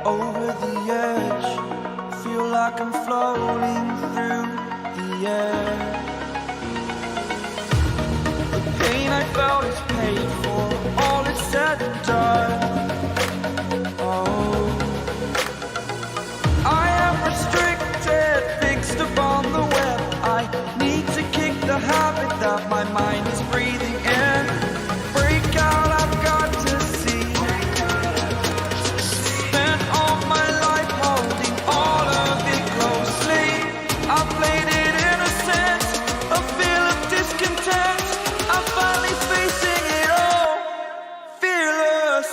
Over the edge, feel like I'm floating through the air. The pain I felt is paid for, all is said and done. Oh, I am restricted, fixed upon the web. I need to kick the habit that my mind is breathing in. Break out, I've got to see. Spent all my life holding all of it closely. I played it innocent, a feel of discontent. I'm finally facing it all, fearless.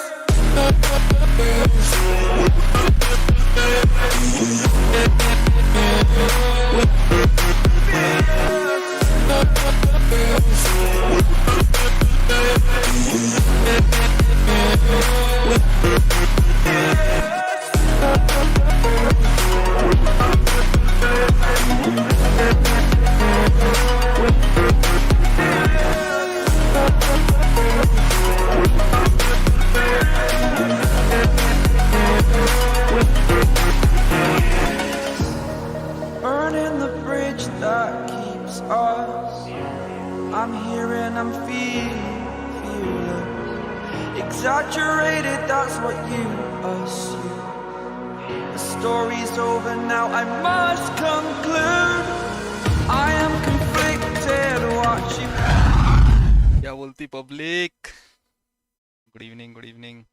Burning the bridge that keeps us. I'm here and I'm feeling exaggerated, that's what you assume. The story's over now, I must conclude. I am conflicted watching. क्या बोलती public? Good evening, good evening.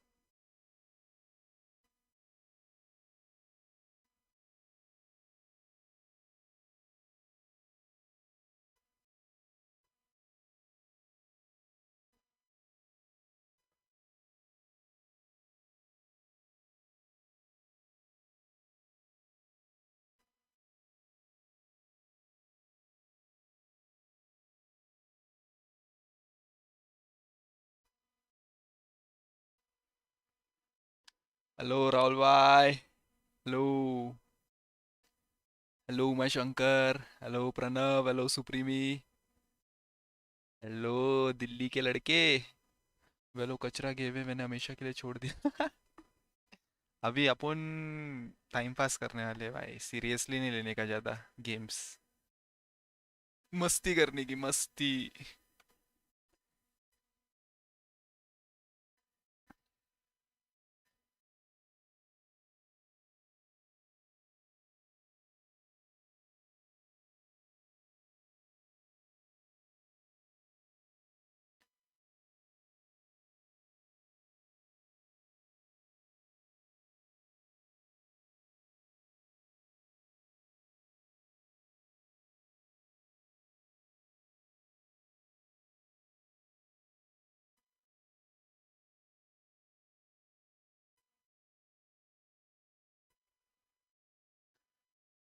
Hello Rahul भाई. Hello. Hello Uma Shankar. Hello Pranav. Hello सुप्रीमी. Hello Delhi के लड़के. वेलो कचरा game है, मैंने हमेशा के लिए छोड़ दिया. अभी अपन टाइम पास करने वाले भाई, सीरियसली नहीं लेने का ज्यादा गेम्स. मस्ती करने की मस्ती.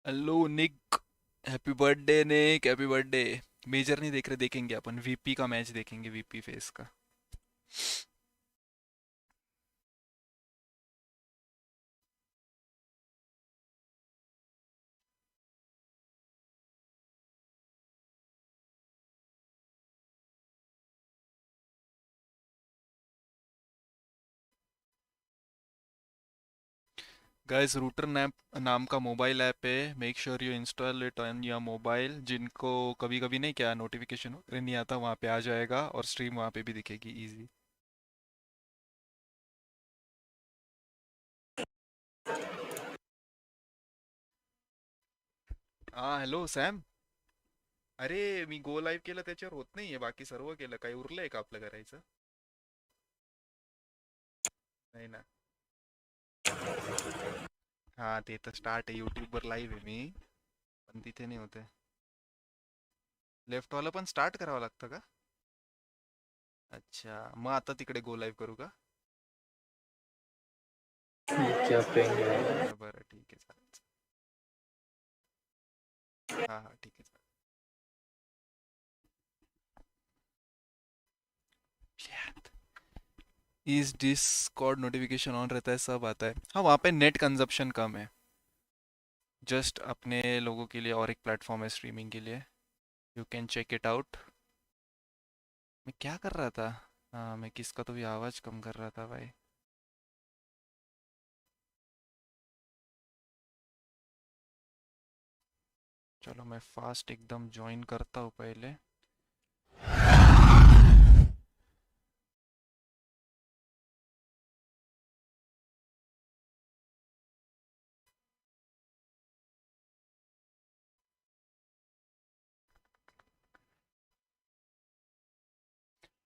हेलो निक. हैप्पी बर्थडे निक, हैप्पी बर्थडे. मेजर नहीं देख रहे, देखेंगे अपन वीपी का मैच देखेंगे, वीपी फेस का. गाइस रूटर नाम का मोबाइल ऐप है, make sure you install it on your mobile. जिनको कभी कभी नहीं क्या नोटिफिकेशन नहीं आता, वहाँ पे आ जाएगा और स्ट्रीम वहाँ पे भी दिखेगी इजी. हा हॅलो सॅम. अरे मी गो लाईव्ह केलं त्याच्यावर होत नाहीये, बाकी सर्व केलं. काही उरलंय का आपलं करायचं? नाही ना. हा ते तर स्टार्ट आहे, यूट्यूबवर लाईव्ह आहे मी, पण तिथे नाही होते. लेफ्ट वाला पण स्टार्ट करावं लागतं का? अच्छा, मग आता तिकडे गो लाईव्ह करू का? क्या पेंग है? बरं ठीक आहे चालेल. हा हा ठीक आहे चालेल. इस डिस्कॉर्ड नोटिफिकेशन ऑन रहता है, सब आता है. हाँ वहाँ पे नेट कंजप्शन कम है, जस्ट अपने लोगों के लिए, और एक प्लेटफॉर्म है स्ट्रीमिंग के लिए. You can check it out. मैं क्या कर रहा था? हाँ, मैं किसका तो भी आवाज़ कम कर रहा था भाई। चलो मैं फास्ट एकदम ज्वाइन करता हूँ पहले।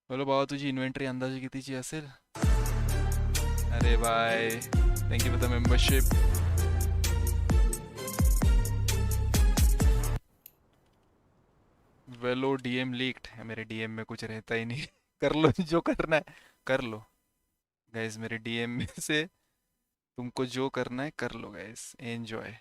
बोलो बाबा, तुझी इन्व्हेंटरी अंदाजे कितीची असेल? अरे bye, thank you for the membership. वेलो डीएम लीक्ड है, मेरे डीएम में कुछ रहता ही नहीं। कर लो जो करना है, कर लो गाइस। मेरे डीएम में से तुमको जो करना है कर लो गाइस, एंजॉय।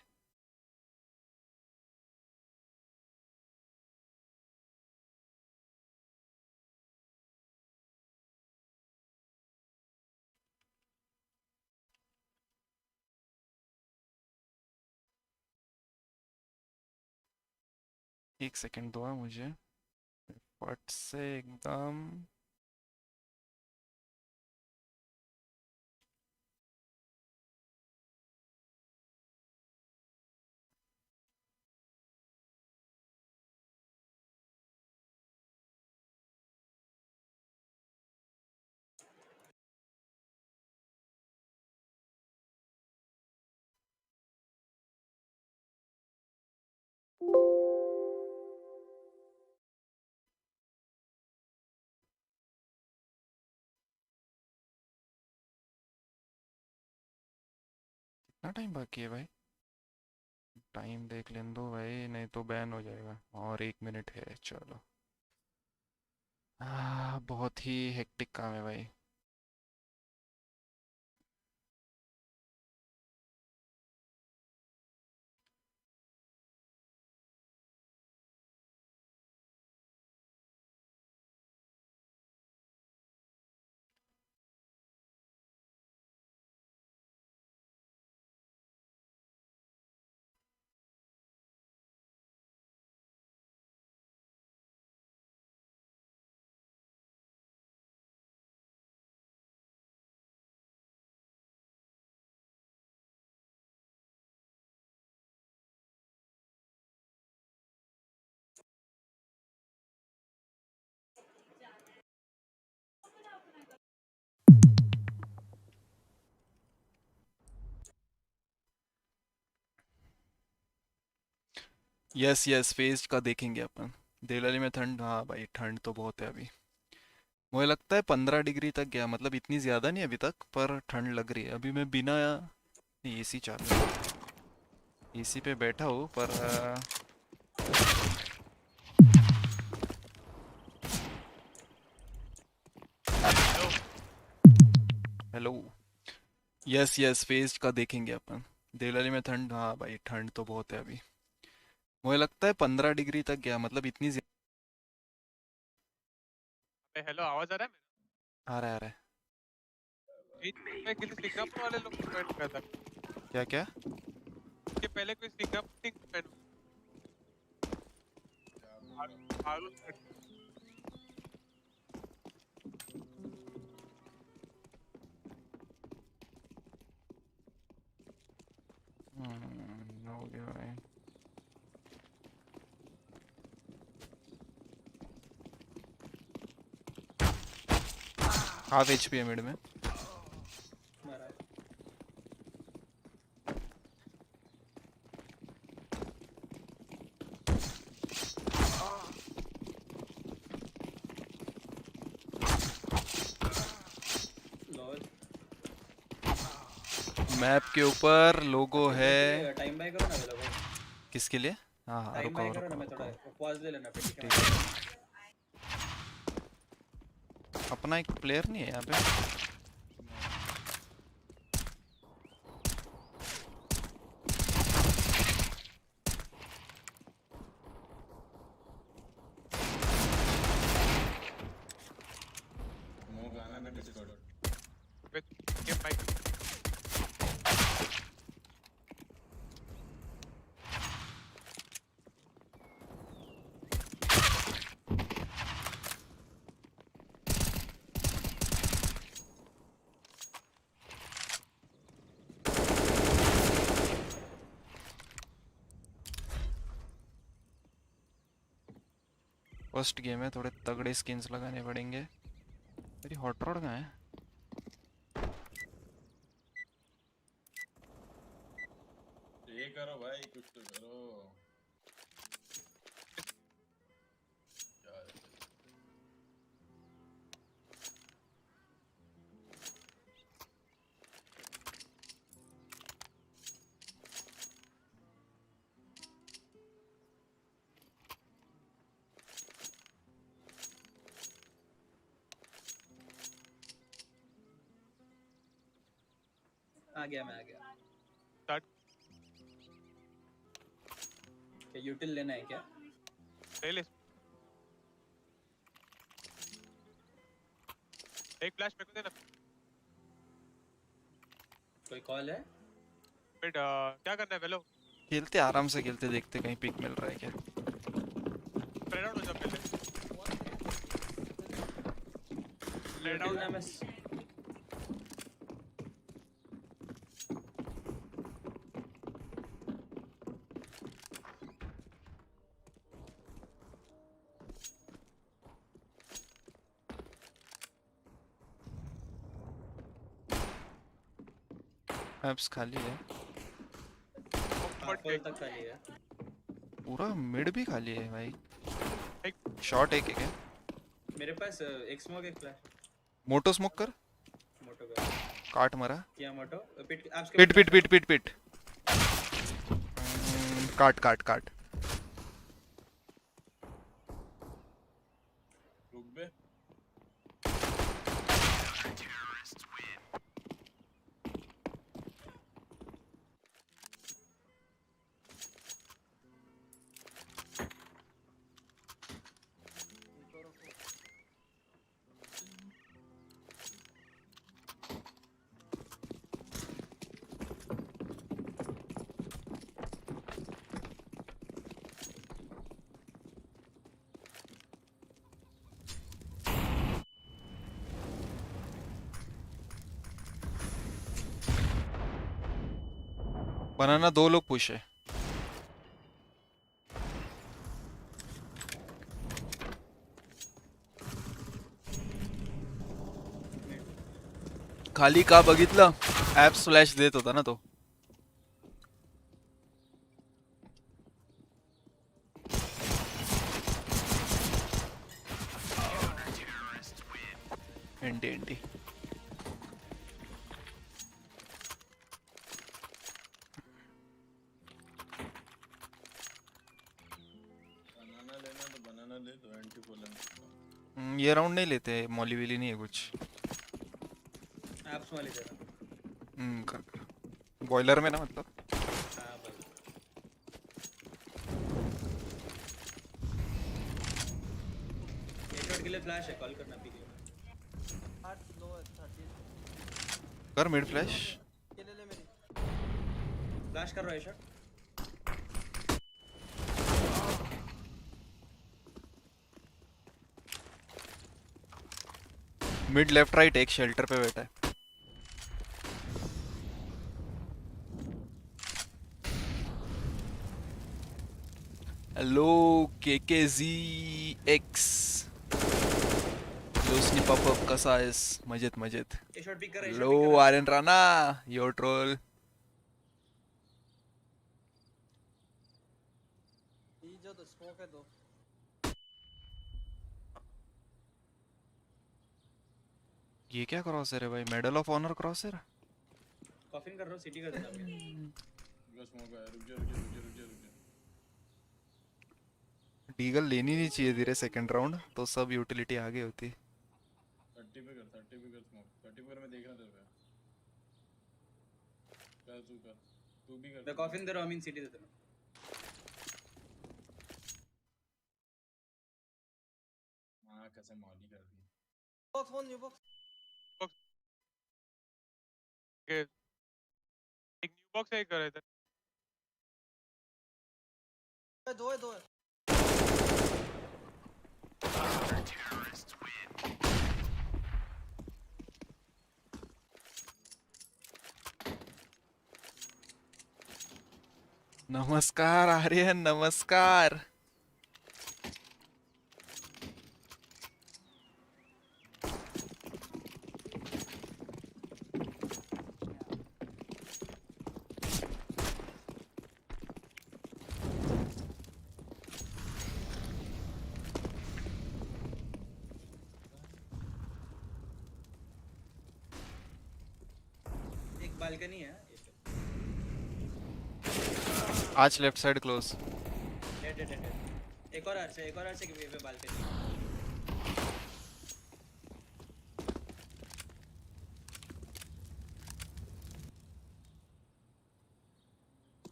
एक सेकंड दो मुझे, फट से एकदम। कितना टाइम बाकी है भाई? टाइम देख लें दो भाई, नहीं तो बैन हो जाएगा। और 1 मिनट है, चलो। बहुत ही हेक्टिक काम है भाई। यस यस, फेज का देखेंगे अपन। देवलाली में ठंड, हाँ भाई ठंड तो बहुत है अभी। मुझे लगता है 15 डिग्री तक गया, मतलब इतनी ज़्यादा नहीं अभी तक, पर ठंड लग रही है। अभी मैं बिना एसी चालू है, एसी पे बैठा हूँ पर हेलो। यस यस, फेज का देखेंगे अपन। देवलाली में ठंड, हाँ भाई ठंड तो बहुत है अभी। मुझे लगता है 15 डिग्री तक गया, मतलब इतनी हेलो, आवाज आ रहा है आ रहा है, आ रहा है। मेरा? मैं किसी सिंगापुर वाले लोग को ज्वाइन किया था। क्या क्या? इसके पहले कोई सिंगापुर ज्वाइन हारून हो गया भाई। हाफ एचपी है मिड में। मैप के ऊपर लोगो है। टाइम बाय करो ना वे लोगों। किसके लिए? हाँ हाँ, टाइम रुको बाय करो ना, रुको मैं थोड़ा रुको। पॉज ले लेना फिर, ठीक ठीक है? है। अपना एक प्लेयर नहीं है यहाँ पे? के माइक फर्स्ट गेम है, थोड़े तगड़े स्किन्स लगाने पड़ेंगे। मेरी हॉट रॉड कहाँ है? ये करो भाई, कुछ तो करो यार। आ गया, मैं आ गया। स्टार्ट क्या यूटिल लेना है क्या? ले ले। एक फ्लैश मेरे को देना। कोई कॉल है? फिर क्या करना है वेलो? खेलते आराम से खेलते, देखते कहीं पिक मिल रहा है क्या। स्प्रेड आउट हो जा पहले। Spread यूटिल out. ना मैं एप्स खाली है, कॉल तक खाली है। पूरा मिड भी खाली है भाई। एक शॉट एक है। मेरे पास एक स्मोक, एक फ्लैश। मोटो स्मोक कर, मोटो का काट मरा। किया मोटो। पिट आपके पिट पिट पिट पिट पिट। काट काट काट। रुक बे। बनाना 2 लोग पुश है। खाली का बघितलं ऍप स्लॅश देत होता ना तो। एंटी एंटी बनाना लेना तो बनाना ले, तो एंटी पोलन। ये राउंड नहीं लेते, मॉली विली नहीं है कुछ। एप्स वाली तरह। बॉयलर में ना, मतलब हाँ बस। एक शॉट के लिए फ्लैश है, कॉल करना पीके। कर मिड फ्लैश। फ्लैश कर रहा है शॉट। मिड लेफ्ट राइट, एक शेल्टर पे बैठा है। हेलो KKZX, लो स्निप अप कसा आहेस? मजेत मजेत। ये शॉट पिक कर रहा है, लो आर्यन राणा, योर ट्रोल। जो तो स्मोक है दो। ये क्या क्रॉस है रे भाई? मेडल ऑफ ऑनर क्रॉस है। कॉफिन कर रहा हूँ, सिटी कर देना मुझे। रुक स्मोक है, रुक जा रुक जा रुक जा रुक जा रुक जा। डीगल लेनी नहीं चाहिए धीरे, सेकंड राउंड तो सब यूटिलिटी आगे होती। 30 पे कर, 30 पे कर स्मोक। 30 पे कर, मैं देख रहा तेरे पे। कर तू कर, तू भी कर। मैं कॉफिन दे रहा हूँ, मीन सिटी दे रहा हूँ। हाँ कैसे मॉली कर दी। Box one new box. एक न्यू बॉक्स है, कर इधर। दो है दो है। नमस्कार आर्यन, नमस्कार। बालकनी है ये शॉट। आज left side close. Dead dead dead. एक और आर्च है कि पे बालकनी।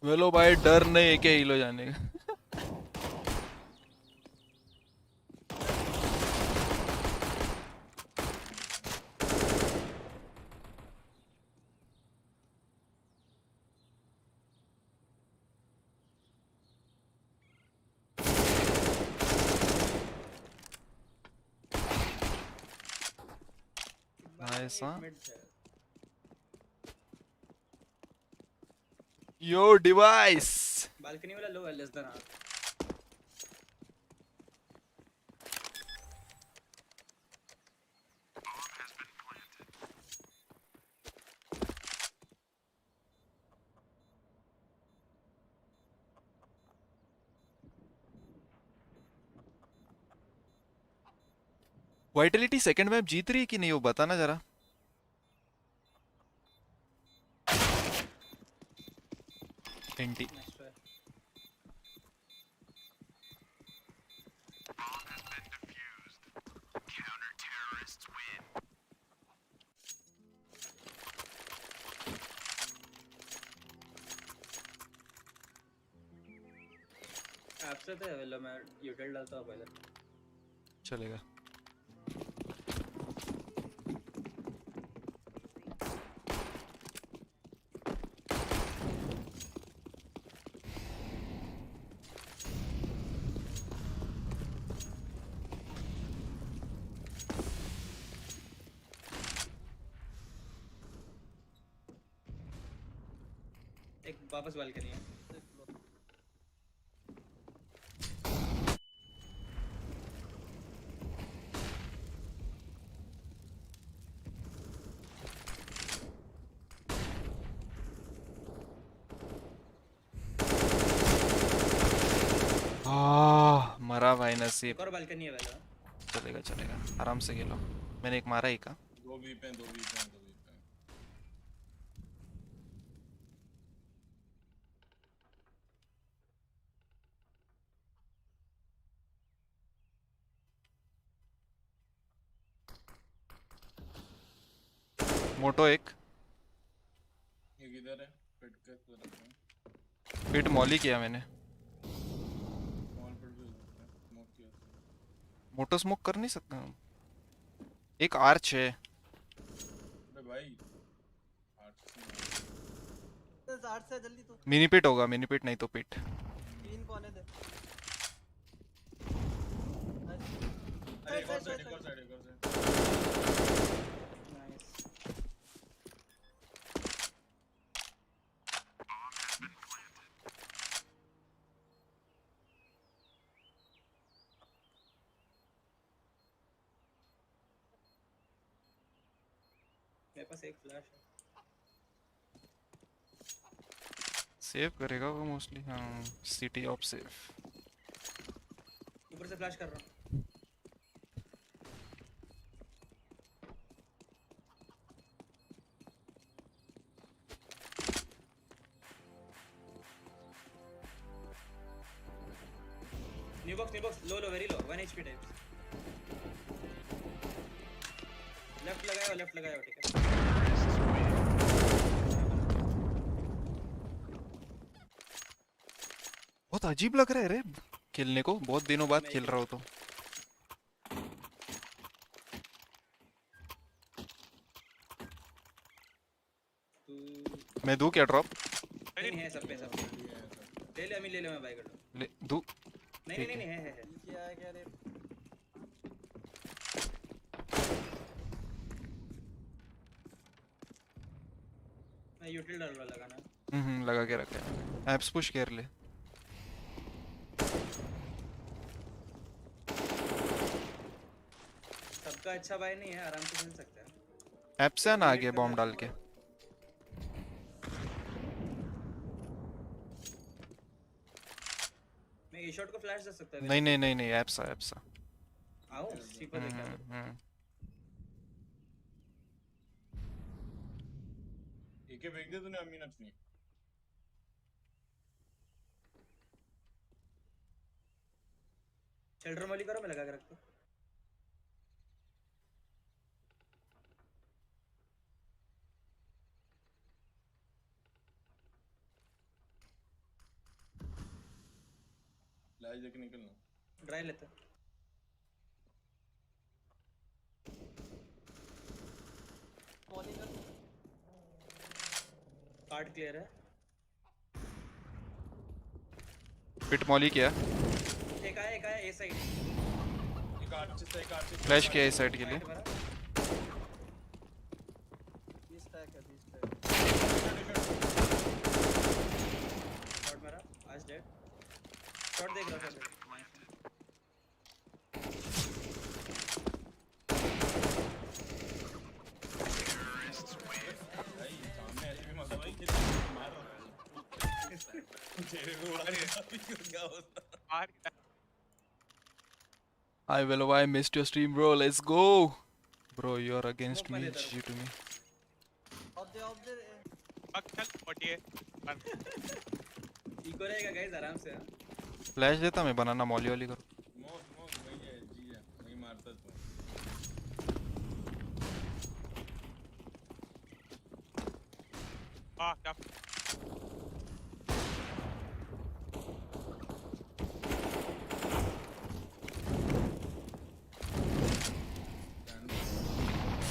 वेलो भाई डर नहीं है क्या हिलो जाने का. नाइस हाँ. यो डिवाइस. बालकनी वाला लो है less than R. Vitality second map जीत रही है कि नहीं वो बताना जरा. एंटी. नेक्स्ट है। आपसे तो वेलो मैं यूटिल डालता हूँ पहले। चलेगा. एक वापस बालकनी है। मरा भाई नसीब. एक और बालकनी है वेलो। चलेगा चलेगा आराम से खेलो. मैंने एक मारा ही का. दो बी पे दो बी पे दो बी पे. मोटो एक. ये किधर है? पिट के तरफ है. पिट मॉली किया मैंने. स्मॉल पिट भी हो सकता है. स्मोक किया. मोटो स्मोक कर नहीं सकता हम. एक आर्च है. अबे भाई 8 आठ से जल्दी तू मिनी पिट होगा. मिनी पिट नहीं तो पिट. 3 को आने दे। अरे एक और साइड एक और साइड एक और साइड. नाइस। मेरे पास एक फ्लैश है। सेव करेगा वो मोस्टली. हाँ सिटी ऑफ सेफ. ऊपर से फ्लैश कर रहा हूँ। New box low low very low 1 HP types. Left लगाया ठीक है। बहुत अजीब लग रहा है रे खेलने को. बहुत दिनों बाद खेल रहा हो तो. तू मैं दूं क्या ड्रॉप. नहीं है सब पे ले ले अमीन ले ले मैं बाय कर लूं। ले दूं. नहीं ठीक नहीं नहीं है क्या है क्या रे मैं यूटिल डाल रहा लगाना। लगा के रखा है. एप्स पुश कर ले. सबका अच्छा बाय नहीं है आराम से खेल सकते हैं। एप्स है ना आगे बॉम्ब डाल के. मैं ए शॉट को फ्लैश दे सकता है। नहीं नहीं नहीं नहीं एप्स है एप्स है. आओ सी पर देख क्या हम्म. एक एके फेंक दे तूने अमीन अपनी शेल्टर मॉली करो, मैं लगा के रखता हूँ। फ्लैश देके निकलना ड्राई लेते हैं। मॉली कर कार्ड क्लियर है। पिट मॉली किया, एक आया ए साइड। एक आर्टिस्ट फ्लैश किया इस साइड के लिए। मारा। 20 टैग है 20 टैग शॉट मारा, आज डेड। शॉट देख रहा था। भाई सामने ऐसे भी मत भाई मार रहा है तेरे को उड़ा रहा क्या होता मार के Hi Velo, I missed your stream bro, let's go. Bro, you're against Smoke me, मार देता GG to me. ऑफ दे भाग चल 48 इको रहेगा गाइस आराम से। हाँ? फ्लैश देता मैं, बनाना मॉली वाली करो। स्मोक वही है जी है वही मारता तू क्या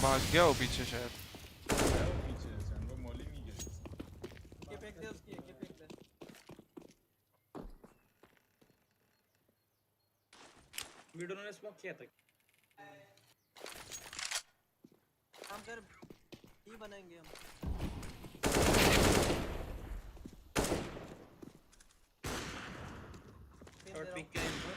भाग गया वो पीछे शायद। पीछे सैंडो मॉली नहीं गिरी के फेंक दे उसकी के फेंक दे वीडियो ने स्मोक किया था। काम कर ही बनाएंगे हम शॉट पिक किया इनको।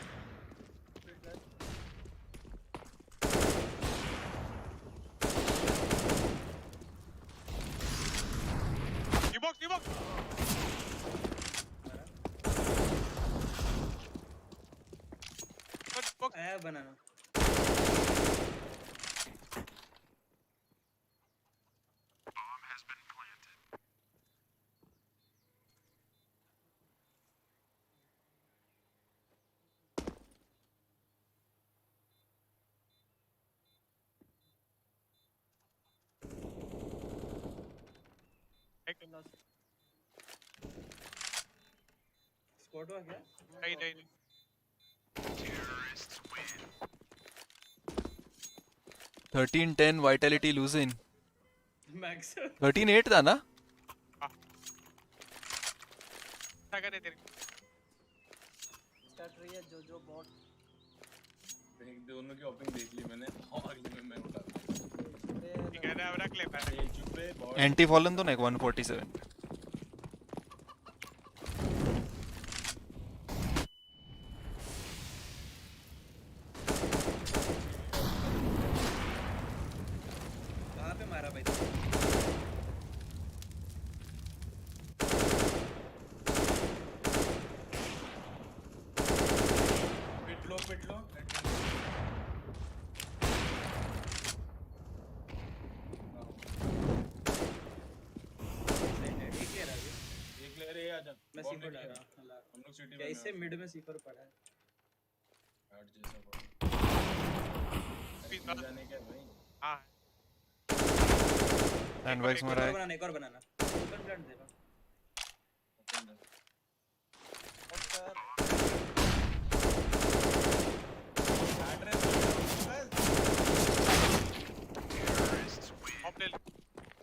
डी-बॉक्स आया बनाना। स्पॉट हुआ क्या? नहीं 13-10 vitality losing. मैक्स 13-8 था ना? क्या करे तेरे स्टार्ट रही है जो बॉट एक दोनों की ओपनिंग देख ली मैंने और ये मैं उठा ठीक है ना अब रख ले पहले ये चुप है बहुत एंटी फॉलन तो ना 147। कहाँ पे मारा भाई? पिट लो एक ले रे आजा मैं बॉम्ब सीपर लेके डाल आ। रहा हूँ। हम लोग सिटी में कैसे मिड में सीपर पड़ा है? हार्ट जैसा बॉल जाने का भाई हाँ सैंडबैग्स मारा है। एक और बनाना ओपन प्लांट दे रहा ओपन कर कर हार्ट रेस ऑफ ले ले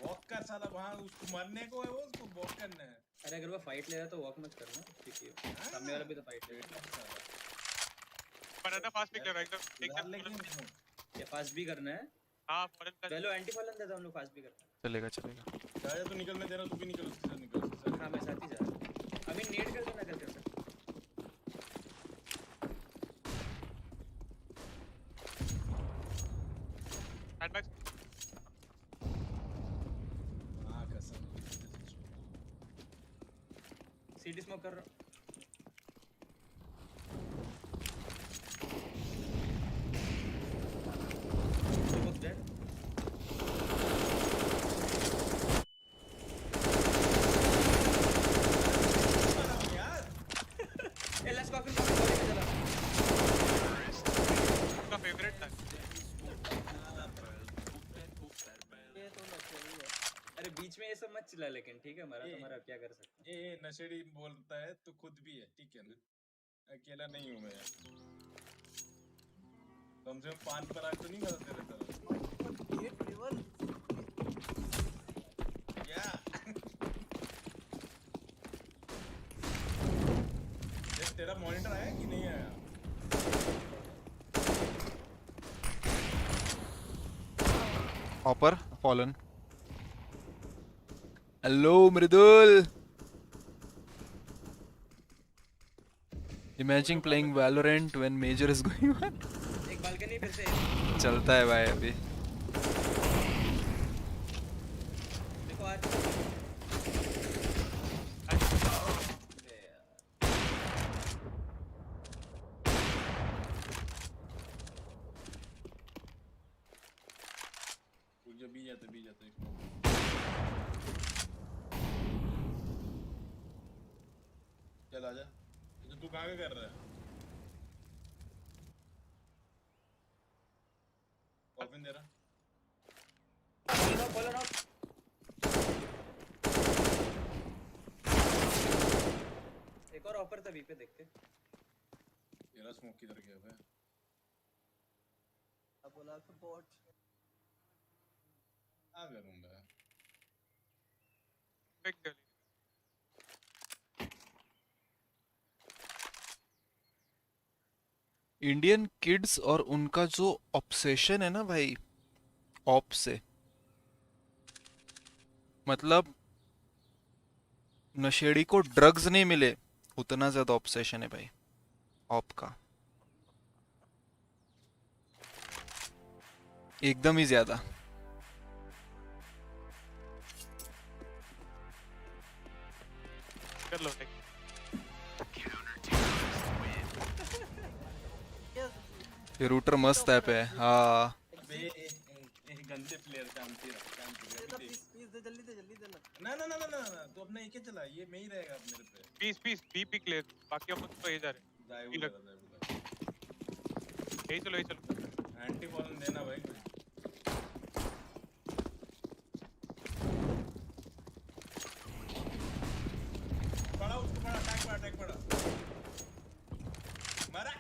वॉक कर साला वहां उसको मरने को है वो उसको वॉक करना है अरे अगर वो फाइट ले रहा है तो वॉक मत करना ठीक है सामने वाला भी तो फाइट ले रहा बनाना फास्ट पिक ले रहा एकदम डाल लेकिन एकदम उसको है ये फास्ट भी करना है हाँ फॉरन का चलो एंटी फॉलन दे दो हम लोग फास्ट भी करते चलेगा चलेगा। राजा तू निकल मैं दे रहा हूं तू भी निकल उसके साथ निकल उसके हैं हाँ मैं साथ ही जा रहा हूँ अभी नेट कर देना कर सकते हैंडबैग हां कसम सीटी स्मोक कर रहा हूँ डेड मत चिल्ला, लेकिन ठीक है मरा ए, तुम्हारा, क्या कर सकते ए नशेड़ी बोलता है तो खुद भी है, ठीक है ना, अकेला नहीं हूँ मैं यार। कम से कम पान पराग तो नहीं खाता तेरे तरह। ये टेबल क्या ये तेरा मॉनिटर आया कि नहीं आया? Hopper fallen. Hello Mridul. Imagine playing Valorant when Major is going on. हैं? एक बालकनी फिर से चलता है भाई अभी. देखो आज जो बी जाते चल आजा। तो तू कहाँ कर रहा है? कॉफिन दे रहा। बोलो ना, एक और ऑफर था बी पे, देख के तेरा स्मोक किधर गया बे? अब बोला कि बॉट आ गया रूम में। फेंक गली इंडियन किड्स और उनका जो ऑब्सेशन है ना भाई, ऑप से, मतलब नशेड़ी को ड्रग्स नहीं मिले उतना ज्यादा ऑब्सेशन है भाई ऑप का, एकदम ही ज्यादा. कर लो टेक ये रूटर मस्त ऐप है. हाँ अबे गंदे प्लेयर काम दे किया। पीस दे, जल्दी दे ना। ना तू अपना एक ही चला, ये में ही रहेगा अब मेरे पे। पीस बी पिक ले, बाकी हम उसको ये जा रहे दाई यही चलो एंटी बॉल देना भाई कोई। पड़ा उसको, पड़ा अटैक पड़ा मरा।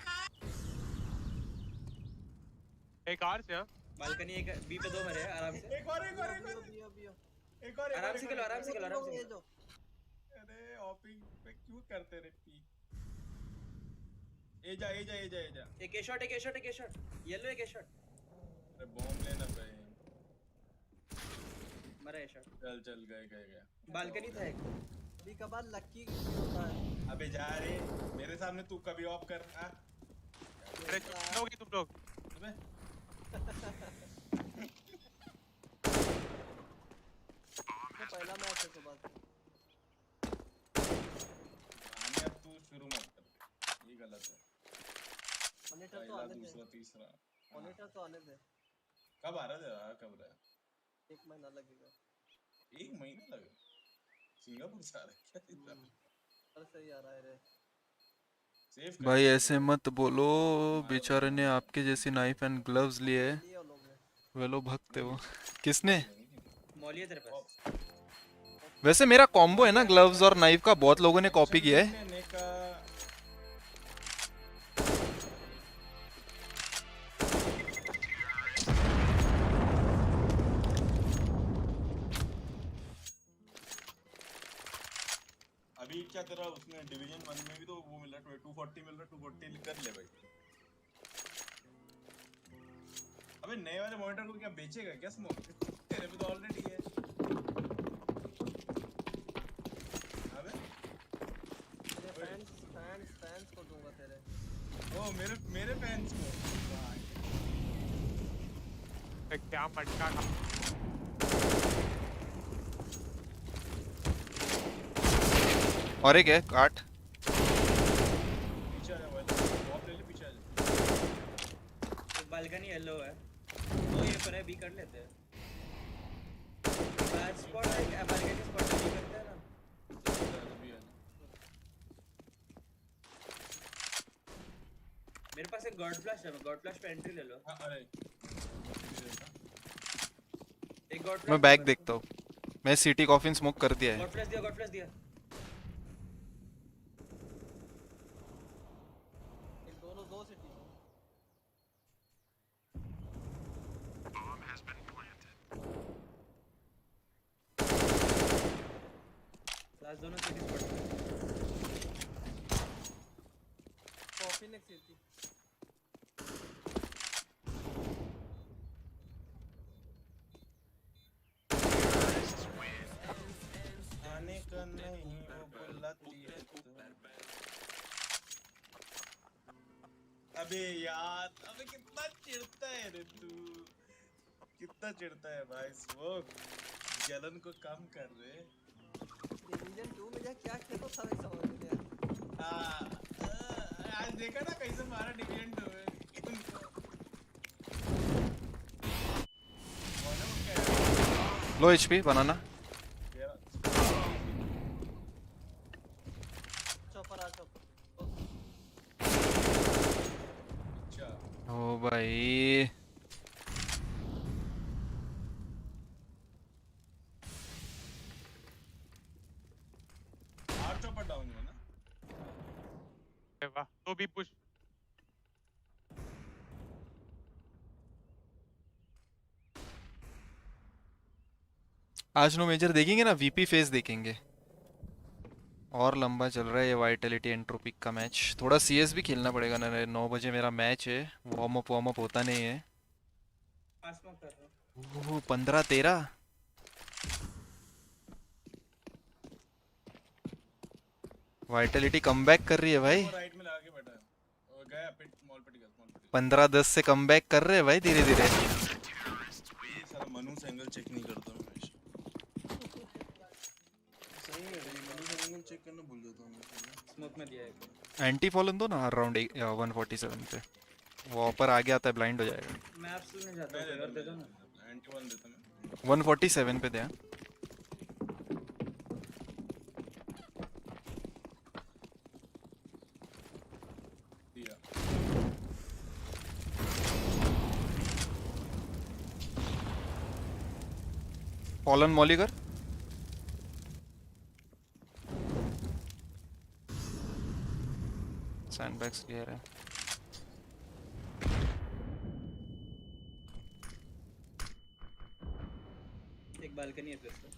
एक आर से। बालकनी एक बी पे 2 मरे हैं आराम से। एक और आराम से खेलो, आराम से खेलो। अरे ऑपिंग पे क्यों करते रे पी? ए जा। एक ए शॉट येलो, एक ए शॉट अरे बॉम्ब लेना भाई। मरा ए शॉट। चल गए। बालकनी था एक। अभी कबार लक्की होता है। अबे जा रे, मेरे सामने तू कभी ऑफ कर। अरे लोग तुम लोग अबे तो पहला मैच है के बाद आने, अब तू शुरू मत कर, ये गलत है। मॉनिटर तो पहला आने दे, दूसरा तीसरा मॉनिटर तो आने दे। कब आ रहा है? कब रहा है? 1 महीना लगेगा। 1 महीना लगे? सिंगापुर से आ रहा है क्या इधर? पर सही आ रहा है रे। सेफ भाई ऐसे मत बोलो, बेचारे ने आपके जैसी नाइफ एंड ग्लव्स लिए है. लिए लोग ने। वे लोग भगते हो. किसने? मौलिया तेरे पास। वैसे मेरा कॉम्बो है ना ग्लव्स और नाइफ का, बहुत लोगों ने कॉपी किया है. अभी क्या तेरा उसमें डिवीजन 1 में भी तो वो मिल रहा है, 240 मिल रहा है, 240 कर ले भाई। अबे नए वाले मॉनिटर को क्या बेचेगा क्या स्मोक? तेरे पे तो ऑलरेडी है। अबे फैंस को दूंगा तेरे। ओ मेरे फैंस को क्या मटका का और एक है काट. पीछे आ जा भाई, बॉम्ब ले ले, पीछे आ जा। तो बालकनी येलो है, तो ये पर है, बी कर लेते हैं। स्पॉट है, बालकनी स्पॉट बी करते हैं ना। मेरे पास एक गॉड फ्लैश है, गॉड फ्लैश पे एंट्री ले लो। अरे एक गॉड मैं बैक देखता हूँ. मैं सिटी कॉफिन स्मोक कर दिया है। गॉड फ्लैश दिया, गॉड फ्लैश दिया। एक दोनों दो सिटी फ्लैश दोनों city spot. Coffee next city आने का नहीं वो बुलाती है तू। अबे यार, अबे कितना चिढ़ता है रे तू, कितना चिढ़ता है भाई। स्मोक जलन को कम कर रे। डिवीजन 2 में जा क्या खेलो सब एक समझ में आज देखा ना कैसे मारा डिवीजन 2 में। लो एचपी बनाना। चौपर आ चौपर अच्छा ओ भाई आर चौपर डाउन हुआ ना। वाह तो भी पुश। आज नो मेजर देखेंगे ना, वीपी फेस देखेंगे। और लंबा चल रहा है ये वाइटलिटी एंट्रोपिक का मैच। थोड़ा सीएस भी खेलना पड़ेगा ना, 9 बजे मेरा मैच है। वार्म अप होता नहीं है। पास में कर रहा हूं। 15-13 वाइटलिटी कमबैक कर रही है भाई। वो राइट में लगा के बैठा है, वो गया पिट मॉल पिट गया, स्मॉल पिट गया। 15-10 से कमबैक कर रहे हैं भाई धीरे धीरे। ये साला मनु से एंगल चेक नहीं करता मैं हमेशा। सही है भाई, मनु से एंगल चेक करना भूल जाता हूँ मैं। स्मोक में दिया एक। एंटी फॉलन दो ना हर राउंड 147 पे। वो ऊपर आ गया आता है, ब्लाइंड हो जाएगा। मैं आपसे नहीं जाता हूं, कोई और दे दो ना। एंटी वन देता मैं। 147 पे दे। दिया फॉलन मॉलिगर सैंडबैग्स क्लियर है। एक बालकनी है प्लस पे।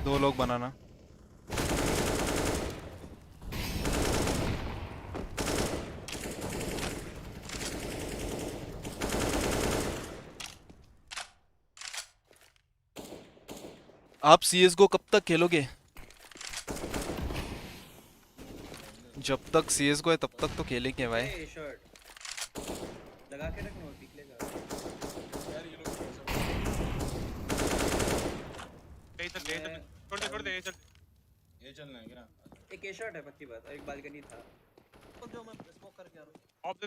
2 लोग बनाना। आप CSGO कब तक खेलोगे? जब तक CSGO है तब तक तो खेलेंगे भाई। ए शॉट लगा के रखना, वो निकलेगा। यार ये लोग कैसा ले चल छोड़ दे ये चल। ये चलना है क्या? एक ए शॉट है पक्की बात, और एक बालकनी था। तो जो मैं स्मोक करके आ रहा हूं। ऑफ दे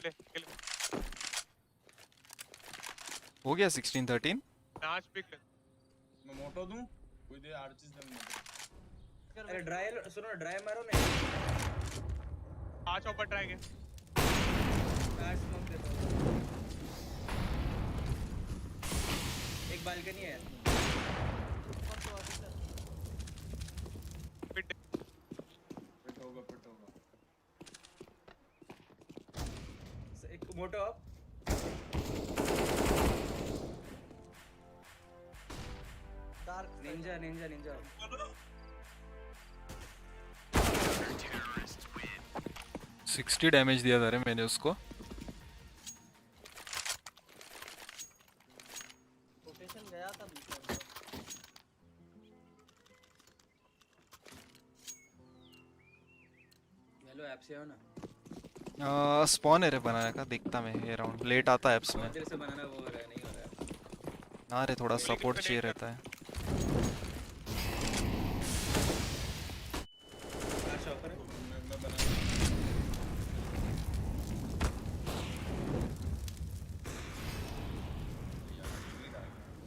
ले हो गया 16-13। नाच पिक ले। मैं मोटो दूं, कोई दे आर्चिस दे मोटो। अरे ड्राई सुनो, ड्राई मारो ना। आज ऊपर ट्राई के मैं स्मोक देता हूं। एक बालकनी है। ऊपर तो आगे चल पिट पिट होगा एक मोटो अप। Dark Ninja. 60 डैमेज दिया था रे मैंने उसको। रोटेशन गया था बीच में। हेलो ऐप से हो ना। स्पॉन एरे बनाने का देखता मैं, ये राउंड लेट आता है एप्स में। देर से बनाना वो हो रहा है, नहीं हो रहा है। ना रे थोड़ा सपोर्ट चाहिए रहता है। शॉपर है। मैं बना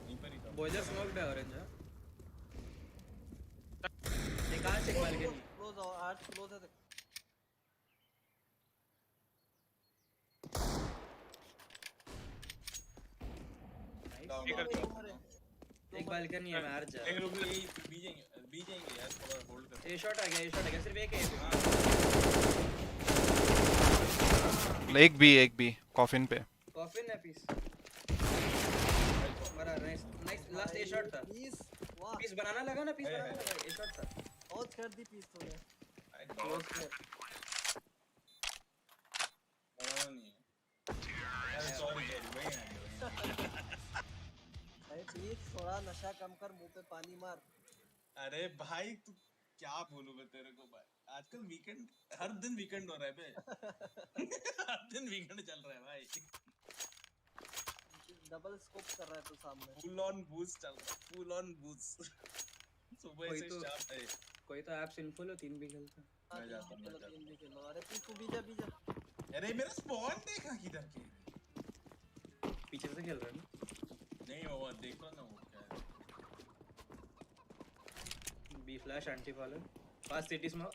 नहीं पर ही था। बॉयलर स्मोक है ऑरेंज। हां ये कहां से बालकनी? क्लोज आओ, आज क्लोज है। डाउन ठीक है। बालकनी है, मैं हार जा एक रुक यही बी जाएंगे यार, थोड़ा होल्ड कर। ए शॉट आ गया, सिर्फ एक है। एक बी कॉफिन पे। कॉफिन है पीस मरा। नाइस नाइस, लास्ट ए शॉट था। पीस वाह पीस बनाना लगा ना, पीस बनाना लगा, ए शॉट था। बहुत कर दी पीस तूने। आई डॉट बनाना नहीं है। सॉरी वही है। भाई पीस थोड़ा नशा कम कर, मुंह पे पानी मार। अरे भाई तू क्या बोलूं मैं तेरे को भाई, आजकल वीकेंड हर दिन वीकेंड हो रहा है बे। हर दिन वीकेंड चल रहा है भाई। डबल स्कोप कर रहा है तू सामने। फुल ऑन बूस्ट चल रहा है, फुल ऑन बूस्ट। सुबह से शाम तक। कोई तो ऐप सिंफुल हो, 3 भी खेलता। मैं जाता हूं। तीन भी खेलो। अरे पीस तू बीजा। अरे मेरा स्पॉन देखा किधर के? पीछे से खेल रहा है ना। नहीं वो देखो ना वो क्या है। B flash anti follow fast city smoke.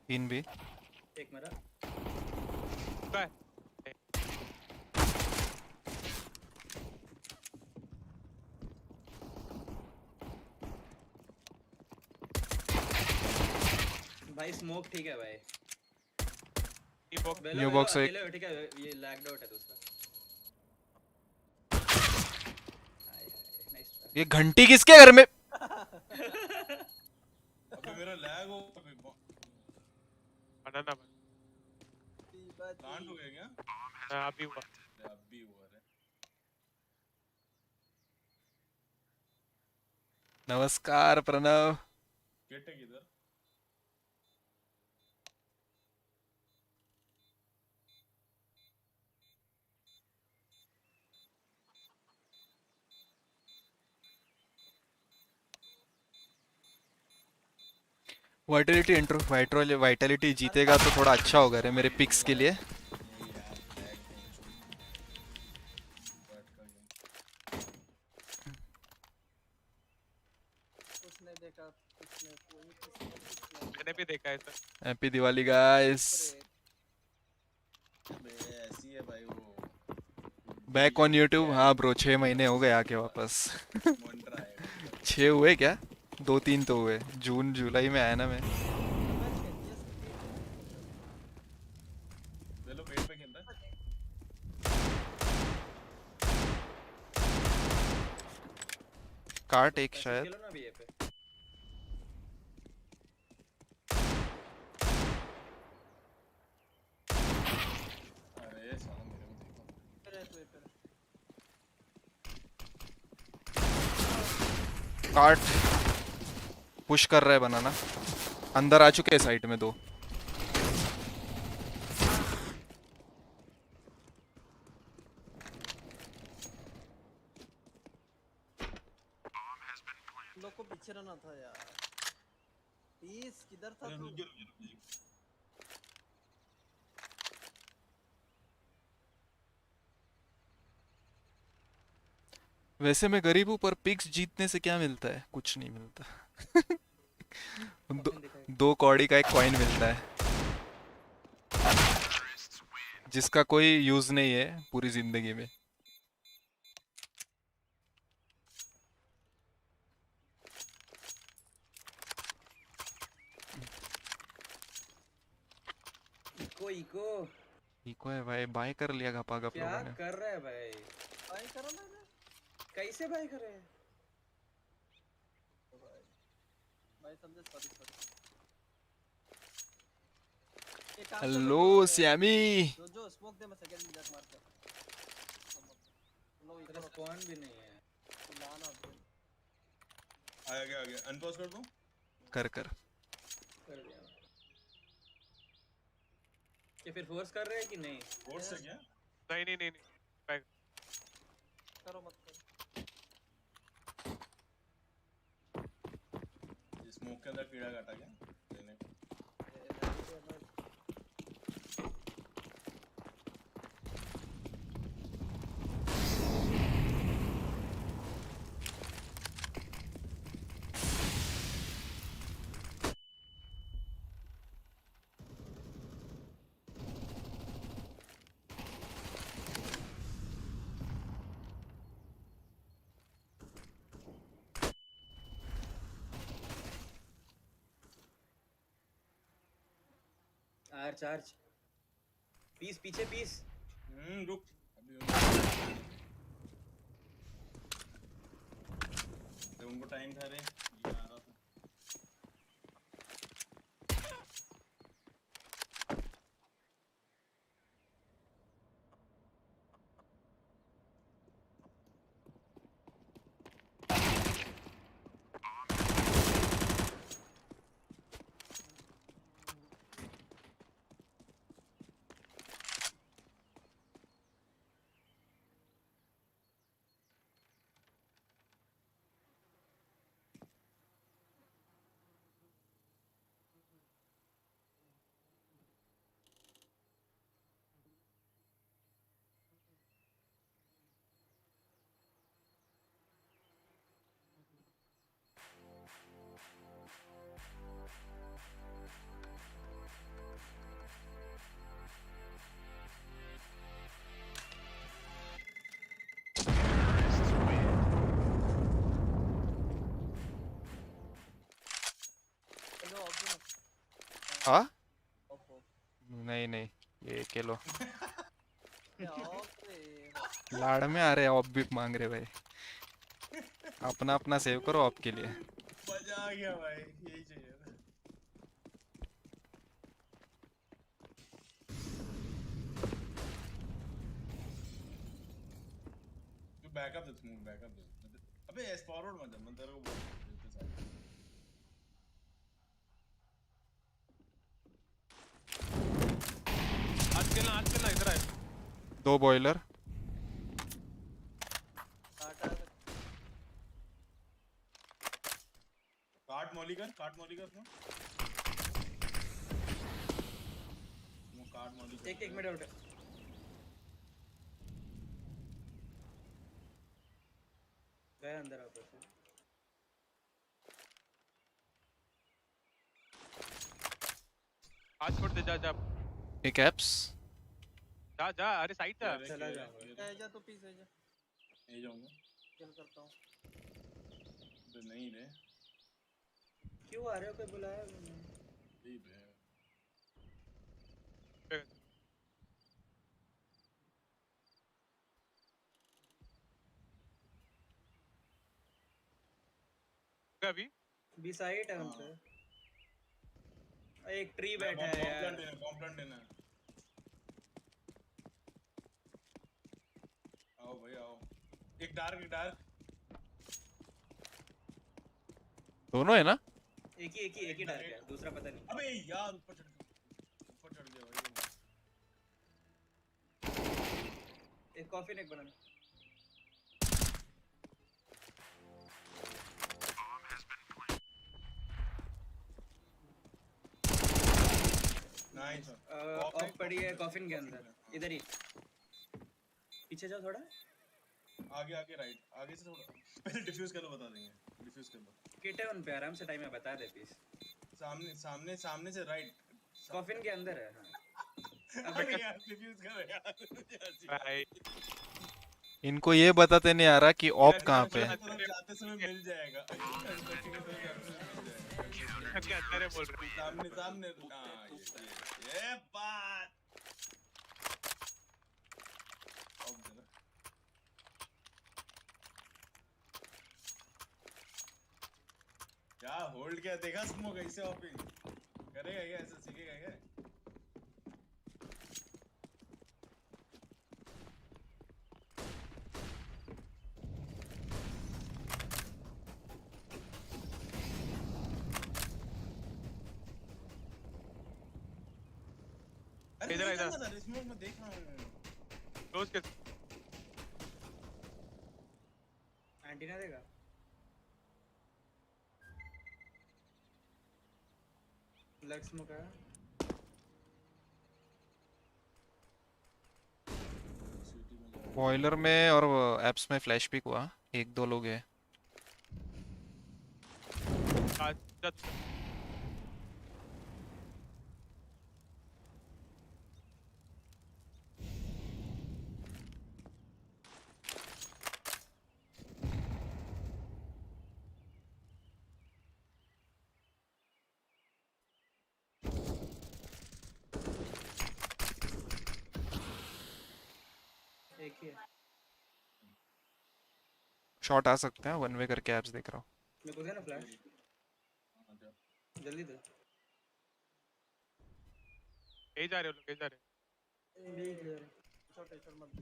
In B एक मेरा बाय भाई स्मोक ठीक है भाई। न्यू बॉक्स एक। ठीक है, ये लैग्ड आउट है दूसरा। Nice try. ये घंटी किसके घर में? अबे मेरा लैग हो अबे बनाना प्लांट हो गया क्या? अभी हुआ। अभी हुआ रे। नमस्कार प्रणव। गेट है किधर? वाइटलिटी इंट्रो वाइटलिटी जीतेगा तो थोड़ा अच्छा होगा रे मेरे पिक्स के लिए। कुछ नहीं देखा, कुछ नहीं, कोई कुछ नहीं। मैंने भी देखा है सर। Happy Diwali guys. ऐसी है भाई वो। Back on YouTube. हाँ ब्रो 6 महीने हो गए आके वापस। मोन्ट्रा है। 6 हुए क्या? 2-3 तो हुए। जून जुलाई में आया ना मैं। वेलो पेट पे खेल रहा है। कार्ट एक शायद। खेलो ना अभी ये पे। अरे साला मेरे को देखो। कार्ट पुश कर रहा है बनाना। अंदर आ चुके हैं साइड में 2। लोग को पीछे रहना था यार। पीस किधर था तू? वैसे मैं गरीब हूँ पर पिक्स जीतने से क्या मिलता है? कुछ नहीं मिलता। दो कौड़ी का एक कॉइन मिलता है जिसका कोई यूज नहीं है पूरी जिंदगी में। इको है भाई। बाय कर लिया गपा गप क्या लोगों ने। कर रहा है भाई? भाई करो ना ना। कैसे भाई कर रहे हैं? भाई समझे, सॉरी। एक काम हेलो करो, श्यामी। जो स्मोक दे, मैं सेकंड में जाके मारता हूं। तेरा स्पॉन भी नहीं है। लाना ब्रो। आ गया अनपॉज कर दूं? कर कर दिया। ये फिर फोर्स कर रहे हैं कि नहीं? फोर्स है क्या? नहीं बैक करो मत करो। ये स्मोक के अंदर कीड़ा काटा क्या? लेने को। चार्ज पीस पीछे पीस रुक अभी उनको टाइम था रे ये आ रहा था चलो ऑफ दो हाँ ऑफ ऑफ नहीं नहीं ये के लो क्या ऑफ रे लाड़ में आ रहे ऑफ भी मांग रहे भाई अपना अपना सेव करो ऑफ के लिए मजा आ गया भाई यही चाहिए था तू बैकअप दे स्मोक बैकअप दे अबे एस फॉरवर्ड मत जा मैं तेरे को बोल देते सारे आज खेलना इधर आए 2 बॉयलर काटा काट मॉली कर वो काट मॉली कर एक मिनट आउट गए अंदर वापस आज छोड़ दे जा जा एक एप्स जा जा अरे साइड जा चला जाऊंगा जा तो पीस है जा नहीं जाऊंगा किल करता हूँ तो नहीं रे क्यों आ रहे हो कोई बुलाया नहीं बे अभी बी साइड है उनसे एक ट्री बैठा है यार कॉम्प्लेंट देना आओ भाई आओ एक डार्क दोनों है ना एक ही डार्क है दूसरा पता नहीं अबे यार ऊपर चढ़ गया भाई एक coffee neck banana nice of पड़ी है कॉफिन के अंदर इधर ही पीछे जाओ थोड़ा आगे राइट आगे से थोड़ा पहले डिफ्यूज कर लो बता देंगे डिफ्यूज कर लो किट है उन पे आराम से टाइम है बता दे पीस सामने से राइट कॉफिन के अंदर है हाँ अबे यार डिफ्यूज कर यार भाई इनको ये बताते नहीं आ रहा कि ऑफ कहाँ पे है जाते समय मिल जाएगा क्या अंदर है बोल रहे सामने हां ये बात अब जरा क्या होल्ड क्या देखा स्मोक ऐसे ऑपिंग करेगा क्या ऐसे सीखेगा क्या इधर स्मोक में देख रहा हूं क्लोज के एंटीना देगा लग स्मोक है बॉयलर में और एप्स में फ्लैश पिक हुआ 1-2 लोग हैं आज शॉट आ सकते हैं, वन वे करके एप्स देख रहा हूँ। मेरे को दे ना फ्लैश जल्दी दे कहीं जा रहे हो लोग, कहीं जा रहे हो? बी क्लियर शॉट मत दे।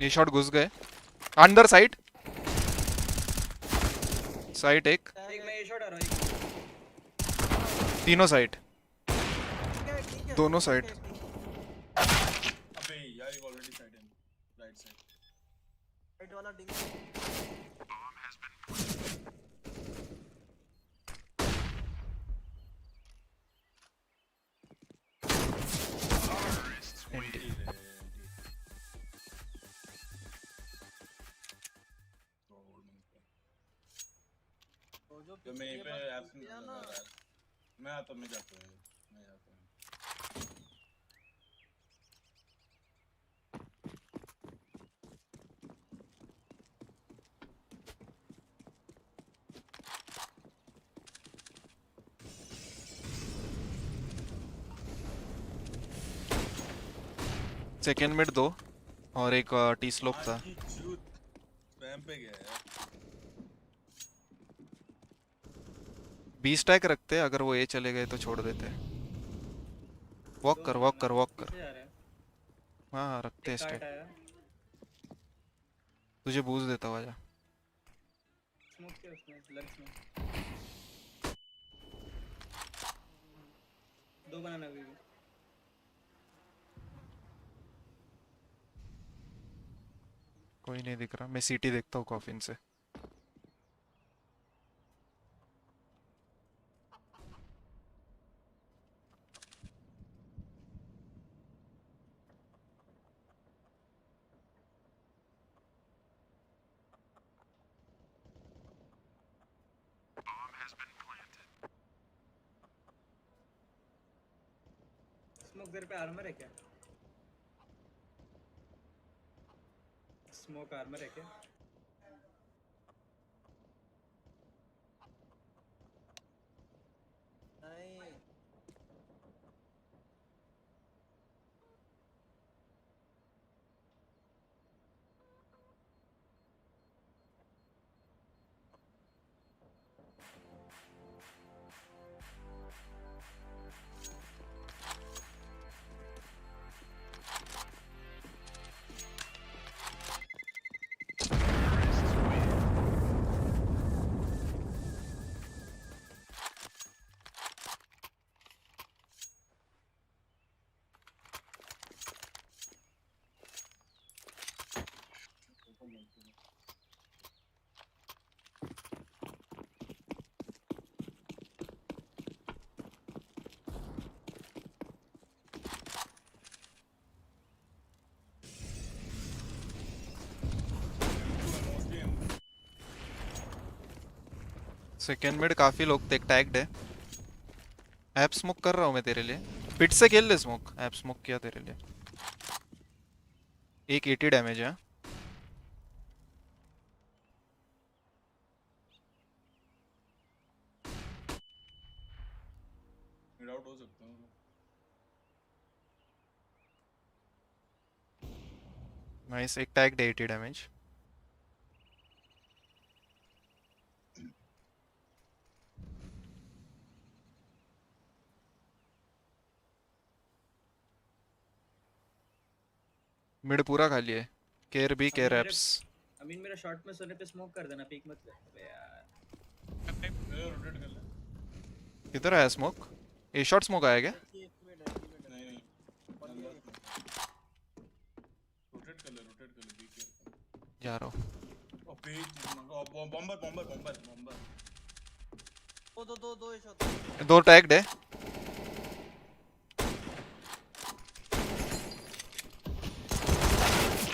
ये शॉट घुस गए अंदर साइड साइड एक एक मैं ये शॉट आ रहा हूं तीनों साइड ठीक है दोनों ठीक साइड। है, ठीक है। अबे यार ये ऑलरेडी साइड है, राइट साइड। राइट वाला डिंग वो जो तो मैं ये पे बात एप्स में किया लगा ना रहा है। मैं आता हूं, मैं जाता हूं, मैं जाता हूं। सेकेंड मिड 2 और एक टी स्लोप था। आज की चूत स्पैम पे गया यार। 20 टैक रखते, अगर वो ए चले गए तो छोड़ देते। वॉक कर वॉक कर वॉक कर। पीछे जा रहे हैं हाँ हाँ रखते हैं कार्ट स्टैक। आया तुझे बूस्ट देता हुआ जा। स्मोक किया उसने लंच में दो बनाना अभी भी कोई नहीं दिख रहा, मैं सीटी देखता हूँ कॉफिन से। स्मोक तेरे पे आर्मर है क्या स्मोक आर्मर है क्या नहीं सेकेंड मिड काफी लोग थे, टैग्ड है। ऐप स्मोक कर रहा हूँ मैं तेरे लिए, पिट से खेल ले स्मोक। ऐप स्मोक किया तेरे लिए। एक 80 डैमेज है। मिड आउट हो सकता हूं। नाइस, एक टैग्ड 80 डैमेज। मिड पूरा खाली है। Care B care apps. अमीन मेरा शॉट में सोने पे स्मोक कर देना पीक मत कर अबे यार रोटेट कर ले। किधर आया स्मोक? ए शॉट स्मोक आया क्या? एक मिनट है नहीं नहीं रोटेट कर ले बी केयर। जा रहा हूँ। अबे बॉम्बर बॉम्बर बॉम्बर बॉम्बर। दो शॉट 2 टैग्ड है।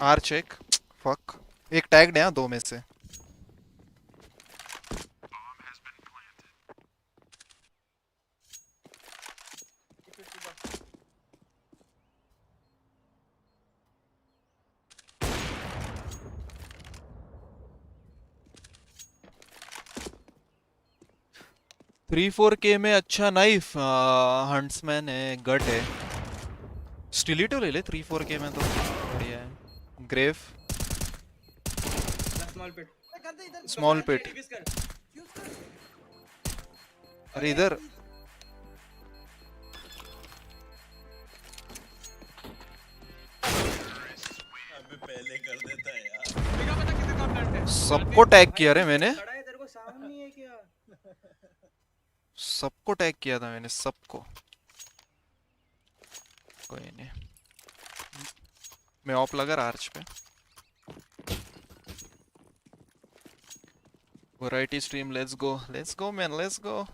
आर चेक। फक, एक टैग्ड है 2 में से। थ्री 4K में अच्छा नाइफ हंट्समैन है, गट है। स्टिलिटो ले ले 3 4K में तो बढ़िया है। ग्रेव स्मॉल पिट कर दे इधर स्मॉल पिट। डिफिस कर यूज कर अरे इधर अबे पहले कर देता है यार। देखा पता किसी का प्लांट है सबको टैग किया रे मैंने, खड़ा है तेरे को सामने नहीं है क्या सबको टैग किया था मैंने, सबको। कोई नहीं, मैं ऑप लगा रहा आर्च पे। Variety stream, let's go man, let's go.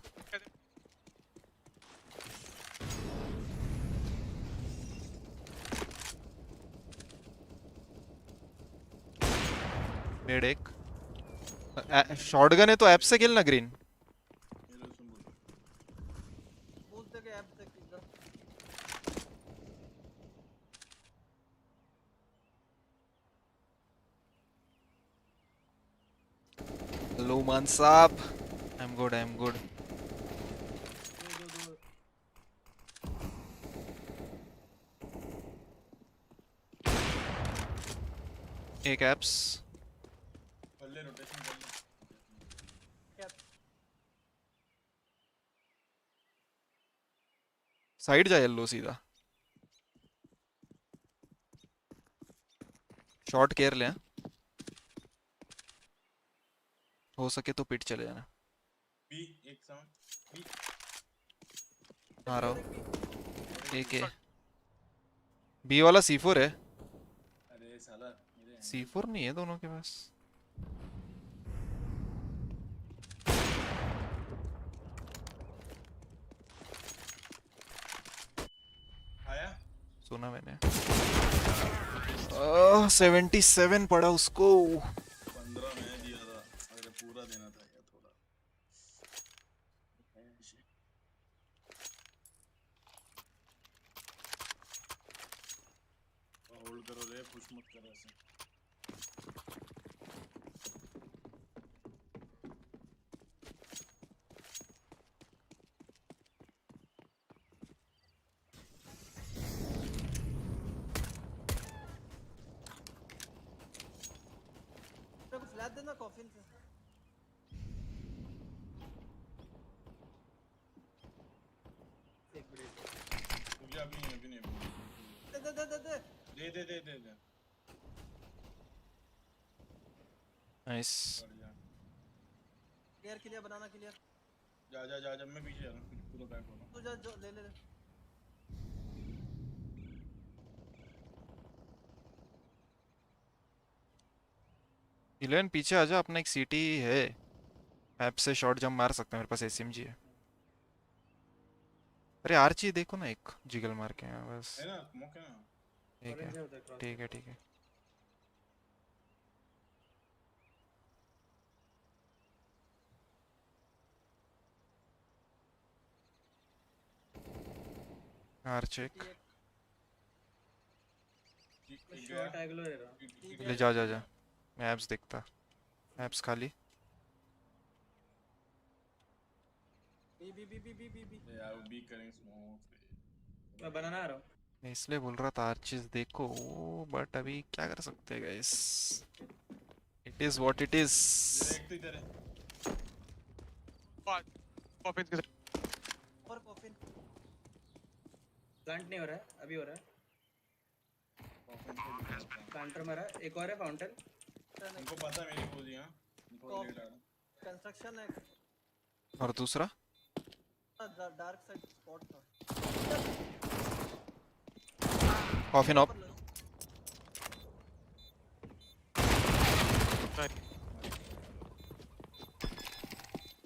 Made एक शॉटगन है तो ऐप से खेलना ग्रीन। बूस्ट दे के ऐप तक इधर हेलो मान साहब, I am good, I am good. एक एप्स कर ले रोटेशन कर ले। साइड जा येलो सीधा। शॉर्ट केयर ले, हाँ? हो सके तो पिट चले जाना। बी एक साउंड बी। आ रहा हूँ। एक है बी वाला C4 है, अरे साला मेरे C4 नहीं है दोनों के पास। आया सुना मैंने। 77 पड़ा उसको। 15 मैंने दिया था, अगर पूरा देना था या थोड़ा। होल्ड करो रे, पुश मत करो ऐसे। तेरे को फ्लैश देना कॉफिन से एक मिनट मुझे अभी नहीं, अभी नहीं, अभी नहीं। दे दे दे दे दे दे दे दे दे दे। नाइस। बढ़िया। क्लियर बनाना क्लियर जा जा जा, जब मैं पीछे जा रहा हूँ पूरा बैक हो रहा हूँ। तू जा जो ले ले ले इलेवन पीछे आजा, अपना एक सीटी है, ऐप से शॉट जंप मार सकते हैं, मेरे पास SMG है। अरे आर्ची देखो ना, एक जिगल मार के यहाँ बस। है ना मौका ना। ठीक है ठीक है ठीक है। आर्च एक शॉट एग्लो ले रहा ले, जा जा जा, मैं एप्स देखता। एप्स खाली। B B B B B B B यार वो बी करेंगे स्मोक। मैं बनाना आ रहा हूँ मैं इसलिए बोल रहा था आर्चेस देखो, बट अभी क्या कर सकते हैं guys, it is what it is. एक तो इधर है। कॉफिन के साथ और कॉफिन प्लांट नहीं हो रहा है अभी हो रहा है काउंटर मारा एक और है फाउंटेन उनको पता है मेरी पोजीशन, उनको लेट आ रहा। कंस्ट्रक्शन है और दूसरा डार्क साइड स्पॉट था कॉफिन ऑफ।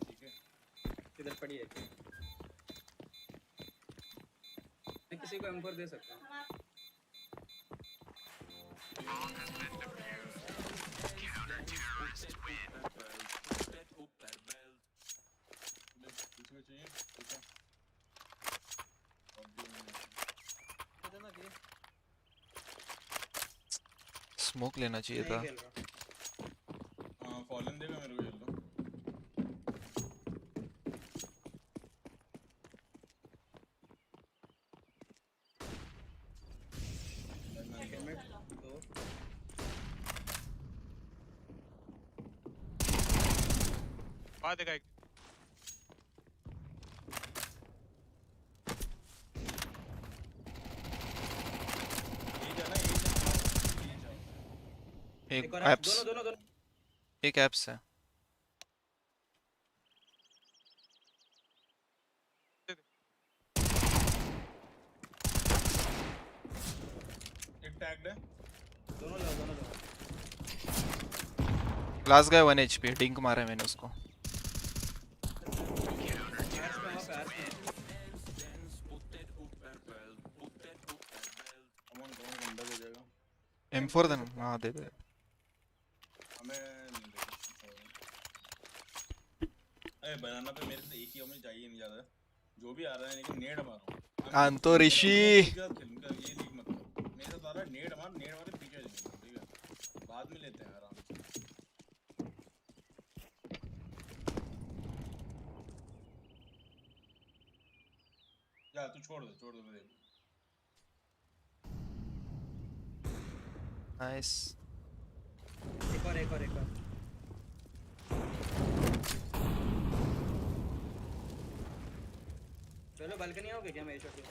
ठीक है इधर पड़ी है मैं किसी को M4 दे सकता हूँ इसमें चाहिए ठीक है। देना ग्रीन स्मोक लेना चाहिए नहीं था। खेल रहा हाँ फॉलन देगा मेरे को येलो। हेलमेट दो आ देगा एक ये जाना ये जाओ। एक एक और है, एप्स, दोनों दोनों दोनों एक एप्स है। एक टैग्ड है। दोनों लो दोनों लो। लास्ट गए 1 HP, डिंक मारा है मैंने उसको। आर्स में वहाँ पे आर्स में। कौन कौन गंदा हो जाएगा। M4 देना, हाँ दे दे। हमें नहीं दे। अरे बनाना पे मेरे से एक ही हमें चाहिए नहीं ज्यादा। जो भी आ रहा है लेकिन नेड मारो। अंतो ऋषि। खेलूंगा ये लीग मतलब। मेरे साथ आ रहा है नेड मार के पीछे जाएंगे ठीक है। बाद में लेते हैं आराम से। जा तू छोड़ दे मैं देख। नाइस। एक और एक और एक और। चलो बालकनी आओगे क्या मैं शॉट लूं?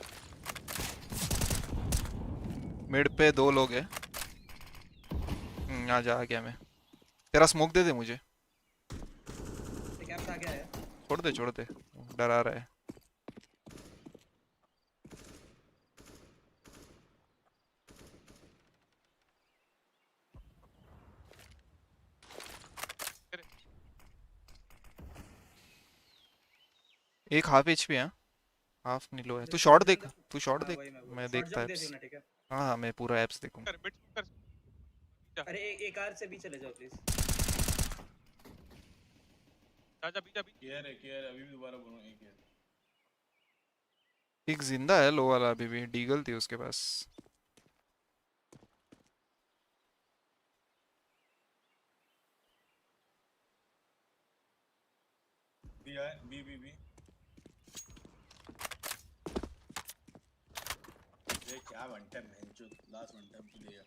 मिड पे 2 लोग हैं। आ जा आ गया मैं। तेरा स्मोक दे दे मुझे। एक कैप्स आ गया है। छोड़ दे, डरा रहा है। एक हाफ HP है, हाफ नहीं लो है। तू शॉट देख, तू शॉट हाँ देख, वही मैं मैं शॉट देखता जंप दे एप्स। देना ठीक है। हाँ हाँ मैं पूरा एप्स देखूंगा। कर बिट कर अरे एक आर से भी चले जाओ प्लीज। जा बीजा बी केयर अभी भी दोबारा बोलो एक है। एक जिंदा है लो वाला, अभी भी डीगल थी उसके पास। बी आए बी ये क्या वन टैप भेंचो लास्ट वन टैप भी दिया।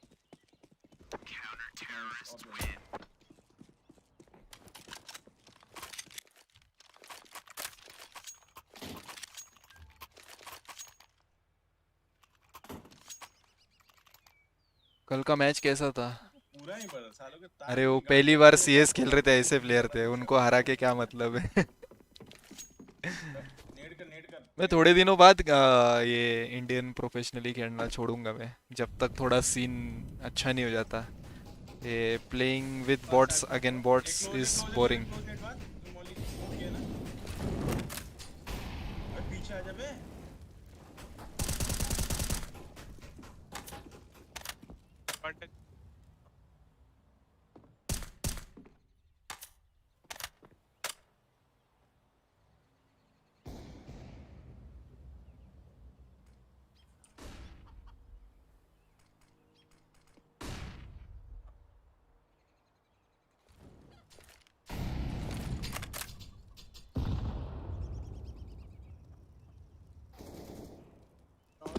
कल का मैच कैसा था? पूरा नहीं पता सालों के तार अरे वो निकाल पहली के बार पूरा CS खेल पूरा रहे थे, पूरा ऐसे प्लेयर थे, उनको हरा के क्या मतलब है। नेड कर मैं थोड़े दिनों बाद ये इंडियन प्रोफेशनली खेलना छोड़ूंगा मैं, जब तक थोड़ा सीन अच्छा नहीं हो जाता। ये प्लेइंग विद बस बॉट्स स्टार्ट अगेन कर bots is boring. Close net बात तुम मौली स्मोक किया ना। अरे पीछे आ जा बे। वांटेज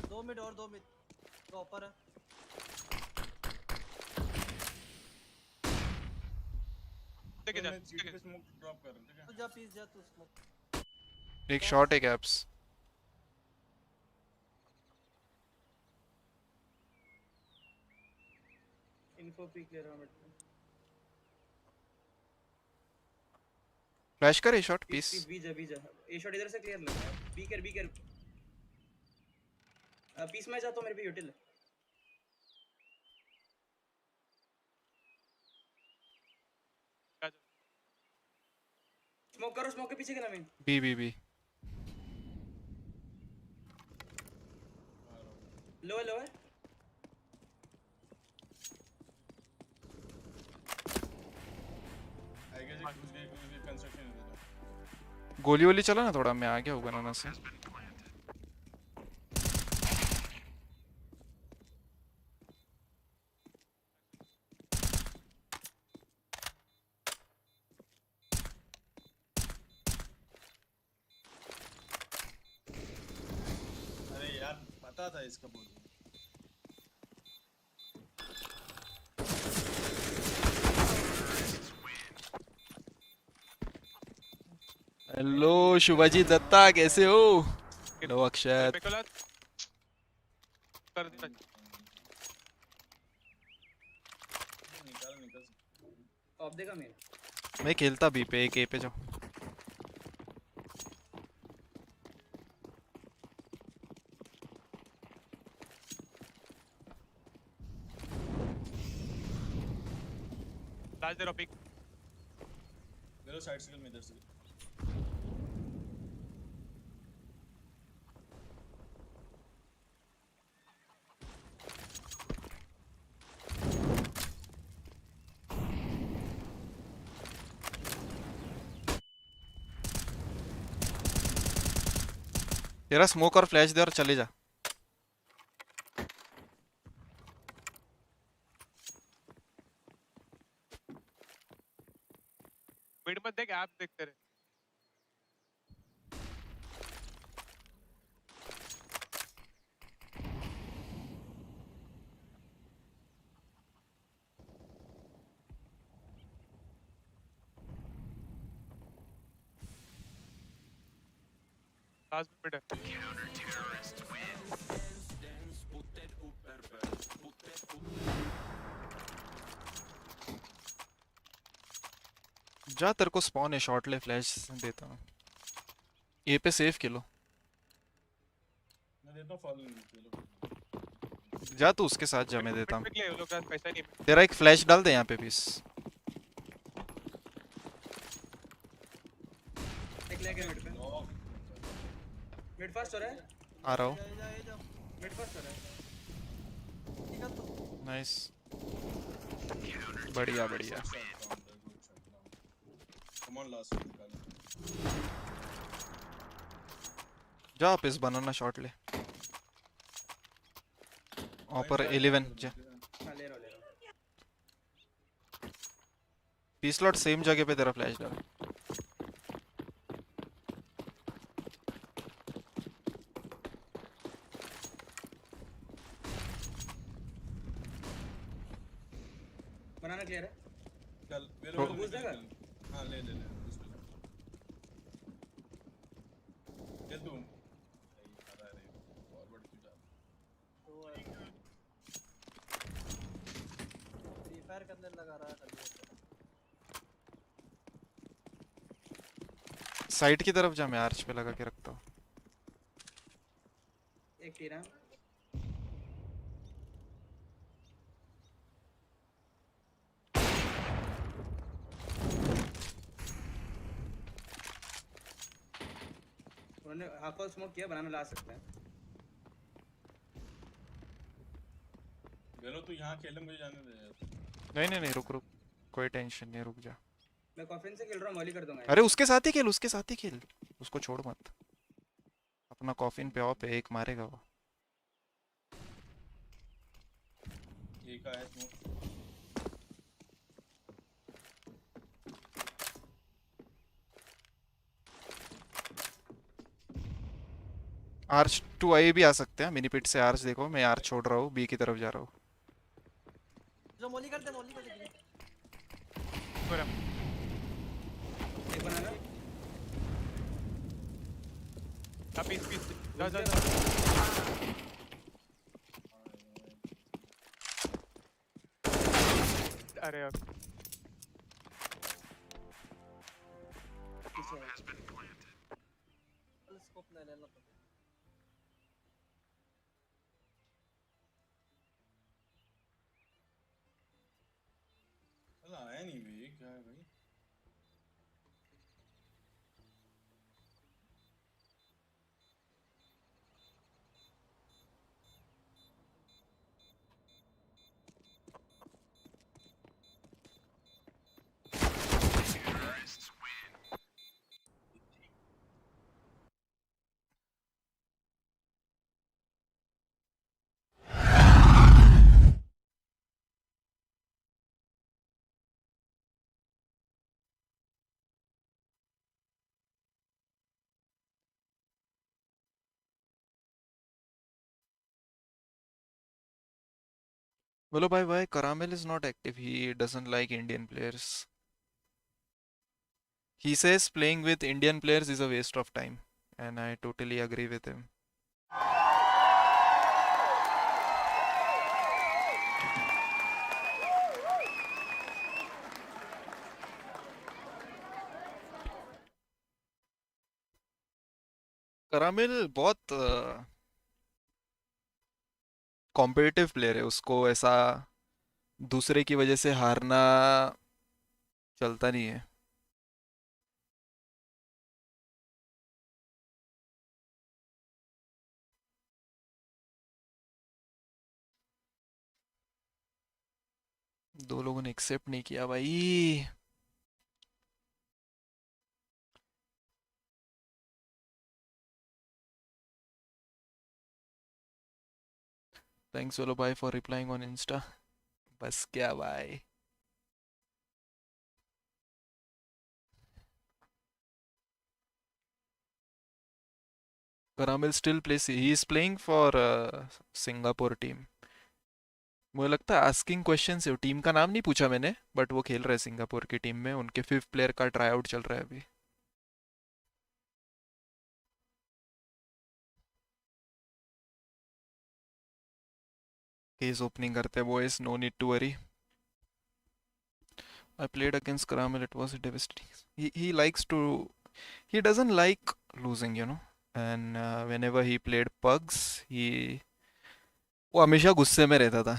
दो मिड और दो मिड प्रॉपर है। देखे जा मैं सीट पे स्मोक ड्रॉप कर रहा हूं ठीक है। तू जा प्लीज जा तू स्मोक। एक शॉट एक एप्स। इन्फो पी क्लियर है मिड। फ्लैश कर, शॉट पीस पीस। पीस बीजा ए शॉट इधर से क्लियर लग रहा है। बी कर पीस में जाता हूं मेरे पे यूटिल। स्मोक करो स्मोक के पीछे का नाम बी लो है आई गेस एक कंस्ट्रक्शन है। गोली वोली चला ना थोड़ा, मैं आ गया हूँ बनाना से। अरे यार पता था इसका बोल। हेलो शुभाजी दत्ता, कैसे हो? हेलो अक्षत। मेरे को लगा कर दिया। निकाल निकाल। ऑफ देगा मेन। मैं खेलता बी पे, एक ए पे जाओ। लास्ट देर पिक। मेरे साइड से मैं इधर से। तेरा स्मोक और फ्लैश दे और चले जा। मिड मत देख, ऐप देखते रहे। लास्ट मिड है। जा, तेरे को स्पॉन है, शॉट ले, फ्लैश देता हूँ। ए पे सेफ खेलो। मैं देता हूँ फॉलो। जा तू उसके साथ जा, मैं देता हूँ। मिड ले, वो लोग के पास पैसा नहीं है। तेरा एक फ्लैश डाल दे यहाँ पे पीस। एक लेके मिड पे। मिड फर्स्ट हो रहा है। आ रहा हूँ। मिड फर्स्ट हो रहा है। ठीक है तो नाइस, बढ़िया बढ़िया। कम ऑन लास्ट निकाल। जा आप इस बनाना शॉट ले। ऑपर 11 जा। हाँ ले रहा हूँ। पी स्लॉट सेम जगह पे तेरा फ्लैश डाल। बनाना क्लियर है। चल मेरे तो- को बूस्ट देगा? हाँ ले ले ले ले तू। फॉरवर्ड क्यों जा। तो फ्री फायर के अंदर लगा रहा है कभी। साइड की तरफ जा, मैं आर्च पे लगा के रखता हूँ। एक तीरा। उन्होंने हाफ ऑल स्मोक किया, बनाना ला सकते हैं। वेलो तू यहाँ खेले, मुझे जाने दे यार। नहीं नहीं नहीं, रुक रुक, कोई टेंशन नहीं, रुक जा। मैं कॉफिन से खेल रहा हूँ, मॉली कर दूंगा। अरे उसके साथ ही खेल, उसके साथ ही खेल, उसको छोड़ मत। अपना कॉफिन पे ऑफ है, एक मारेगा वो। एक आया स्मोक। आर्च टू आई भी आ सकते हैं, मिनी पिट से आर्च देखो, मैं आर्च छोड़ रहा हूँ, बी की तरफ जा रहा हूँ। जो मोली कर दे, मोली कर दे। एक बनाना। पीस पीस जा जा। अरे यार स्कोप नहीं लेना तो चला आया नहीं भाई, क्या है भाई। बोलो भाई भाई, Caramel is not active, he doesn't like Indian players. He says playing with Indian players is a waste of time, and I totally agree with him. करामिल बहुत कॉम्पिटिटिव प्लेयर है, उसको ऐसा दूसरे की वजह से हारना चलता नहीं है. 2 लोगों ने एक्सेप्ट नहीं किया भाई. थैंक्स वेलो भाई फॉर रिप्लाइंग ऑन इंस्टा. बस क्या भाई. करामिल still plays, he is playing for Singapore team. मुझे लगता है आस्किंग क्वेश्चन से, टीम का नाम नहीं पूछा मैंने, बट वो खेल रहे हैं सिंगापुर की टीम में. उनके 5th प्लेयर का ट्राई आउट चल रहा है अभी. केस ओपनिंग करते हैं boys, no need to worry. I played against Karamel, it was devastating. He likes to, he doesn't like losing, you know. And whenever he played Pugs, वो हमेशा गुस्से में रहता था.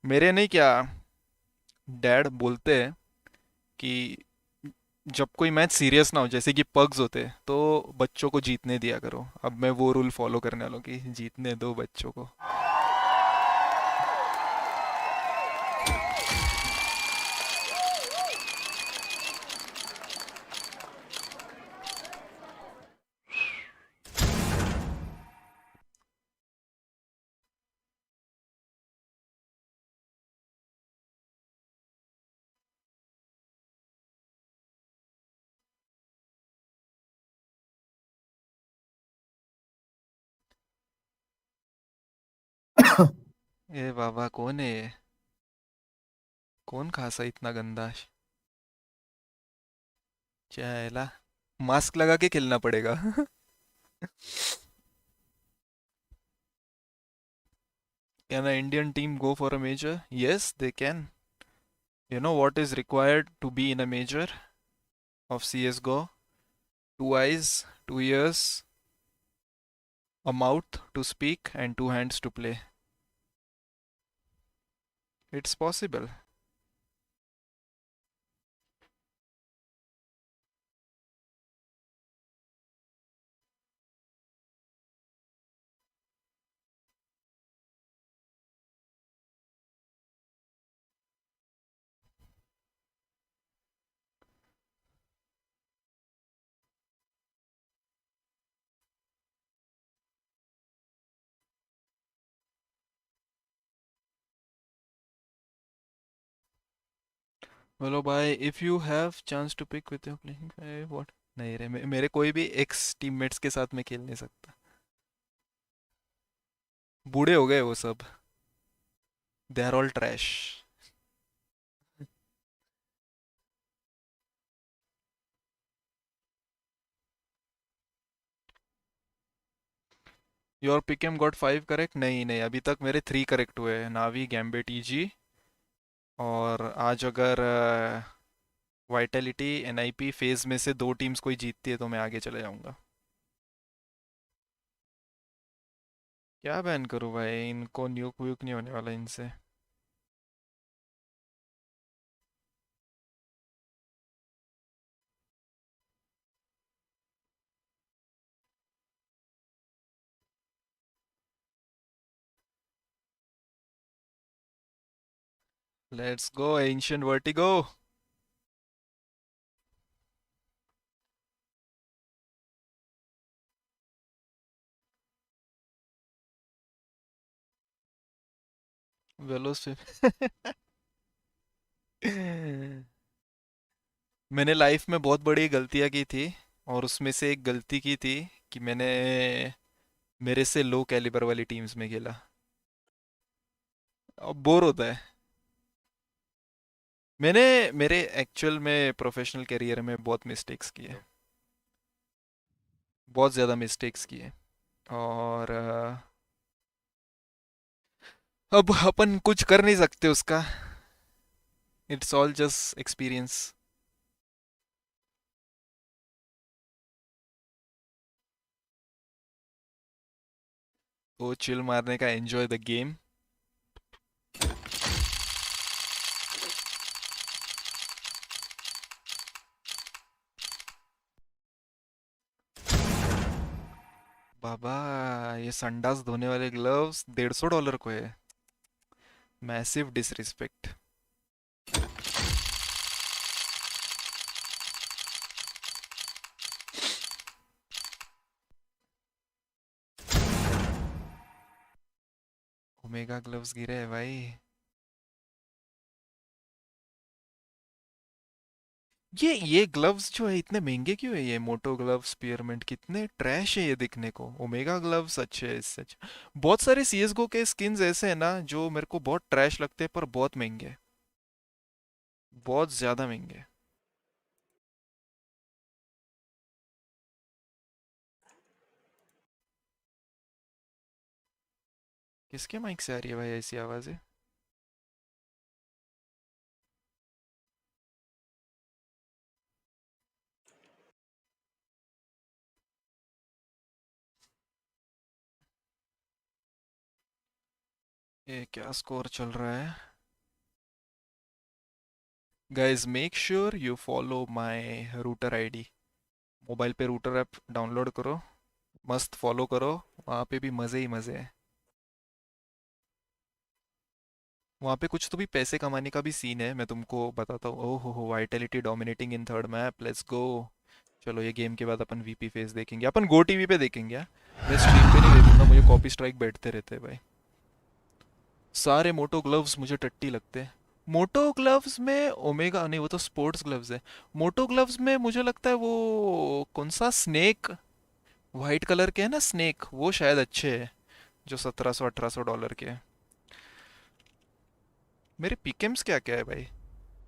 मेरे नहीं क्या, डैड बोलते हैं कि जब कोई मैच सीरियस ना हो, जैसे कि पग्स होते हैं, तो बच्चों को जीतने दिया करो. अब मैं वो रूल फॉलो करने वाला हूँ कि जीतने दो बच्चों को. ए बाबा, कौन है ये? कौन खासा इतना गंदा? चला, मास्क लगा के खेलना पड़ेगा. Can an Indian team go for a major? Yes, they can. You know what is required to be in a major of CSGO? 2 eyes, 2 ears, a mouth to speak, and 2 hands to play. It's possible. Hello, bhai. If you have chance to pick with your playing, what? नहीं रे, मेरे कोई भी x teammates के साथ मैं खेल नहीं सकता. बूढ़े हो गए वो सब. They are all trash. Your pick'em got 5 correct. नहीं नहीं, अभी तक मेरे 3 करेक्ट हुए हैं. Navi, Gambit, easy. और आज अगर वाइटलिटी, एनआईपी फेज में से 2 टीम्स कोई जीतती है तो मैं आगे चले जाऊंगा. क्या बैन करूं भाई, इनको न्यूक व्यूक नहीं होने वाला इनसे. Let's go ancient vertigo. वेलोस. मैंने लाइफ में बहुत बड़ी गलतियां की थी, और उसमें से एक गलती की थी कि मैंने मेरे से लो कैलिबर वाली टीम्स में खेला. अब बोर होता है. मैंने मेरे एक्चुअल में प्रोफेशनल करियर में बहुत मिस्टेक्स किए, बहुत ज़्यादा मिस्टेक्स किए। और अब अपन कुछ कर नहीं सकते उसका। It's all just experience. तो चिल मारने का, एंजॉय द गेम। बाबा, ये संडास धोने वाले ग्लव्स $150 को है। Massive disrespect. ओमेगा ग्लव्स गिरे हैं भाई। ये ग्लव्स जो है इतने महंगे क्यों है? ये मोटो ग्लव्स, स्पीयरमेंट कितने ट्रैश है ये दिखने को। ओमेगा ग्लव्स अच्छे हैं इससे अच्छे। बहुत सारे सीएसगो के स्किन्स ऐसे हैं ना जो मेरे को बहुत ट्रैश लगते हैं पर बहुत महंगे हैं, बहुत ज्यादा महंगे हैं। किसके माइक से आ रही है भाई ऐसी आवाजें? ये क्या स्कोर चल रहा है? Guys make sure you follow my router ID. Mobile पे रूटर ऐप डाउनलोड करो, मस्त फॉलो करो। वहाँ पे भी मज़े ही मज़े हैं। वहाँ पे कुछ तो भी पैसे कमाने का भी सीन है, मैं तुमको बताता हूँ। ओह हो, Vitality dominating in third map, let's go. चलो ये गेम के बाद अपन वीपी फेस देखेंगे, अपन गो टीवी पे देखेंगे हाँ? मैं स्ट्रीम पे नहीं देखूंगा, मुझे कॉपी स्ट्राइक बैठते रहते हैं भाई। सारे मोटो ग्लव्स मुझे टट्टी लगते हैं। मोटो ग्लव्स में ओमेगा नहीं, वो तो स्पोर्ट्स ग्लव्स है। मोटो ग्लव्स में मुझे लगता है वो कौन सा स्नेक, वाइट कलर के है ना स्नेक, वो शायद अच्छे है, जो 1700-1800 डॉलर के हैं। मेरे पिकेम्स क्या क्या है भाई?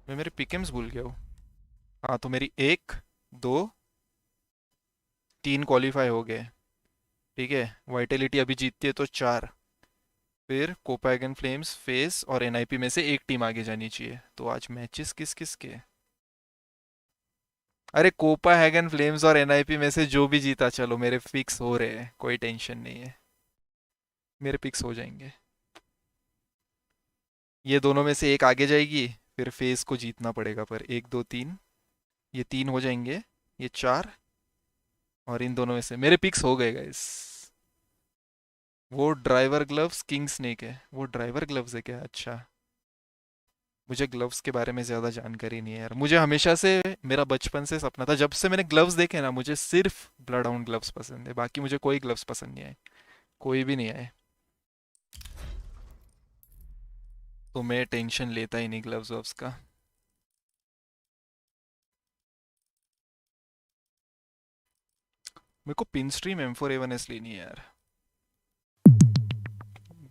मैं मेरे पिकेम्स भूल गया हूँ। हाँ तो मेरी एक, दो, तीन क्वालिफाई हो गए। ठीक है, वाइटलिटी अभी जीतती है तो चार। फिर कोपेगन फ्लेम्स, फेस और एनआईपी में से एक टीम आगे जानी चाहिए। तो आज मैचेस किस किस के? अरे कोपाहैगन फ्लेम्स और एनआईपी में से जो भी जीता, चलो मेरे फिक्स हो रहे हैं, कोई टेंशन नहीं है। मेरे फिक्स हो जाएंगे। ये दोनों में से एक आगे जाएगी, फिर फेस को जीतना पड़ेगा। पर एक, दो, तीन, ये तीन हो जाएंगे, ये चार, और इन दोनों में से मेरे पिक्स हो गए गाइस। वो ड्राइवर ग्लव्स किंग स्नेक है, वो ड्राइवर ग्लव्स है क्या? अच्छा, मुझे ग्लव्स के बारे में ज़्यादा जानकारी नहीं है यार। मुझे हमेशा से, मेरा बचपन से सपना था, जब से मैंने ग्लव्स देखे ना, मुझे सिर्फ ब्लड हाउंड ग्लव्स पसंद है, बाकी मुझे कोई ग्लव्स पसंद नहीं आए, कोई भी नहीं आए। तो मैं टेंशन लेता ही नहीं ग्लव्स वव्स का। मेरे को पिन स्ट्रीम M4A1S लेनी है यार।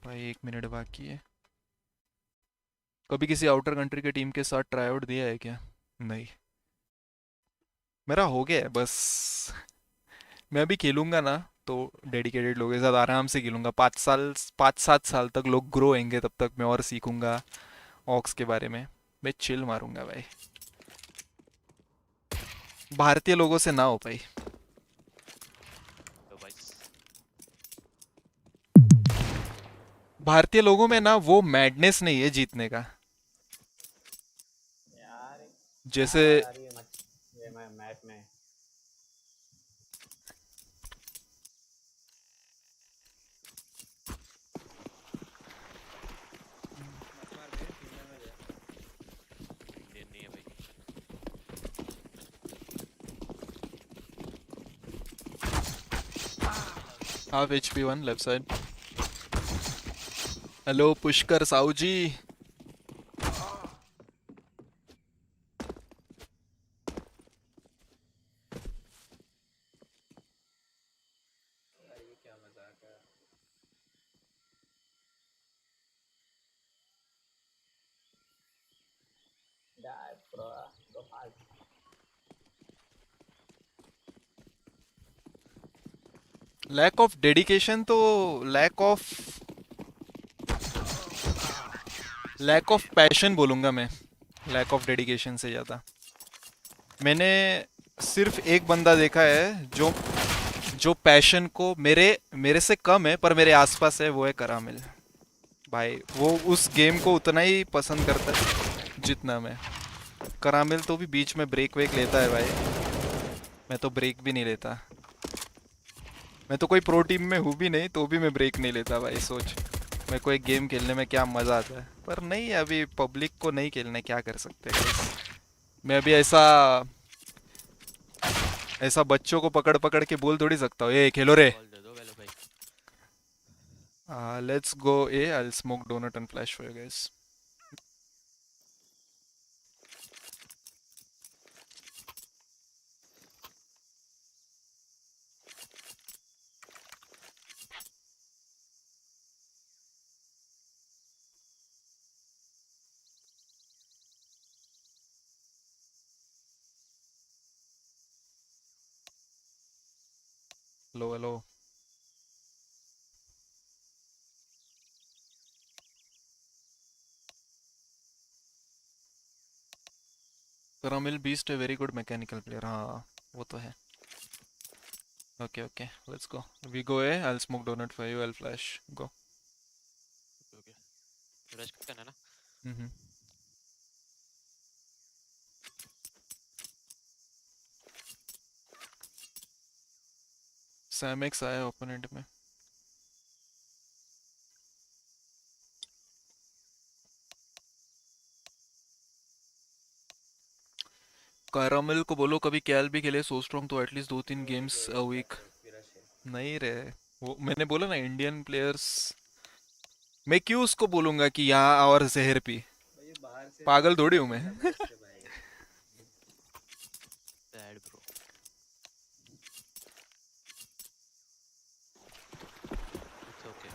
भाई 1 मिनट बाकी है। कभी किसी आउटर कंट्री के टीम के साथ ट्राई आउट दिया है क्या? नहीं, मेरा हो गया है बस। मैं अभी खेलूंगा ना, तो डेडिकेटेड लोगों के साथ आराम से खेलूंगा। 5 साल, 5-7 साल तक लोग ग्रो होंगे, तब तक मैं और सीखूंगा ऑक्स के बारे में। मैं चिल मारूंगा भाई, भारतीय लोगों से ना हो पाई। तो भाई भारतीय लोगों में ना वो मैडनेस नहीं है जीतने का। यार क्या जैसे आवाज आ रही है ये मैं मैप में। मत मार बे, इंडिया में जा। इंडियन नहीं है भाई। Half HP one left side. Hello Pushkar Sahu ji. यार ये क्या मजाक है। लैक ऑफ डेडिकेशन तो लैक ऑफ पैशन बोलूँगा मैं, लैक ऑफ डेडिकेशन से ज़्यादा। मैंने सिर्फ एक बंदा देखा है जो जो पैशन को मेरे मेरे से कम है पर मेरे आसपास है, वो है करामिल भाई। वो उस गेम को उतना ही पसंद करता है जितना मैं। करामिल तो भी बीच में ब्रेक वेक लेता है भाई, मैं तो ब्रेक भी नहीं लेता। मैं तो कोई प्रो टीम में हूँ भी नहीं तो भी मैं ब्रेक नहीं लेता भाई। सोच मेरे को एक गेम खेलने में क्या मज़ा आता है, पर नहीं अभी पब्लिक को नहीं खेलने, क्या कर सकते हैं guys। मैं अभी ऐसा ऐसा बच्चों को पकड़ पकड़ के बोल थोड़ी सकता हूँ ए खेलो रे। कॉल दे दो वेलो भाई। Let's go A, I will smoke donut and flash for you guys. Hello hello. करामिल बीस्ट है वेरी गुड मैकेनिकल प्लेयर, हाँ वो तो है। Okay okay let's go, we go A, I will smoke donut for you, I will flash go. Okay rush करना ना। हम्म। सैमेक्स आया opponent में। कैरामल को बोलो कभी कैल भी खेले, सो स्ट्रॉन्ग तो एटलीस्ट 2-3 गेम्स अ वीक। नहीं रे, वो मैंने बोला ना इंडियन प्लेयर्स, मैं क्यों उसको बोलूंगा कि यहाँ और जहर पी, भाई ये बाहर से पागल थोड़ी हूँ मैं। इससे भाई सैड ब्रो। It's okay.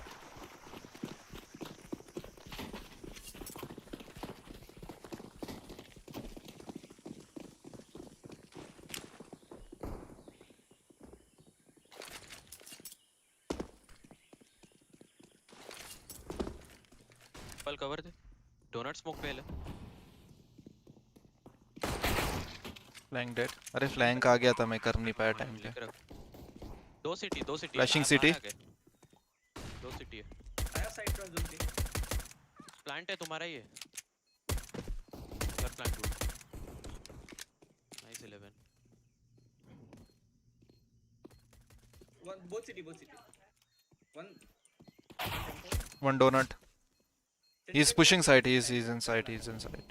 पल कवर दे। डोनट स्मोक पे ले। फ्लैंक डेड, अरे फ्लैंक आ गया था, मैं कर नहीं पाया टाइम पे। लेकर रख। दो सिटी Flashing city। दो सिटी है। आया साइड पर जोन पे प्लांट है तुम्हारा ये। कर plant two. Nice 11। One both CT one One donut, he's pushing side, he's inside, he's inside।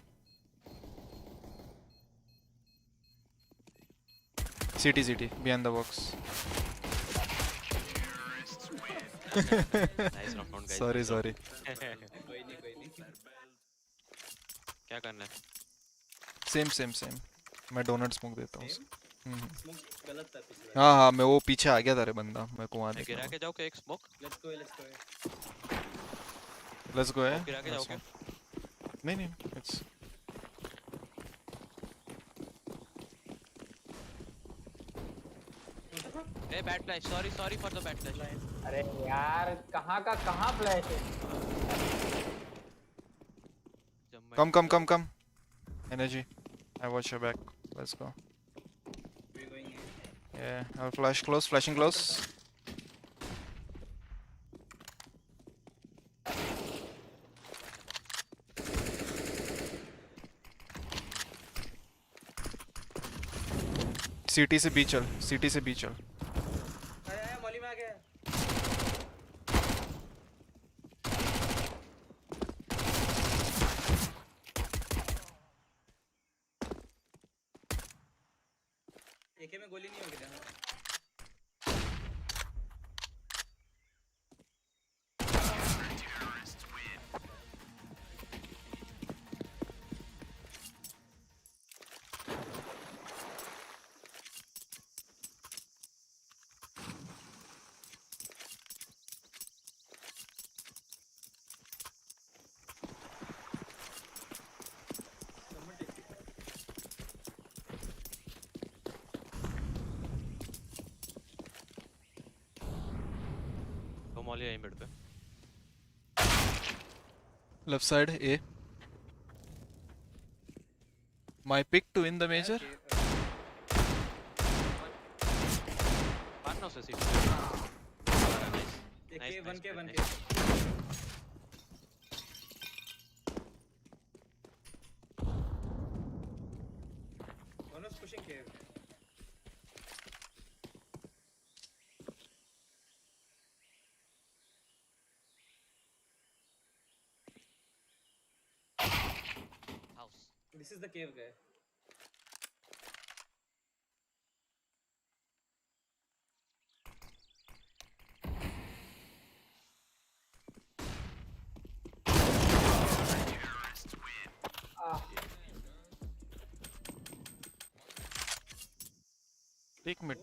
CT behind the box। Nice knockout guys. Sorry sorry. कोई नहीं क्या करना है? सेम मैं डोनट स्मोक देता हूँ उसको। स्मोक गलत था पिछले हाँ हाँ, मैं वो पीछे आ गया था रे बंदा, मेरे को वहाँ मैं गिरा देखना। के जाओ क्या एक smoke? Let's go let's go है। गिरा के जाओ क्या? नहीं it's a bad flash, sorry for the bad flash. अरे यार कहाँ का कहाँ फ्लैश है? Come. Energy. I watch your back. Let's go. We going Yeah, I'll flash close, flashing close. CT से बी चल। आया मॉली में आ गया एके में गोली नहीं होगी ना मॉल यहीं मिड पे. Left side A. My pick to win the major. मारना उसे सीट. एक Nice, के 1 के nice, 1 nice. के. One was pushing cave. House. This is the cave guy.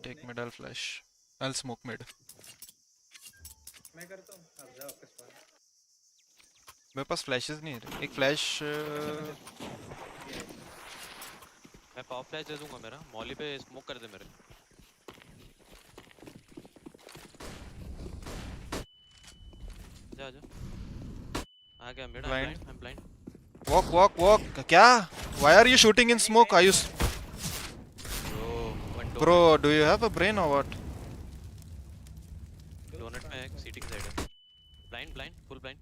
Take mid, I'll flash. I'll smoke mid. मैं करता हूँ. आप जाओ आपके spawn. मेरे पास flashes नहीं है. एक flash मैं पावर फ्लैश दे दूंगा मेरा. मॉली पे स्मोक कर दे मेरे. जा जा. आ गया mid. Blind. I'm blind. walk. क्या? Why are you shooting in smoke? Are you Bro, one donut. bro? Do you have a brain or what? Donut में एक सीटी की साइड है. Blind full blind.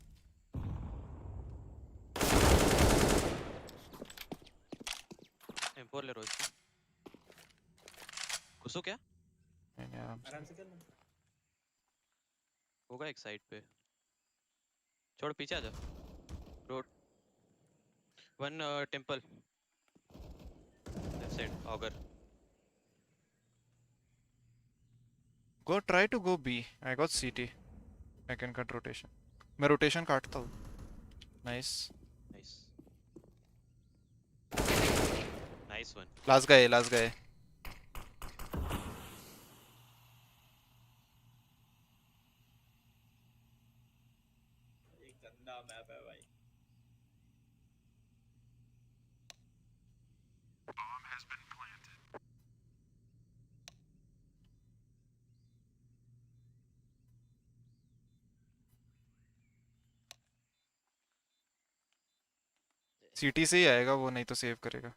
M4 ले रो इसको. घुसो क्या? आराम से करना. होगा एक साइड पे. छोड़ पीछे आ जा. Road. One temple. Left side auger. Go try to go B. I got CT. I can cut rotation. मैं rotation काटता हूँ. Nice. Nice one. Last guy. एक गंदा मैप है भाई. CT से ही आएगा वो, नहीं तो सेव करेगा.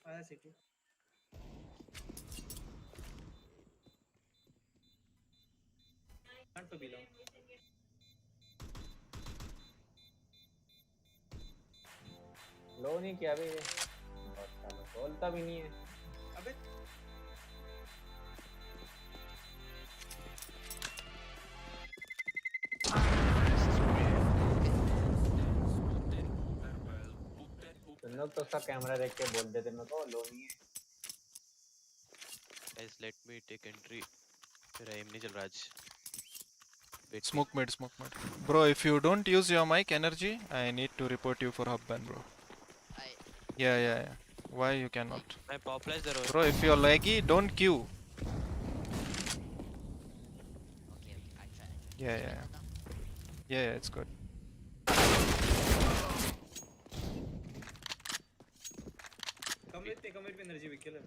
आया सिटी. Not to belong. लो नहीं किया अभी. बोलता भी नहीं है. अबे तुम लोग तो उसका कैमरा देख के बोल देते मेरे को लो नहीं है. Guys let me take entry. मेरा एम नहीं चल रहा आज. Smoke mid. Bro, if you don't use your mic energy, I need to report you for hub ban, bro. Yeah. Why you cannot? मैं पावर फ्लैश दे रहा हूँ. Bro, if you're laggy, don't queue. Okay, I try. Yeah, it's good. Come with energy भी killer.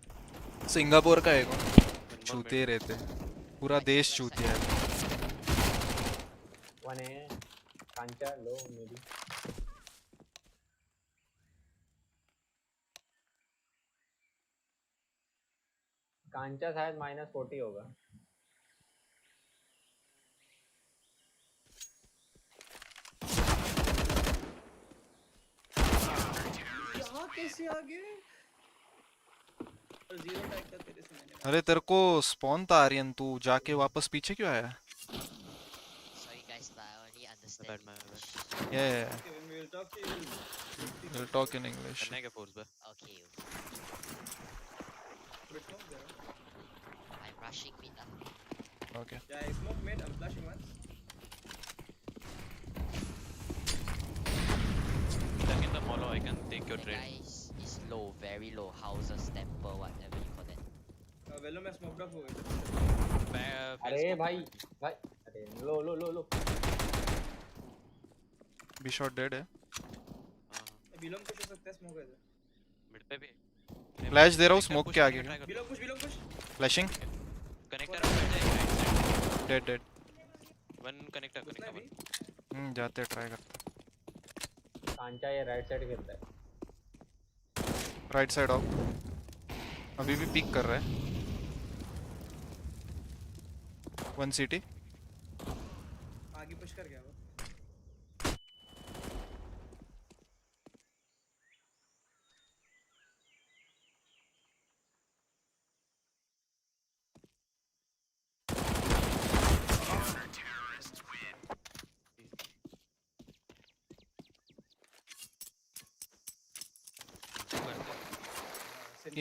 Singapore का है कौन? चूते रहते. पूरा देश चूतिया है. वन है. कांचा लो मेरी. कांचा शायद -40 होगा. यहाँ कैसे आ गए? और 0 टाइप का तेरे से मैंने. अरे तेरे को स्पॉन था आर्यन, तू जाके वापस पीछे क्यों आया? Sorry guys, but I only understand Bad man. English. Yeah. Okay, when we will talk to you. We'll talk in English. करने के फोर्स पे. Okay, Bit more there. I'm rushing mid now. Okay. Yeah, I smoke mid. I'm flashing once. Stuck in the molo. I can take your The trade. guy is low, very low. Houses, temple, whatever you call that. वेलो में smoked of हो गया. अरे भाई अरे लो. B shot dead है. Belong push हो सकता है स्मोक है. मिड पे भी. फ्लैश दे रहा हूँ स्मोक के आगे. Belong push. Flashing. Connector dead. One connector, घुसना है connector one. भी जाते ट्राई करते. कांचा ये राइट साइड खेलता है. Right side of. अभी भी पिक कर रहा है. 1 CT. आगे पुश कर गया वो.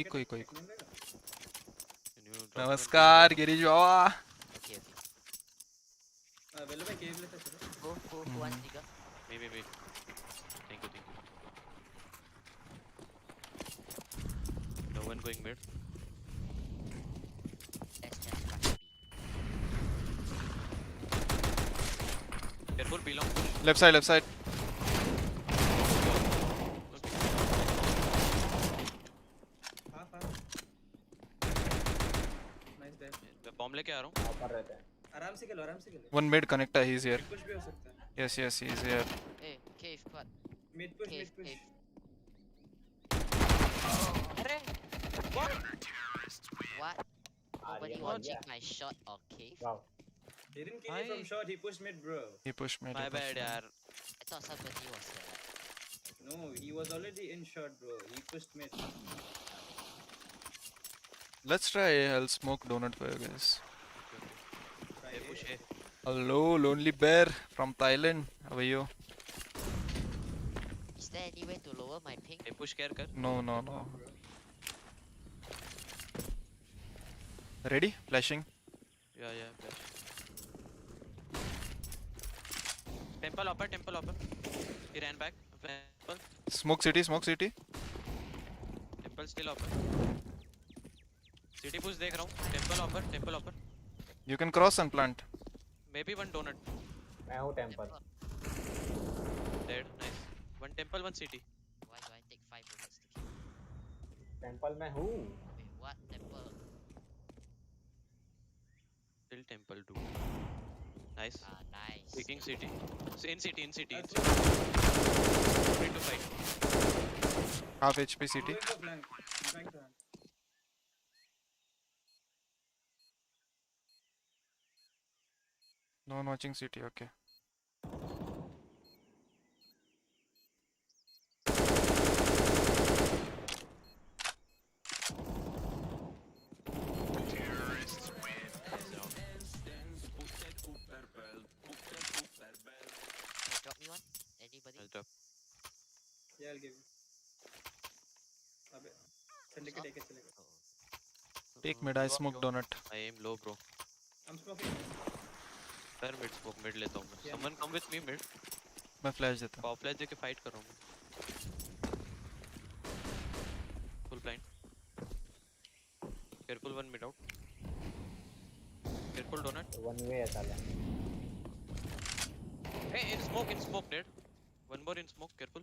इको. Can you drop नमस्कार गिरीश बाबा. Okay, okay. वेलो भाई केव लेते चलो. Go, who wants bigger? Me. Thank you. No one going mid. Let's just rush B. Careful, belong push. Left side. Half nice back. मैं bomb लेके आ रहा हूँ. ऊपर रहता है. आराम से खेलो. 1 mid connector. He's here. कुछ भी हो सकता है. Yes, he's here. Hey, cave, what? Mid push Cave, mid push. cave. Arre! What? Nobody Arya, watching Arya. my shot or cave? Wow. He didn't kill you from Hi. short. He pushed mid, bro. He pushed me. My bad यार. I thought somebody was there. No, he was already in short, bro. He pushed mid. Let's try. I'll smoke donut for you guys. Try Hey, it. push A. Hello, lonely bear from Thailand. How are you? Is there any way to lower my ping? Hey, push care कर. No. Ready? Flashing. Yeah. Flash. Temple upper. He ran back. Temple. Smoke city. Temple still upper. City push देख रहा हूँ. Temple upper. You can cross and plant. Maybe one donut. मैं हूँ temple. Dead. Nice. One temple, one city. Why do I take 5 bullets to kill? Temple में हूँ. Wait, what? Temple? Still temple too. Nice. Nice. Picking city. In city. That's Free to fight. Half HP city. Going for flank. Flank to hand. No one watching city. Okay. Hey, drop me one. Anybody? I'll drop. Yeah, I'll give you. अबे syndicate एक चलेगा. Oh. Take mid. I smoke donut. I aim low, bro. I'm smoking. Sir, mid smoke. Mid लेता हूँ मैं. Yeah. Someone come with me mid. मैं flash देता. Pop flash देके fight कर रहा हूँ मैं. Full blind. Careful, one mid out. Careful donut. One way है साला. Hey, in smoke, dead. One more in smoke. Careful.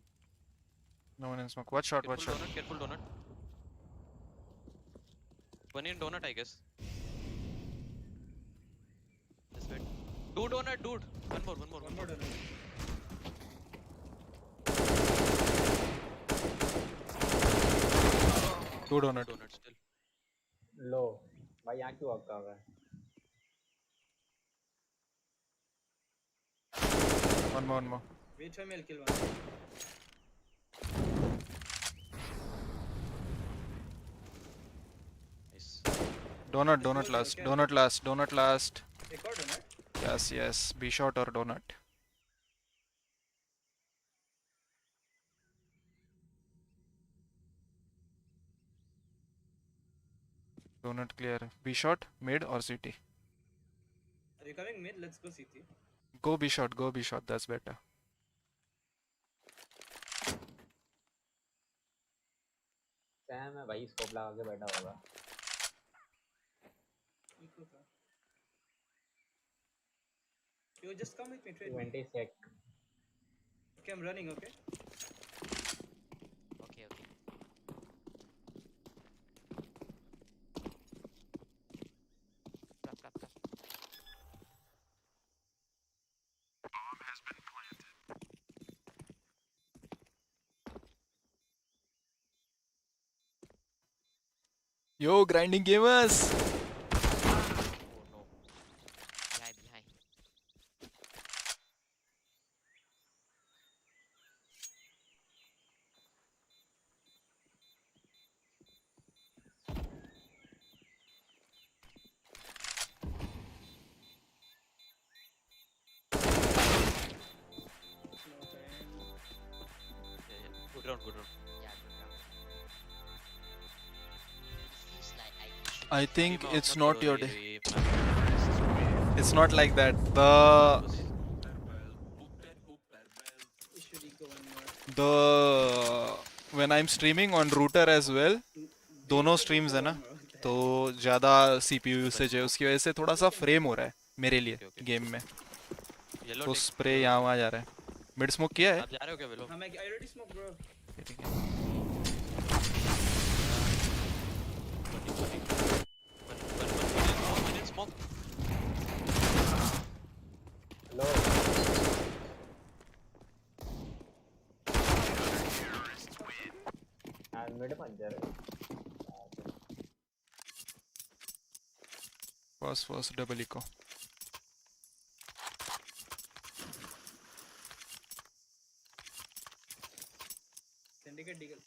No one in smoke. Watch shot. Careful donut. One in donut, I guess. Just wait. Two donut, dude. One more. One more donut. Two donut. Donut still. लो भाई यहाँ क्यों अटका हुआ है? One more. Wait for me, I'll kill one. Nice. Donut last. Donut last. एक और donut. Yes. Be shot or donut. Donut clear. Be shot, mid or city. Are you coming mid? Let's go CT. Go be shot. That's better. Sam है भाई scope लगा के बैठा होगा. Eco था. You just come with me, trade me. 20 sec. Okay, I'm running, okay? Okay. Come. Yo, grinding gamers. Oh no. Behind. Good round, good round. Yeah, good round. It feels like I should I be think Team it's off not मत your करो day. ये It's not like that. The when I'm streaming on router as well, दोनों streams है ना, तो ज़्यादा CPU usage है, उसकी वजह से थोड़ा सा फ्रेम हो रहा है मेरे लिए Okay, okay. गेम में. येलो तो टिक स्प्रे यहाँ वहाँ जा रहा है. मिड स्मोक किया है. आप जा रहे हो क्या वेलो हाँ मैं I already smoke bro. ठीक है. One in smoke. हेलो यार मिड मत जा रहे. First double eco. Syndicate deagle.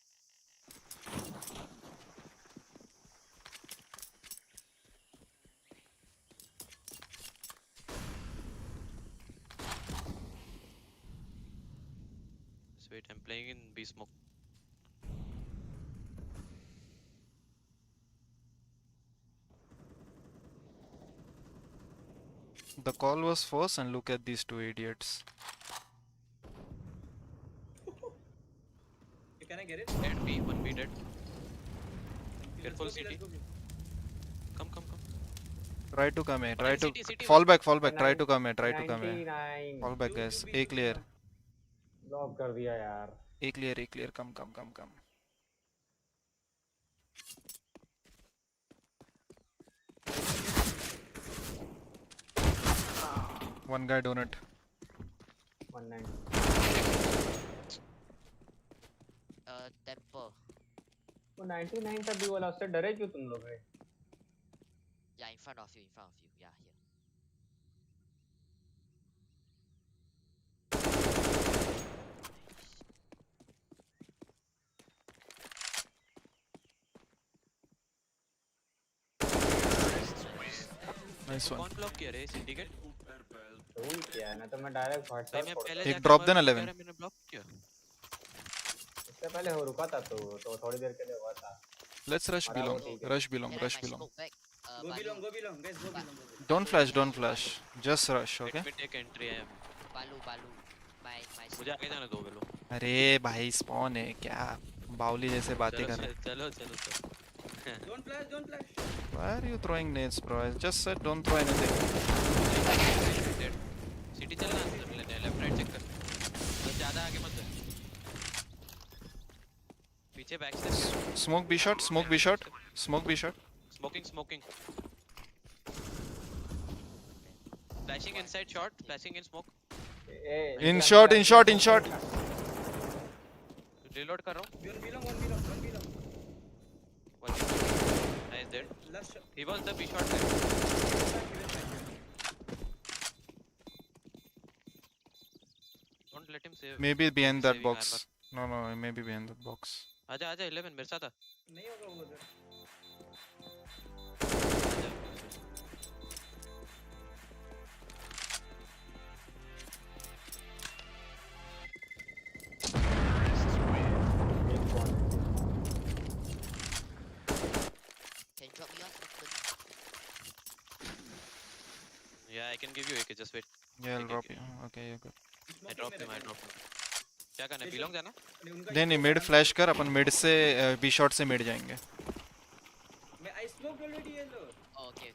Wait, I'm playing in B smoke. The call was first and look at these two idiots. Can I get it? Dead B, one B dead. Let's Careful go B, CT. let's go B. Come. Try to come here. Try to CT, fall back. Try to come here. Try to come here. 99 Fall back, guys. A clear. Block कर दिया यार. A clear. Come. One guy donut. 190 Temple. वो 99 तक भी बोला. उससे डरे क्यों तुम लोग? Yeah, in front of you. Yeah, here. Nice one. कौन ब्लॉक किया रे सिंडिकेट भूल किया ना तो मैं डायरेक्ट भाई व्हाट्सएप मैं पर. पहले एक जाके drop मर देना गया 11. रे, मैंने ब्लॉक किया इससे पहले हो रुका था तो थोड़ी देर के लिए हुआ था. Let's rush belong. Rush belong. Can I Rush my belong. smoke back? Go Balu. belong, guys, go belong. Don't flash. Just rush, okay? Let me take entry I am Balu. My मुझे आगे जाने दो वेलो अरे भाई spawn है क्या? बाउली जैसे बातें कर रहे हैं. चलो Don't flash. Why are you throwing nades, bro? I just said don't throw anything. City चलना लेने लेफ्ट राइट चेक कर बस ज्यादा आगे मत जा पीछे back step Smoke B shot. smoking flashing inside short flashing in smoke In short. reload कर रहा हूं One belong. one nice dead Last shot. he was the B shot guy don't let him save Maybe behind that saving box. armor. No, maybe behind that box. आजा 11 मेरे साथ आ नहीं होगा वो उधर. Can you drop me off? yeah I can give you AK just wait Yeah, I'll Okay, drop okay. you. Okay, you're good. I drop him क्या करना है बिलोंग जाना नहीं, उनका नहीं मिड फ्लैश कर. अपन मिड से बी शॉट से मिड जाएंगे. मैं I smoked already yellow. Oh, okay.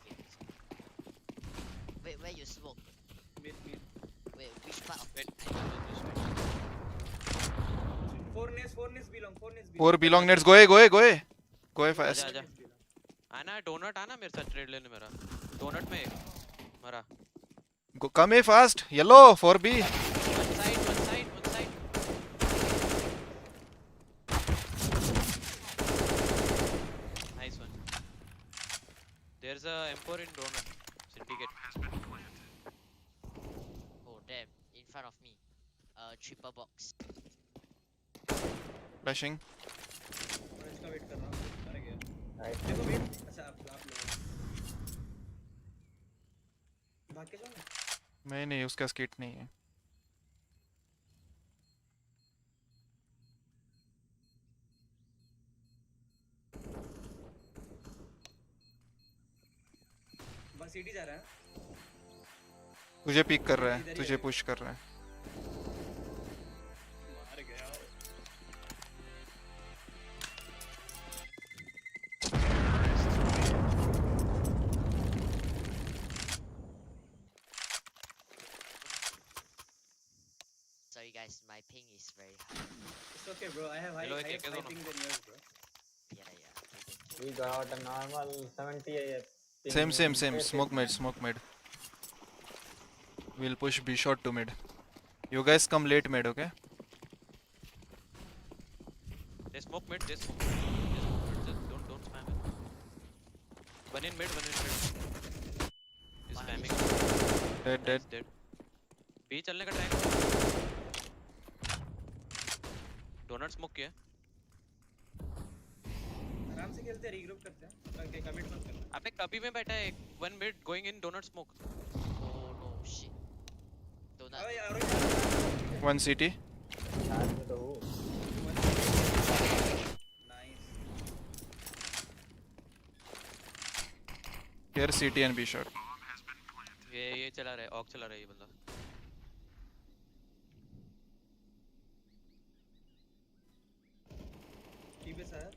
Wait, where you smoke? Mid. Wait, which part of wait it? Four nades belong. 4 belong nets. Go fast. आजा आना डोनट आना मेरे साथ ट्रेड लेने मेरा डोनट में मरा Go, come here fast. Yellow 4B. one side nice one There's a M4 in Donut. Syndicate. Oh damn, in front of me. Triple box. Flashing. Orange का वेट कर रहा हूँ मर गया राइट देखो वेट अच्छा आप लोग भाग के जाओ ना नहीं उसका स्किट नहीं है. बस सीटी जा रहा है तुझे पिक कर रहा है, इधर ही तुझे है। पुश कर रहा है. मार गया Sorry guys, my ping is very high. It's okay bro I have high Hello, higher एक दोनों. typing than yours bro Yeah, yeah. Okay, thank you. we got a normal 70 ping Same. in Smoke mid. We'll push B short to mid. You guys come late mid, okay? They smoke mid. Just don't spam it. One in mid. He's spamming. Dead. Nice, dead. B चलने का try करो. Donut smoke किया. आराम से खेलते हैं regroup करते हैं ओके कमिट मत करना आपने कभी में बैठा है. One mid going in donut smoke. Oh no, shit. Donut. अरे यार 1 CT. साथ में तो हूँ nice Here CT and B short. ये चला रहा है. ऑक चला रहा है ये बंदा. TP sir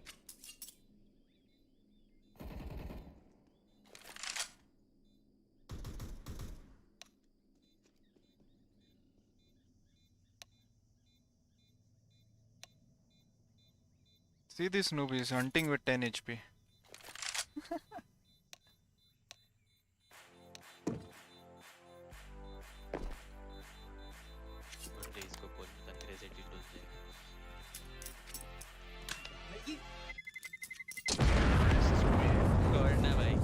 See this noob is hunting with 10 HP. One day इसको बोल में तंत्रे से टिल दे. करना भाई.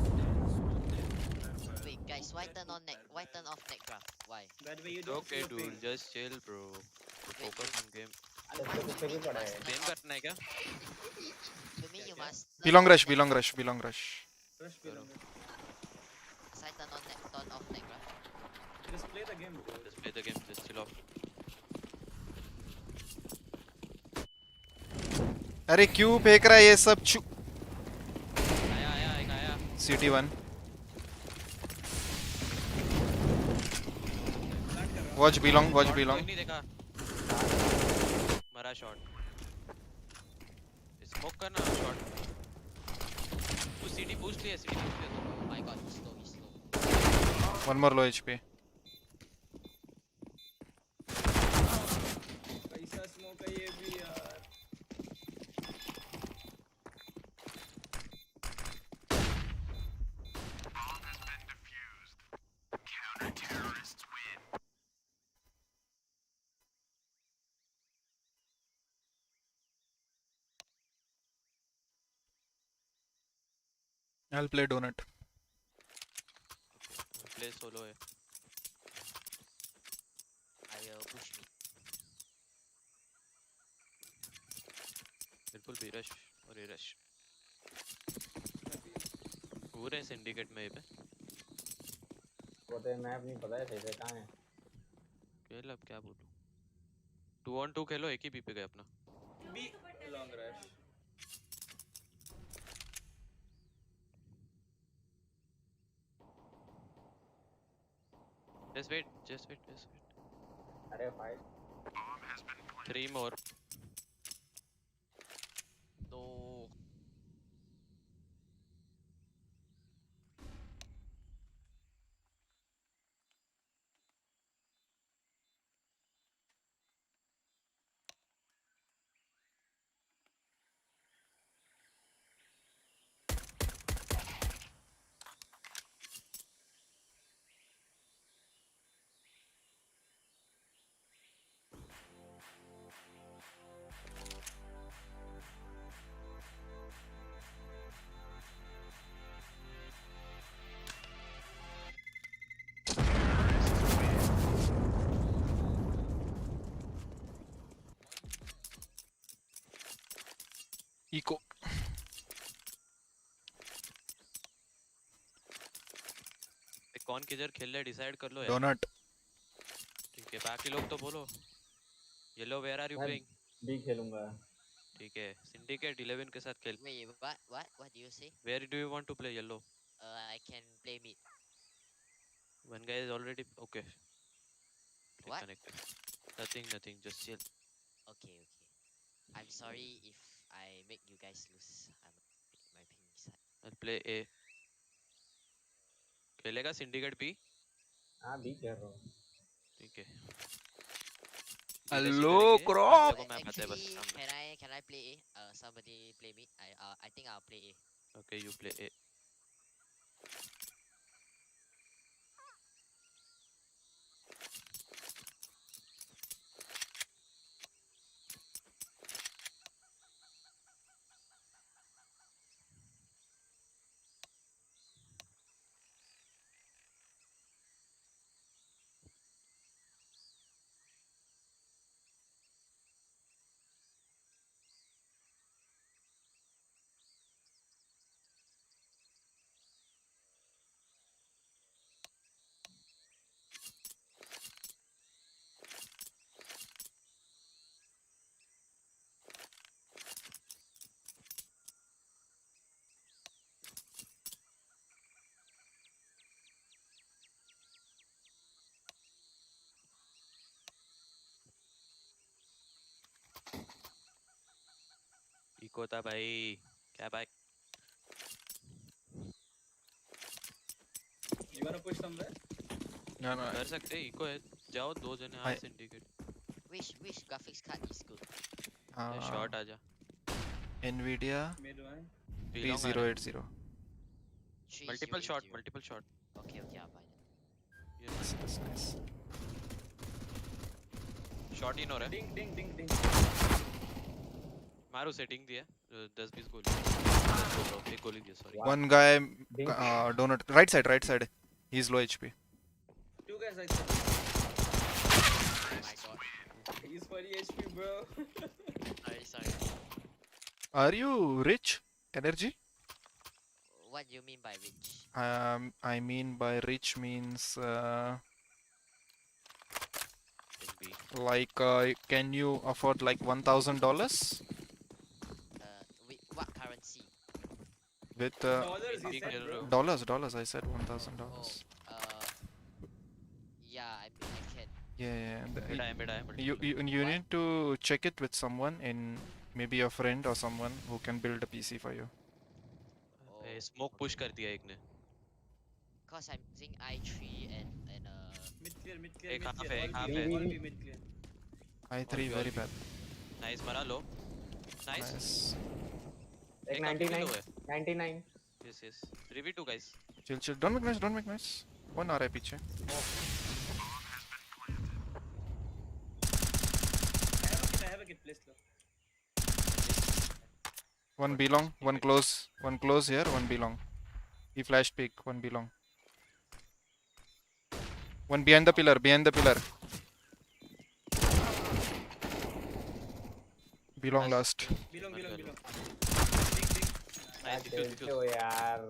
Wait, guys, why turn on neck? Why turn off neck graph? Why? that way you don't Okay feel dude, pain. just chill bro. Focus on game. पीछे भी पड़ा है Game करना है क्या? To me, you must. B long rush. Rush पे लूंगा As I turn off neck graph. just play the game bro Just play the game. Just chill off. अरे क्यों फेंक रहा है ये सब? आया. CT 1. Watch B long. कोई नहीं देखा. मरा शॉट. स्मोक करना शॉट. तू सीटी पूछ लिया तो. Oh my god, he's slow. One more low HP. कैसा स्मोक है ये भी यार I'll play donut. Play solo है. I will push me. बिल्कुल भी रश और ये रश. पूरे सिंडिकेट में ये पे. वो तो मैप नहीं पता है सही से कहाँ है खेल अब क्या बोलूं. 2-on-2 खेलो. एक ही बी पे गए अपना. B long rush Just wait. अरे फाइट 3 more. No. कौन किधर खेल रहा है डिसाइड कर लो यार। डोनट ठीक है बाकी लोग तो बोलो। येलो वेयर आर यू मैं प्लेइंग? बी खेलूंगा। ठीक है सिंडिकेट 11 के साथ खेल। Wait, what do you say? Where do you want to play yellow? I can play mid. One guy is already okay. Click What? connected. Nothing. Just chill. Okay. I'm sorry if I make you guys lose. My ping is high. I'll play A. खेलेगा syndicate B? हाँ B खेल रहा हूँ। ठीक है। Hello करेंगे, crop बाकियों को मैं पता है बस Actually, सामने। can I play A? Somebody play mid. I think I'll play A. Okay, you play A. Eco था भाई। क्या भाई? You wanna push somewhere? No, no. कर सकते हैं इको है। जाओ दो जने आ I- syndicate. Which graphics card is good? Shot आजा। Nvidia Mid one. Belong आ रहा है। 3080. Multiple 3080. Shot multiple shot. Okay, I'll buy that. Nice. Shot in हो रहा है। Ding. मारो सेटिंग दिया 10-20 गोली। एक गोली दिया sorry. One guy, Ding. donut. Right side. He's low HP. Two guys like that. Oh my god. He's 40 HP, bro. Sorry. Are you rich? Energy? What do you mean by rich? I mean by rich means Can be like can you afford like $1,000 With what currency? with Dollars, he Big said, bro. hero. dollars? I said $1,000. Yeah, I can. Yeah. Mid आया You need to check it with someone, in maybe a friend or someone who can build a PC for you. Smoke push कर दिया एक ने। Cause I'm using i3 and Mid clear. एक half है, एक All half B, है। all B mid clear. I3 all very good. bad. Nice मारा लो। Nice. Nice. एक एक अभी भी लो है। 99. Yes 3v2 guys. Chill. Don't make noise. One आ रहा है पीछे. I have a kit, please low. One B long, one close here, one B long. He flashed peek, one B long. One behind the pillar. B long last. Belong. Ding. Nice खेलते हो यार,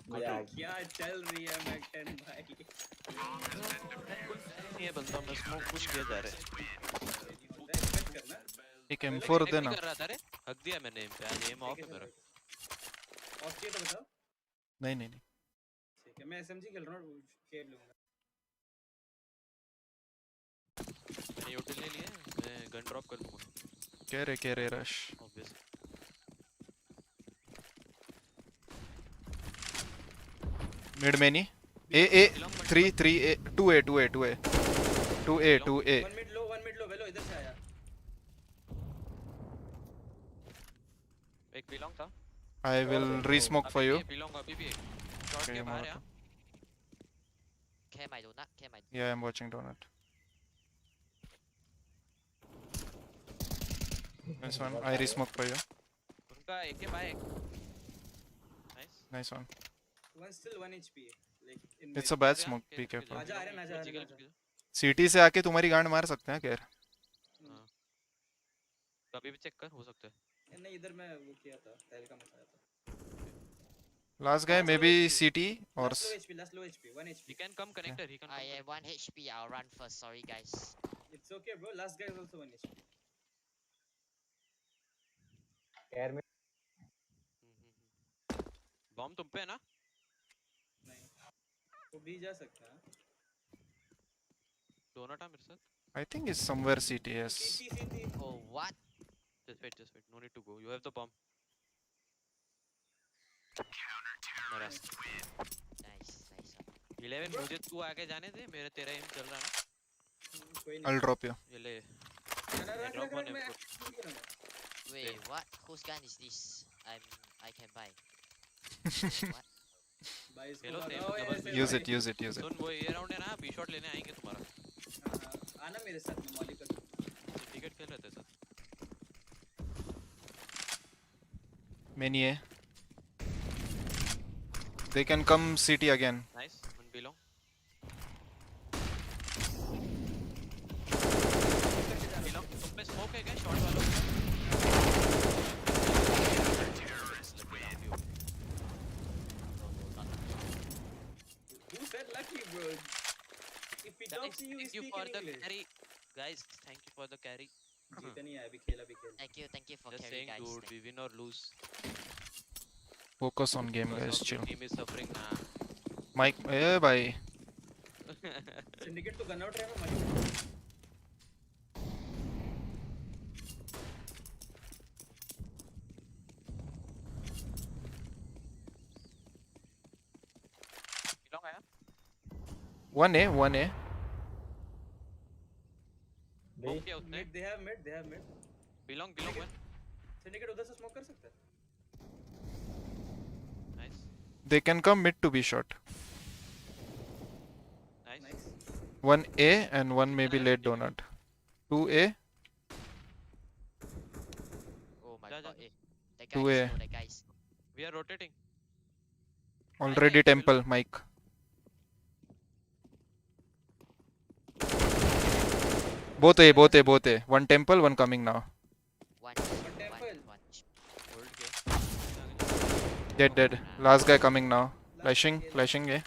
मजा आ गया। क्या चल रही है मैकटन भाई? ये बंदा में स्मोक पुश किया जा रहा है। Respect करना. एक M4 देना. कर रहा था रे। हक दिया मैंने एम पे। आज एम ऑफ है मेरा। Off किया तो बताओ. नहीं. ठीक है, मैं SMG खेल रहा हूँ, खेल लूंगा. मैंने यूटिल ले लिया है। मैं गन ड्रॉप कर दूंगा। कह रहे rush. Obviously. Mid many. A 3 A 2A 2A. One mid low, वेलो इधर से आया. एक बिलोंग था। I will re-smoke for you. Belong अभी भी शॉट Okay, के बाहर Monaco. है। care my donut. Yeah, I'm watching donut. Nice one. I re-smoke for you. उनका एक के बाय एक। Nice. Nice one. One still 1 HP. Like in It's mid. a bad smoke. Be careful. आजा आ रहा है. CT से आके तुम्हारी गांड मार सकते हैं क्या? कभी भी चेक कर हो सकता है। नहीं इधर मैं वो किया था, पहले का मचाया था. Last guy Last low maybe HP. CT or Last low HP. Last low HP. 1 He HP. can come connector. He can come I connector. am 1 HP. I'll run first. Sorry, guys. It's okay, bro. Last guy is also 1 HP. Air में bomb तुम पे है ना? नहीं वो भी जा सकता है. डोनट है मेरे साथ. I think it's somewhere CT. Yes. CT. Oh, what? Just wait. No need to go. You have the bomb. Nice, nice. 11 मुझे तू आगे जाने दे. मेरा तेरा एम चल रहा ना. कोई I'll नहीं. drop you. ये ले. रख drop one मैं input. action नहीं करूँगा. Wait, what? Whose gun is this? I can buy. What? भाई इसको Hello, भगाओ same, ऐसे double Use भाई. it. Use it. Use it. सुन वो ये राउंड है ना. बी शॉट लेने आएंगे तुम्हारा. हाँ, आना मेरे साथ में मॉली कर. टिकट खेल रहे थे sir. Many A. They can come CT again. Nice. One belong. Belong. तुम पे स्मोक है क्या? शॉट वालों पे? Who said lucky, bro? If he talks to you, Thank you speak for in the English. carry. Guys, thank you for the carry. जीता नहीं है अभी खेल. Thank you for Just carry, saying, guys. dude, we win or lose. Focus on game, Because guys. of Chill. the team is suffering now. Mike. Hey, bye. Syndicate तो gun out है ना Molly. Belong आया? 1A. 1A. Smoke किया उसने? Mid, they have mid. Belong one. Syndicate उधर से smoke कर सकता है. Nice. They can come mid to be shot. Nice. 1A and 1 maybe late donut. 2A. Oh my Ja, god. ja. That guy 2A. is slow, that guy is. We are rotating. Already temple. Mike. Both A. One temple, one coming now. One. Hold के. Dead. Last guy coming now. Flashing A.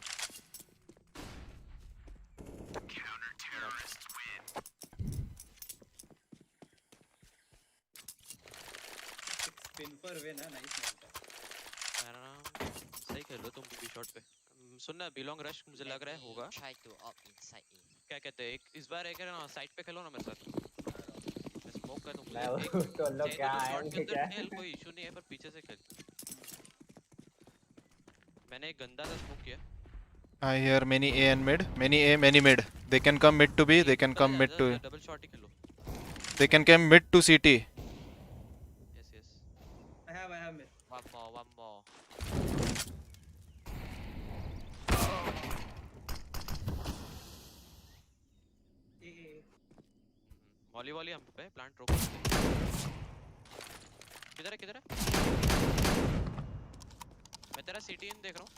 Spin for win है. Nice man. सही खेलो तुम भी shot पे. सुनना belong rush मुझे लग रहा है होगा. Try to opt inside A. क्या कहते हैं? इस बार एक ना साइड पे खेलो ना मेरे साथ. मैं स्मोक कर दूं. मैं उसको लो क्या है शॉट के क्या अंदर खेल कोई इशू नहीं है पर पीछे से खेल. मैंने एक गंदा सा स्मोक किया. I hear many A and mid. Many A, many mid. They can come mid to B. They can come mid to. Double short ही खेलो. They can come mid to CT. Yes. I have mid. One more. Volley हम पे plant रोक. किधर है? मैं तेरा city in देख रहा हूँ.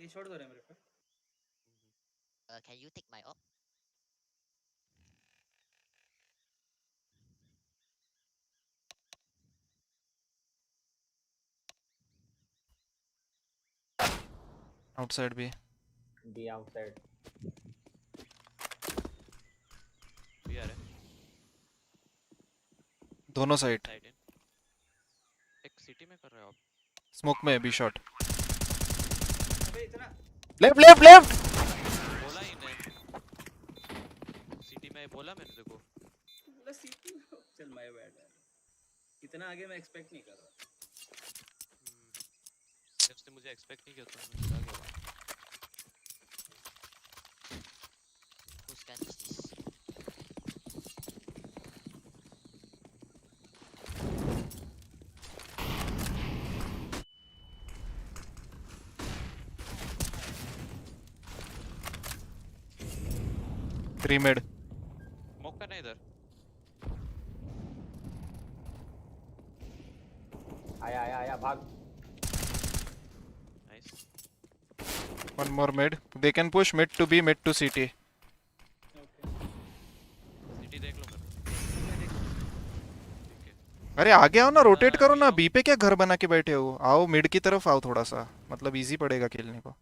ये शॉट दो रहे मेरे पे. Can you take my op? Outside B. B outside. भी आ रहा है. दोनों साइड. साइड इन. एक सिटी में कर रहे हो आप. Smoke में B shot. अबे इतना. Left. बोला ही नहीं. सिटी में बोला मैंने देखो. बोला सीटी. चल माय बैड यार. इतना आगे मैं एक्सपेक्ट नहीं कर रहा. जब से मुझे एक्सपेक्ट नहीं किया था मैं आ गया. Whose gun is this? Three mid. Smoke करना इधर. आया भाग. Nice. One more mid. They can push mid to B, mid to CT. Okay. City देख लो मेरे. अरे आगे आओ ना, रोटेट करो ना। बी पे क्या घर बना के बैठे हो? आओ मिड की तरफ आओ थोड़ा सा, मतलब इजी पड़ेगा खेलने को।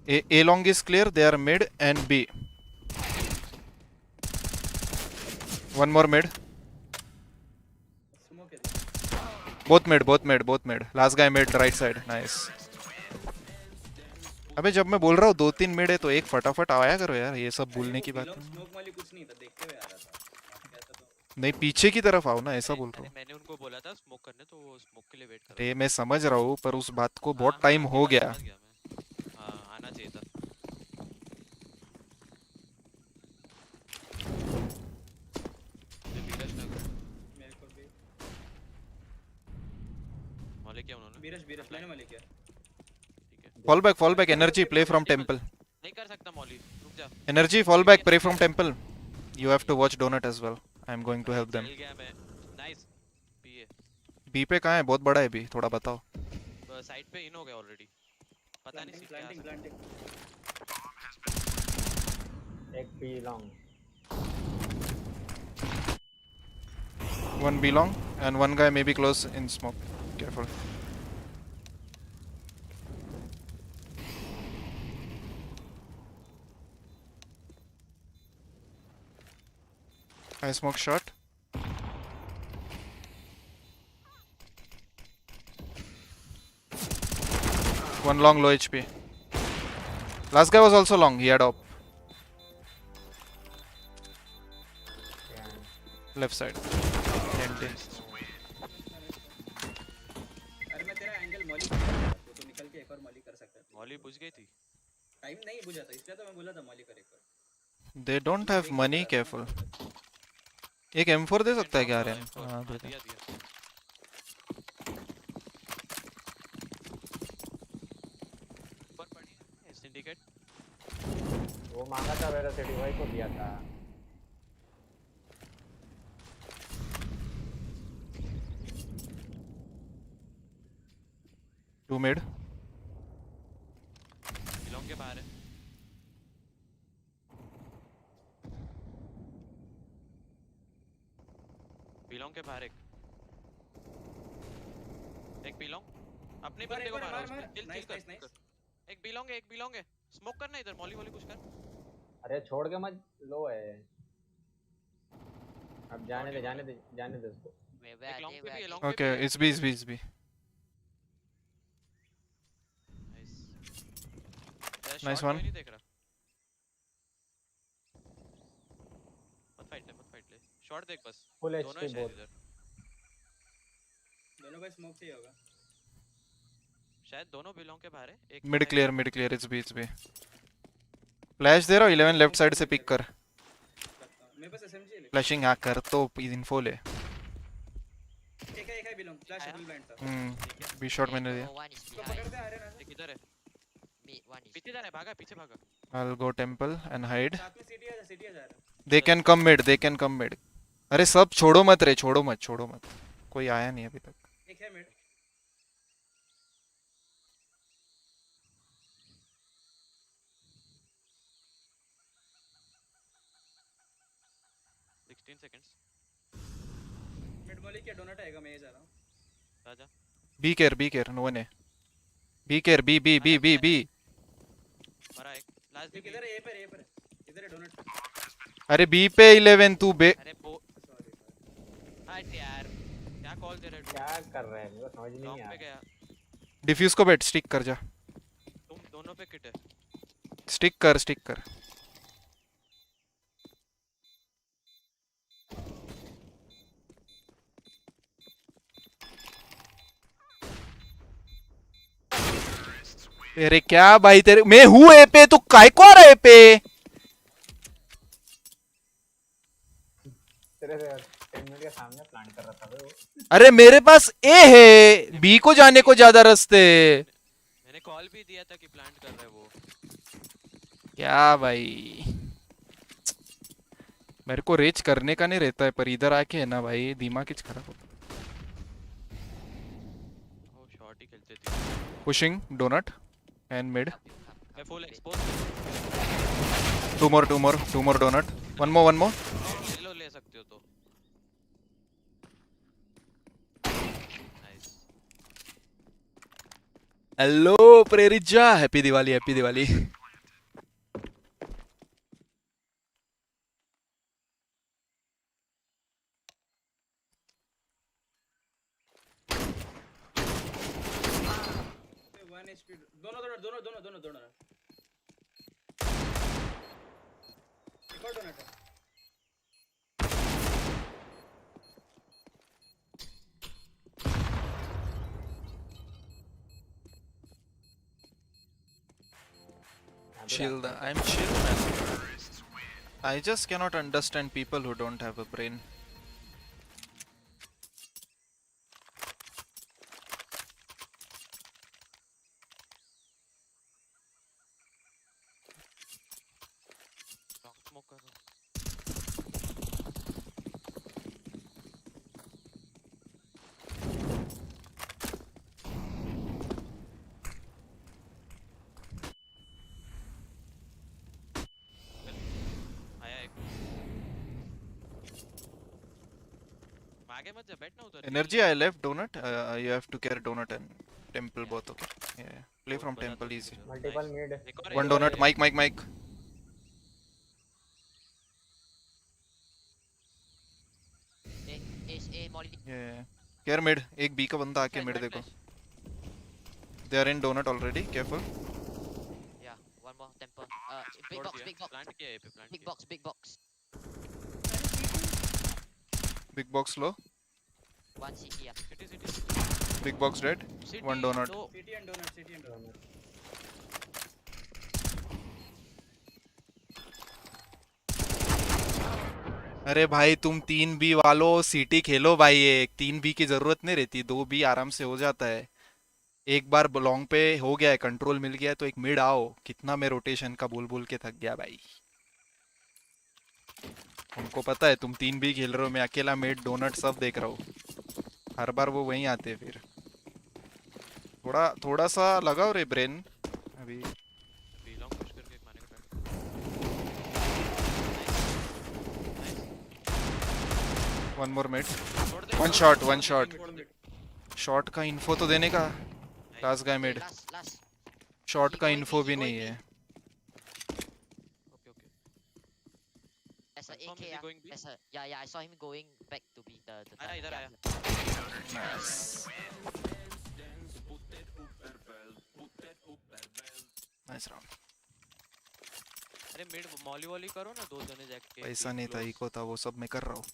A long is clear, they are mid and B. One more mid, smoke है both mid. Last guy mid right side, nice. अबे जब मैं बोल रहा हूँ 2-3 मिड है तो एक फटाफट आया करो यार, ये सब भूलने की बात नहीं। स्मोक वाली कुछ नहीं था, देखते हुए आ रहा था ऐसा तो। नहीं पीछे की तरफ आओ ना, ऐसा बोल रहा हूँ। मैंने उनको बोला था स्मोक करने, तो वो स्मोक के लिए वेट कर अरे मैं समझ रहा हूँ, पर उस बात को रहा बहुत टाइम हो गया। समझ गया मैं। हाँ आना चाहिए था। ये बीरज नगर मेरे को भी मॉली क्या उन्होंने बीरज मैंने मालिक किया। ठीक है। Fall back energy, play from temple. नहीं कर सकता मॉली, रुक जा। Energy fall back, pray from temple. You have to watch donut as well, I am going to help them. चल गया मैं। नाइस पीए। बी पे कहाँ है? बहुत बड़ा है बी, थोड़ा बताओ। साइड पे इन हो गया ऑलरेडी, पता नहीं क्या प्लांटिंग एक B long. One B long and one guy may be close in smoke. Careful. I smoke shot. One long, low HP. Last guy was also long, he had op. Left side. Empty. अरे मैं तेरा angle Molly कर रहा था, तो निकल के एक और मॉली कर सकता है। मॉली बुझ गई थी। टाइम नहीं बुझा था, इसलिए तो मैं बोला था मॉली कर एक और। They don't have money, careful. एक M4 दे सकता है क्या आर्यन? हाँ दे दे। दिया ऊपर पड़ी है सिंडिकेट। वो मांगा था वेरा सिटी, वही को दिया था। Two mid. बिलोंग के बाहर है। बिलोंग के बाहर एक बिलोंग अपने बंदे को मारा उसने। किल नाइस कर। नाइस। एक बिलोंग है स्मोक करना इधर, मॉली वॉली कुछ कर। अरे छोड़ के मत, लो है। अब जाने दे उसको। एक लॉन्ग पे भी है, long Okay, it's B, it's B, it's B. Nice one. नहीं देख रहा। मत फाइट ले शॉट देख बस। फुल दोनों एचपी है शायद बोथ। इधर, दोनों का स्मोक चाहिए होगा। शायद दोनों बिलोंग के बाहर है। एक Mid clear, it's B, it's B. Flash दे रहा हूँ, 11 लेफ्ट साइड से पिक कर। मेरे पास एसएमजी है। फ्लैशिंग हाँ कर तो इन्फो ले। एक है बिलोंग, फ्लैश फुल ब्लाइंड था। बी शॉट मैंने दिया। Oh, one is तो behind. पकड़ते आ रहे हैं ना। एक इधर है, Mid, one is. पीछे जा रहा है, पीछे भागा। I'll go temple and hide. साथ में सिटी आ जा रहा है। They can come mid. अरे सब छोड़ो मत रे, छोड़ो मत। कोई आया नहीं अभी तक। एक है मिड। सेकंड्स मिड मॉली क्या डोनट आएगा, मैं ये जा रहा हूं। राजा Be care, no one है। Be care, B. मरा एक लास्ट एक इधर है, ये पर इधर है डोनट। अरे B पे 11 तू बे। अरे सॉरी हाय यार, क्या कॉल दे रहे हो? क्या कर रहे हैं, मुझे समझ नहीं लॉन्ग आ पे रहा। गया। डिफ्यूज को बैठ, स्टिक कर जा। तुम दोनों पे किट है। स्टिक कर। अरे क्या भाई तेरे, मैं हूँ ए पे, तू काय को आ रहा है ए पे? तेरे 10 मिनट के सामने प्लान कर रहा था वो। अरे मेरे पास ए है, बी को जाने को ज्यादा रास्ते। मैंने कॉल भी दिया था कि प्लांट कर रहा है वो। क्या भाई, मेरे को रेज करने का नहीं रहता है, पर इधर आके है ना भाई दिमाग कुछ खराब होता। वो शॉट ही खेलते थे। Pushing donut and mid. मैं full expose. Two more donut. One more. ले सकते हो तो। हेलो प्रेरिजा, happy Diwali, happy Diwali. One HP दोनों दोनों दोनों दोनों दोनों दोनों एक और डोनेट है Chill, I'm chill, man. I just cannot understand people who don't have a brain. Long smoke कर रहा हूँ। आया एक। आगे मत जा, बैठना उधर। Energy, I left donut. You have to carry donut and temple both. Okay. Yeah. Play from temple easy. Multiple mid. One donut. Mike. A molly. Yeah. Care mid. एक B का बंदा आके mid देखो. They are in donut already. Careful. Yeah, one more temple. Big छोड़ box, दिया। big box. Plant किया है पे, plant Big किया। box, big box. Big box low. One CT, yeah. City. Big box dead. City, One donut. दो। City and donate अरे भाई तुम 3B वालों सीटी खेलो भाई, एक 3B की जरूरत नहीं रहती, 2B आराम से हो जाता है। एक बार लॉन्ग पे हो गया है, कंट्रोल मिल गया है तो एक मिड आओ। कितना मैं रोटेशन का बोल बोल के थक गया भाई। उनको पता है तुम 3B खेल रहे हो, मैं अकेला मिड डोनट सब देख रहा हूँ। हर बार वो वहीं आते हैं फिर। थोड़ा थोड़ा सा लगाओ रे ब्रेन अभी। Belong push करके एक मारने का try। One more mid. छोड़ दे। One short. शॉट का इन्फो तो देने का। Last guy mid. Last. Short He का going इन्फो B, भी he नहीं going है। Okay, okay। There's a Confirm AK, is he yeah. going B? Yeah, I saw him going back to B. The आया इधर yeah. आया। Nice round. अरे mid Molly volley करो ना, दो जने जाके। पैसा नहीं था, इको था, वो सब मैं कर रहा हूँ।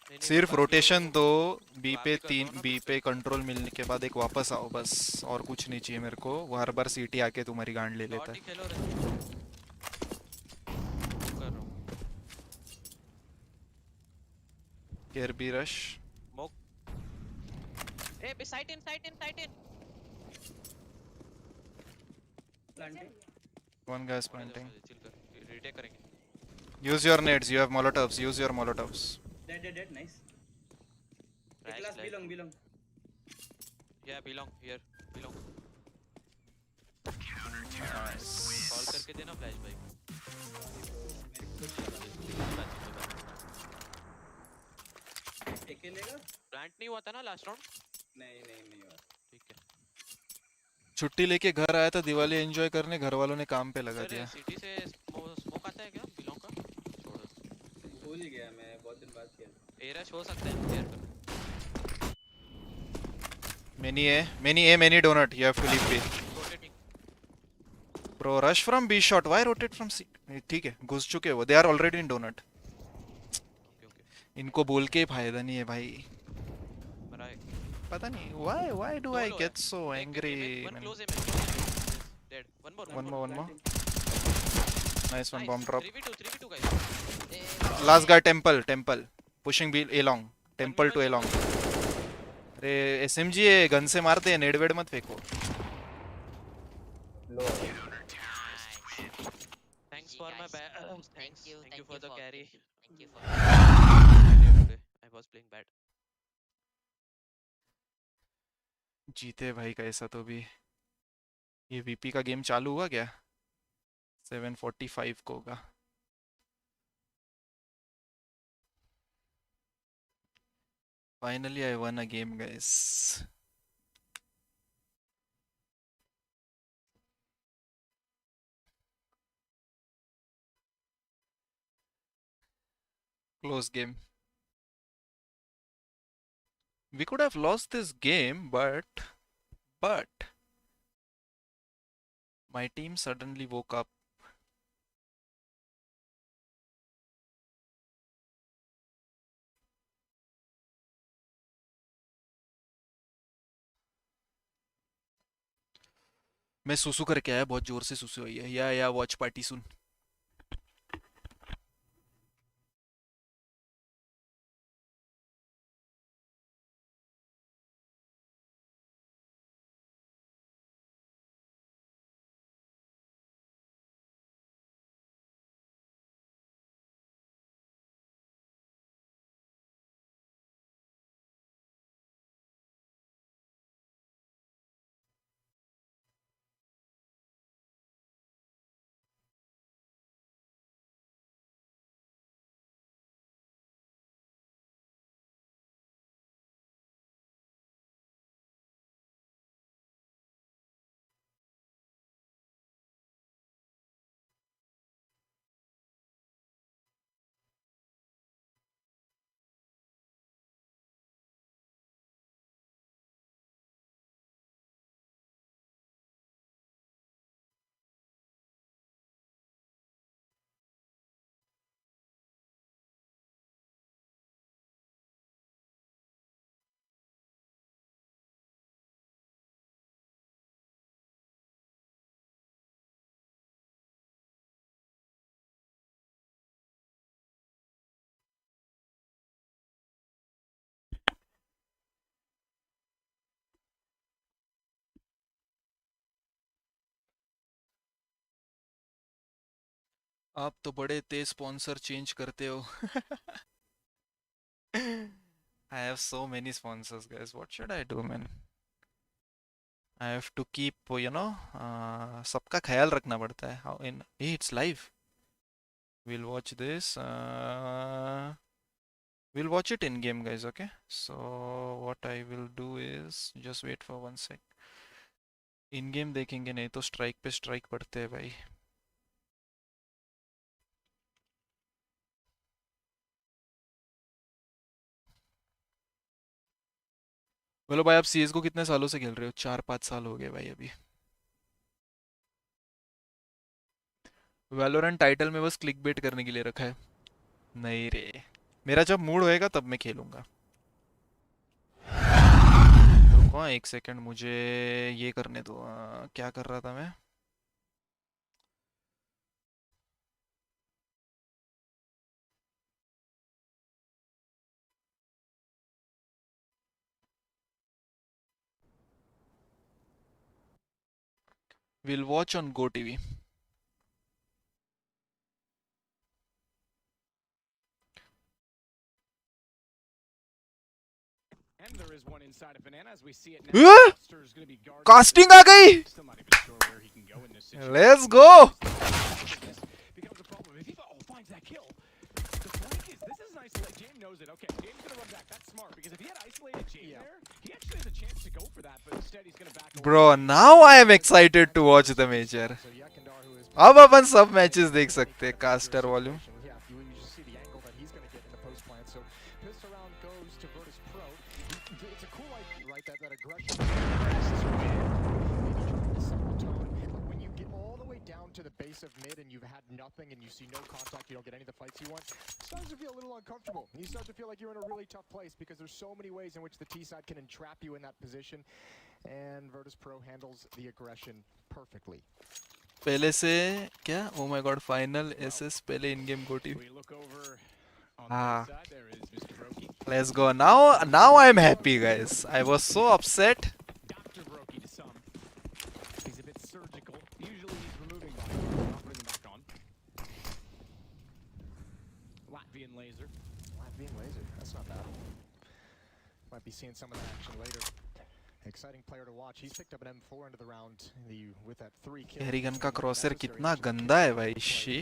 नहीं, सिर्फ बस रोटेशन वो- दो। बी आप पे ही कर दो ना बी फिर पे कंट्रोल मिलने के बाद एक वापस आओ बस, और कुछ नहीं चाहिए मेरे को। वो हर बार सीटी आके तुम्हारी गांड ले लेता शॉट ही है। खेलो रे। कर रहा हूँ। Care B rush. Smoke. A B site in. Planting one guys planting. Chill कर, रिटेक करेंगे। Use your nades, you have molotovs, use your molotovs. Dead nice एक लास्ट बिलोंग या B long here, B long. Nice. Call करके देना flash भाई। एक लेगा plant नहीं हुआ था ना लास्ट राउंड? नहीं हुआ ठीक है। छुट्टी लेके घर आया था दिवाली एंजॉय करने, घर वालों ने काम पे लगा सर दिया। सिटी से स्मोक आता है क्या बिलोंग का? छोड़ो, भूल ही गया मैं, बहुत दिन बाद किया। एरश हो सकता है क्लियर कर। Many donut, you have to leave B. Rotating. Bro, rush from B shot, why rotate from C? ठीक है, घुस चुके वो, they are already in donut. Okay okay. इनको बोल के ही फायदा नहीं है भाई। मरा है। पता नहीं why do I get so angry one man? Close है, dead. One more. Nice one, bomb drop. 3v2 guys। Last guy temple pushing B A long, temple to A long. अरे SMG है, गन से मारते हैं, नेड वेड मत फेंको। Low. Thanks for my bat. Thank you for the carry. Thank you for. I was playing bad। जीते भाई कैसा तो भी। ये VP का गेम चालू हुआ क्या? 7:45 को होगा। Finally I won a game guys. Close game. We could have lost this game, but my team suddenly woke up. मैं सुसु करके आया, बहुत जोर से सुसु हुई है। या वॉच पार्टी सुन। आप तो बड़े तेज स्पॉन्सर चेंज करते हो। I have so many sponsors, guys. What should I do, man? I have to keep, सबका ख्याल रखना पड़ता है. How in? Hey, it's live. We'll watch this. We'll watch it in game, guys. Okay. So what I will do is just wait for 1 sec. In game देखेंगे, नहीं तो strike पे strike पड़ते हैं भाई. बोलो भाई, आप CSGO कितने सालों से खेल रहे हो? 4-5 साल हो गए भाई अभी. वैलोरेंट टाइटल में बस क्लिक बेट करने के लिए रखा है. नहीं रे, मेरा जब मूड होएगा तब मैं खेलूंगा. रुको 1 सेकंड, मुझे ये करने दो. क्या कर रहा था मैं? We'll watch on Go TV. Casting आ गई. Let's go. Bro, now I am excited to watch the major. अब अपन सब मैचेस देख सकते हैं. Caster volume. to the base of mid and you've had nothing and you see no contact, you don't get any of the fights you want, it starts to feel a little uncomfortable. You start to feel like you're in a really tough place because there's so many ways in which the T side can entrap you in that position, and Virtus Pro handles the aggression perfectly. पहले से क्या? Oh my god, final SS पहले in game go TV. Let's go. Now I'm happy, guys. I was so upset. Latvian laser, that's not bad. Might be seeing some of that action later. Exciting player to watch. He's picked up an M4 into the round with that 3 kill. Harrigan का क्रॉसर कितना गंदा है भाई. She.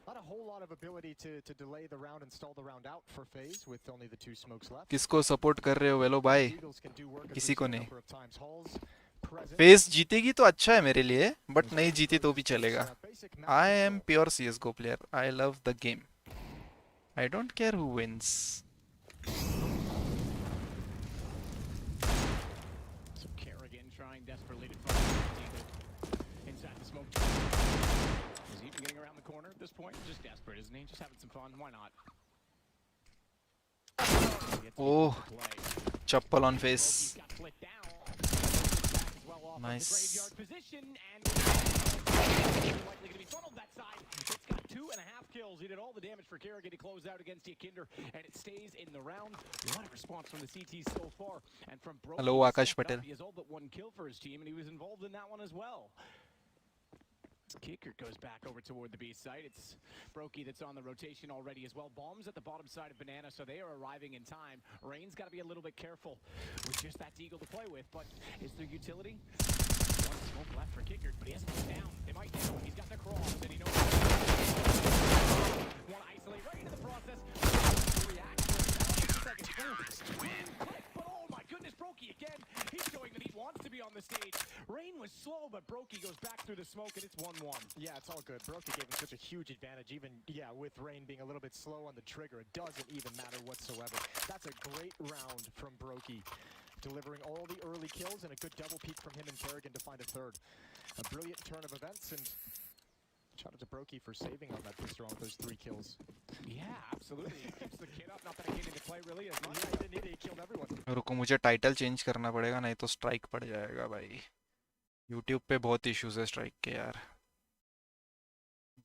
Not a whole lot of ability to delay the round and stall the round out for FaZe with only the 2 smokes left. किसको support कर रहे हो वेलो भाई? किसी को नहीं. फेस जीतेगी तो अच्छा है मेरे लिए, बट नहीं जीती तो भी चलेगा. I am pure CSGO player. I love the game. I don't care who wins. So Kerrigan trying desperately to find inside the smoke. Is he even getting around the corner at this point? Just desperate, isn't he? Just having some fun. Why not? Oh, chappal on face. Nice. Likely to be funneled that side. It's got 2.5 kills. He did all the damage for Kerrigan to close out against Yakinder, and it stays in the round. What a response from the CTs so far. And from Bro, Hello, Akash Patel. He has all but one kill for his team, and he was involved in that one as well. Kicker goes back over toward the B site. It's Brokey that's on the rotation already as well. Bombs at the bottom side of Banana, so they are arriving in time. Rain's got to be a little bit careful with just that Deagle to play with, but is there utility? One smoke left for Kicker, but he hasn't gone down. They might down. He's got the cross, and he knows. Want to isolate right into the process. React. Second. Twin click, but oh my goodness, Brokey again. He's showing that he wants to be on the stage. Rain was slow, but Brokey goes back through the smoke, and it's 1-1. Yeah, it's all good. Brokey gave him such a huge advantage, even, with Rain being a little bit slow on the trigger. It doesn't even matter whatsoever. That's a great round from Brokey, delivering all the early kills and a good double peek from him and Kerrigan to find a third. A brilliant turn of events, and shout out to Brokey for saving on that first round with those 3 kills. Yeah, absolutely. He keeps the kid up, not that he came into play really as much. Yeah, he didn't need it. He killed everyone. रुको, मुझे title change करना पड़ेगा, नहीं तो strike पड़ जाएगा भाई. YouTube पे बहुत इश्यूज है स्ट्राइक के यार,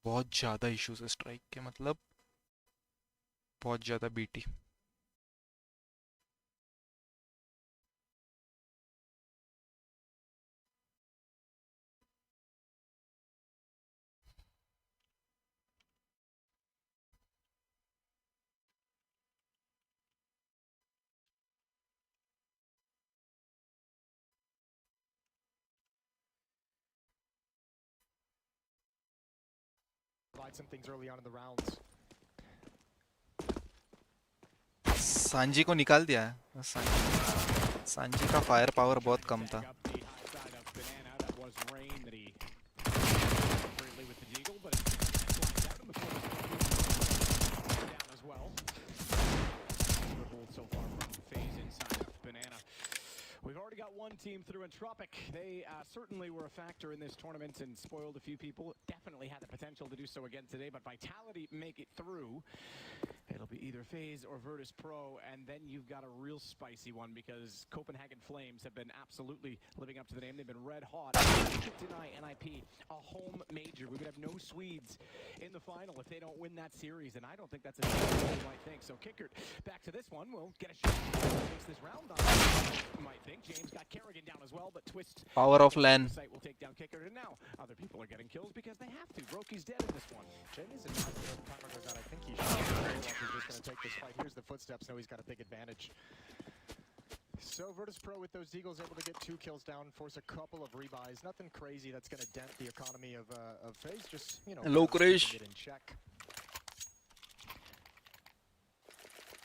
बहुत ज़्यादा इश्यूज है स्ट्राइक के, मतलब बहुत ज़्यादा BT. Provide some things early on in the rounds. Sanji को निकाल दिया. सांजी का फायर पावर बहुत कम था. We've already got one team through in Tropic. They certainly were a factor in this tournament and spoiled a few people. Definitely had the potential to do so again today, but Vitality make it through. It'll be either FaZe or Virtus Pro, and then you've got a real spicy one because Copenhagen Flames have been absolutely living up to the name. They've been red hot. Deny NIP a home major. We would have no Swedes in the final if they don't win that series, and I don't think that's a thing you might think. So Kickert back to this one. We'll get a shot. Takes this round on. You might think James got Kerrigan down as well, but Twist Power of LAN. site will take down Kickert, and now other people are getting kills because they have to. Brokey's dead in this one. Jamie's a time ago that I think he should he's just going to take this fight. Here's the footsteps. Now he's got a big advantage. So Virtus Pro with those Eagles able to get 2 kills down, force a couple of rebuys. Nothing crazy that's going to dent the economy of FaZe. Just, Low crash. Get in check.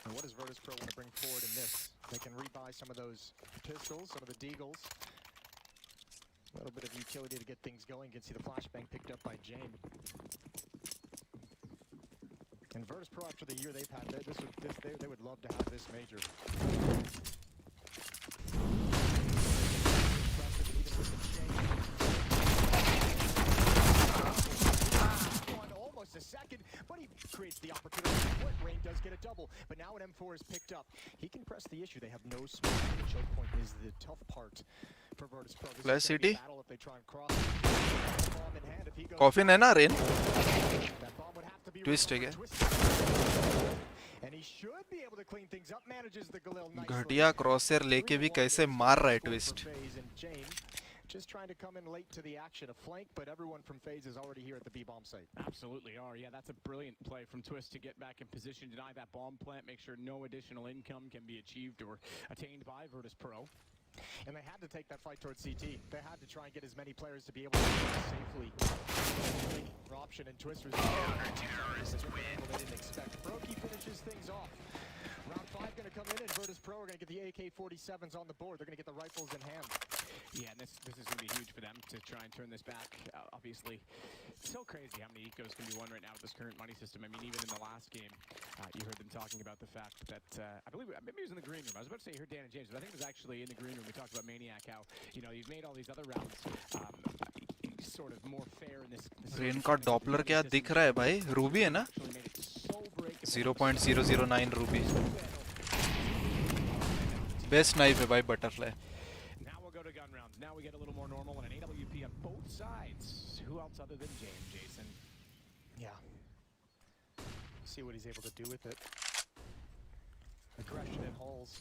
And what does Virtus Pro want to bring forward in this? They can rebuy some of those pistols, some of the Deagles. A little bit of utility to get things going. You can see the flashbang picked up by Jane. And Virtus Pro, after the year they've had, they would love to have this major. Almost a second, but he creates the opportunity. Rain does get a double, but now an M4 is picked up. He can press the issue. They have no smoke. The choke point is the tough part for Virtus Pro. This Flash is gonna be City. a battle if they try and cross. Bomb in hand. If he goes Coffin है ना rain. that bomb would have to be Twist है क्या? And he should be able to clean things up. Manages the Galil nicely. घटिया क्रॉसर लेके भी कैसे मार रहा है twist. Just trying to come in late to the action, a flank, but everyone from FaZe is already here at the B-bomb site. Absolutely are. Yeah, that's a brilliant play from Twist to get back in position, deny that bomb plant, make sure no additional income can be achieved or attained by Virtus Pro. And they had to take that fight towards CT. They had to try and get as many players to be able to do it safely. Option and Twist was they didn't expect. Brokey finishes things off. Round 5 going to come in, and Virtus Pro are going to get the AK-47s on the board. They're going to get the rifles in hand. Yeah, and this is going to be huge for them to try and turn this back. Obviously, so crazy how many ecos can be won right now with this current money system. I mean, even in the last game, you heard them talking about the fact that, I believe, maybe it was in the green room. I was about to say you heard Dan and James, but I think it was actually in the green room. We talked about Maniac, how, you know, you've made all these other rounds sort of more fair in this. Rain का Doppler क्या दिख रहा है भाई? Ruby है ना? 0.009 Ruby. Best knife है भाई butterfly. Now we'll go to gun rounds. Now we get a little more normal and an AWP on both sides. Who else other than Jason? Yeah. See what he's able to do with it. Aggression in holes.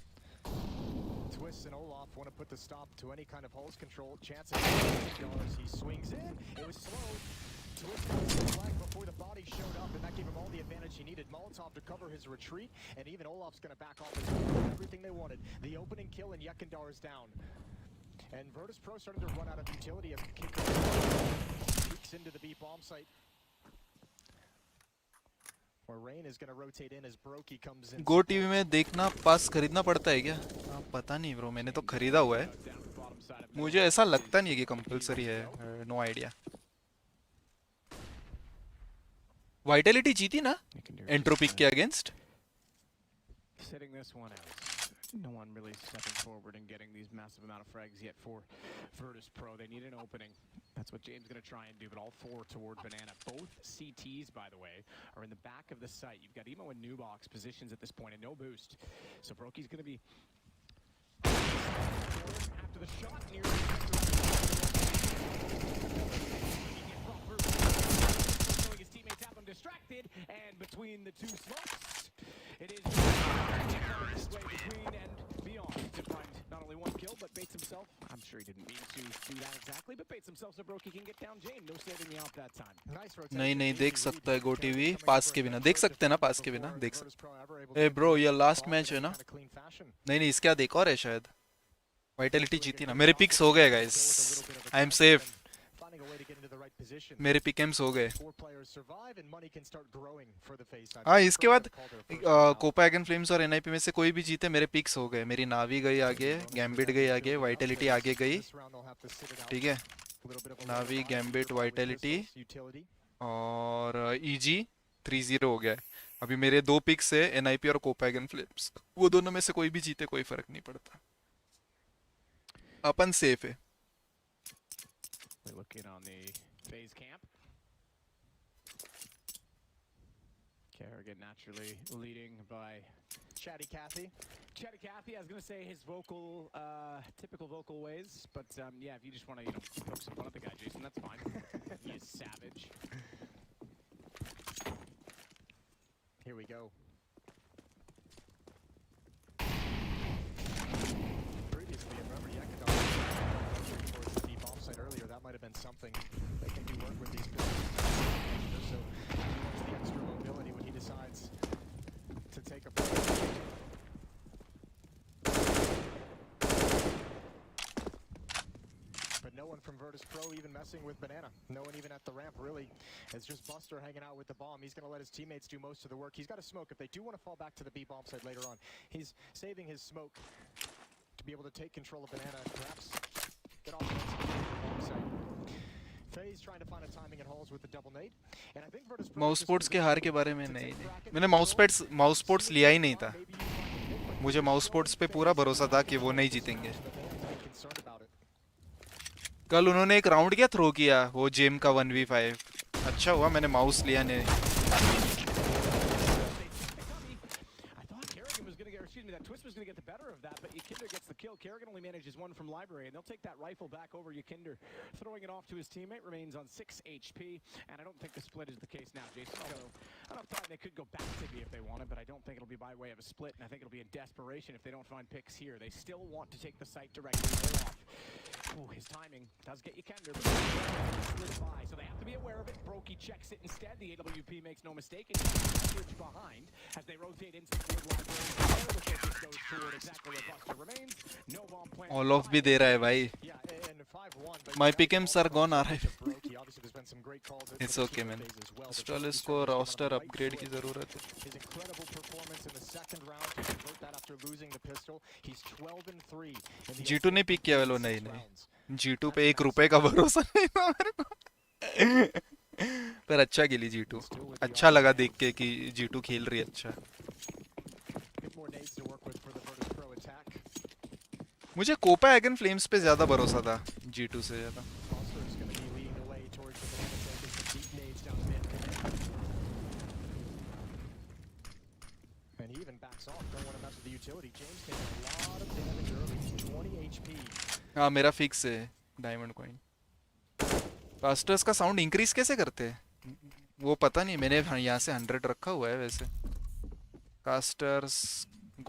Twist and Olaf want to put the stop to any kind of holes control. Chances. He swings in. It was slow. Twist got the flag before the body showed up, and that gave him all the advantage he needed. Molotov to cover his retreat, and even Olaf's going to back off as well. Everything they wanted. The opening kill, and Yekindar is down. And Virtus Pro starting to run out of utility as Kicker peeks into the B bomb site. Where Rain is going to rotate in as Brokey comes in. Go TV में देखना पास खरीदना पड़ता है क्या? पता नहीं bro, मैंने तो खरीदा हुआ है. मुझे ऐसा लगता नहीं है कि कंपलसरी है. No idea. वाइटलिटी जीती ना एंट्रोपिक के against. Sitting this one out. No one really stepping forward and getting these massive amount of frags yet for Virtus Pro. They need an opening. That's what James going to try and do, but all four toward Banana. Both CTs, by the way, are in the back of the site. You've got Emo and Nubox positions at this point and no boost. So Brokey's going to be after the shot near the his teammates have him distracted, and between the two smokes, it is his way between and beyond to find not only one kill, but baits himself. I'm sure he didn't mean to do that exactly, but baits himself so Brokey can get down Jane. No saving me out that time. Nice rotation. नहीं देख सकता है गो TV पास के बिना. देख सकते हैं ना पास के बिना? देख सकते. ए ब्रो ये लास्ट मैच है ना? नहीं इसके बाद एक और है शायद. वाइटलिटी जीती ना. मेरे पिक्स हो गए गाइस. I am safe. मेरे पिकम्स हो गए. हाँ इसके बाद कोपागन फ्लेम्स और एनआईपी में से कोई भी जीते मेरे पिक्स हो गए. मेरी नावी गई आगे, गैम्बिट गई आगे, वाइटलिटी आगे गई. ठीक है, नावी गैम्बिट वाइटलिटी और ईजी 3-0 हो गया है. अभी मेरे दो पिक्स है एनआईपी और कोपागन फ्लेम्स. वो दोनों में से कोई भी जीते कोई फर्क नहीं पड़ता. अपन सेफ है. We're looking on the phase camp. Kerrigan naturally leading by Chatty Cathy. Chatty Cathy, I was going to say his vocal, typical vocal ways, but yeah, if you just want to, poke some fun at the guy, Jason, that's fine. He is savage. Here we go. Previously, remember Yekindar towards the deep offside earlier. That might have been something they can do work with these players. So he wants the extra mobility when he decides to take a break. But no one from Virtus Pro even messing with Banana. No one even at the ramp, really. It's just Buster hanging out with the bomb. He's going to let his teammates do most of the work. He's got a smoke. If they do want to fall back to the B bomb side later on, he's saving his smoke to be able to take control of Banana and perhaps get off the bomb side. FaZe trying to find a timing and holes with the double nade. And I think Virtus Pro mouse sports के हार के बारे में नहीं. मैंने mouse sports लिया ही नहीं था. मुझे माउस स्पोर्ट्स पे पूरा भरोसा था कि वो नहीं जीतेंगे. कल उन्होंने एक राउंड क्या थ्रो किया वो जेम का 1v5. अच्छा हुआ मैंने माउस लिया नहीं. Twist was going to get the better of that, but Yakinder gets the kill. Kerrigan only manages one from Library, and they'll take that rifle back over Yakinder. Throwing it off to his teammate, remains on 6 HP, and I don't think the split is the case now, Jason. Although, enough time they could go back to B if they wanted, but I don't think it'll be by way of a split, and I think it'll be in desperation if they don't find picks here. They still want to take the site directly off. Ooh, his timing does get Yakinder, but slid by, so they have to be aware of it. Brokey checks it instead. The AWP makes no mistake, and switch behind as they rotate into the Library. All of भी दे रहा है भाई. My पिकम्स are gone आ रहा है. It's okay man. स्टॉलिस को roster upgrade की जरूरत है. second round to convert that after losing the pistol. He's 12-3 in the G2 ने opening पिक किया वो लोग 6 नहीं rounds. G2 पे 1 रुपए का भरोसा नहीं था मेरे को पर अच्छा खेली G2 अच्छा लगा देख के कि G2 खेल रही है अच्छा Bit more nades to work with for the Virtus Pro attack. मुझे कोपा एगन फ्लेम्स पे ज्यादा भरोसा था G2 से ज्यादा Foster is going to be leading the way towards the banana, taking some deep nades down mid. And he even backs off, don't want to mess with the utility. James taking a lot of damage early, 20 HP. हाँ मेरा fix है diamond coin casters का sound increase कैसे करते हैं वो पता नहीं मैंने यहाँ से 100 रखा हुआ है वैसे कास्टर्स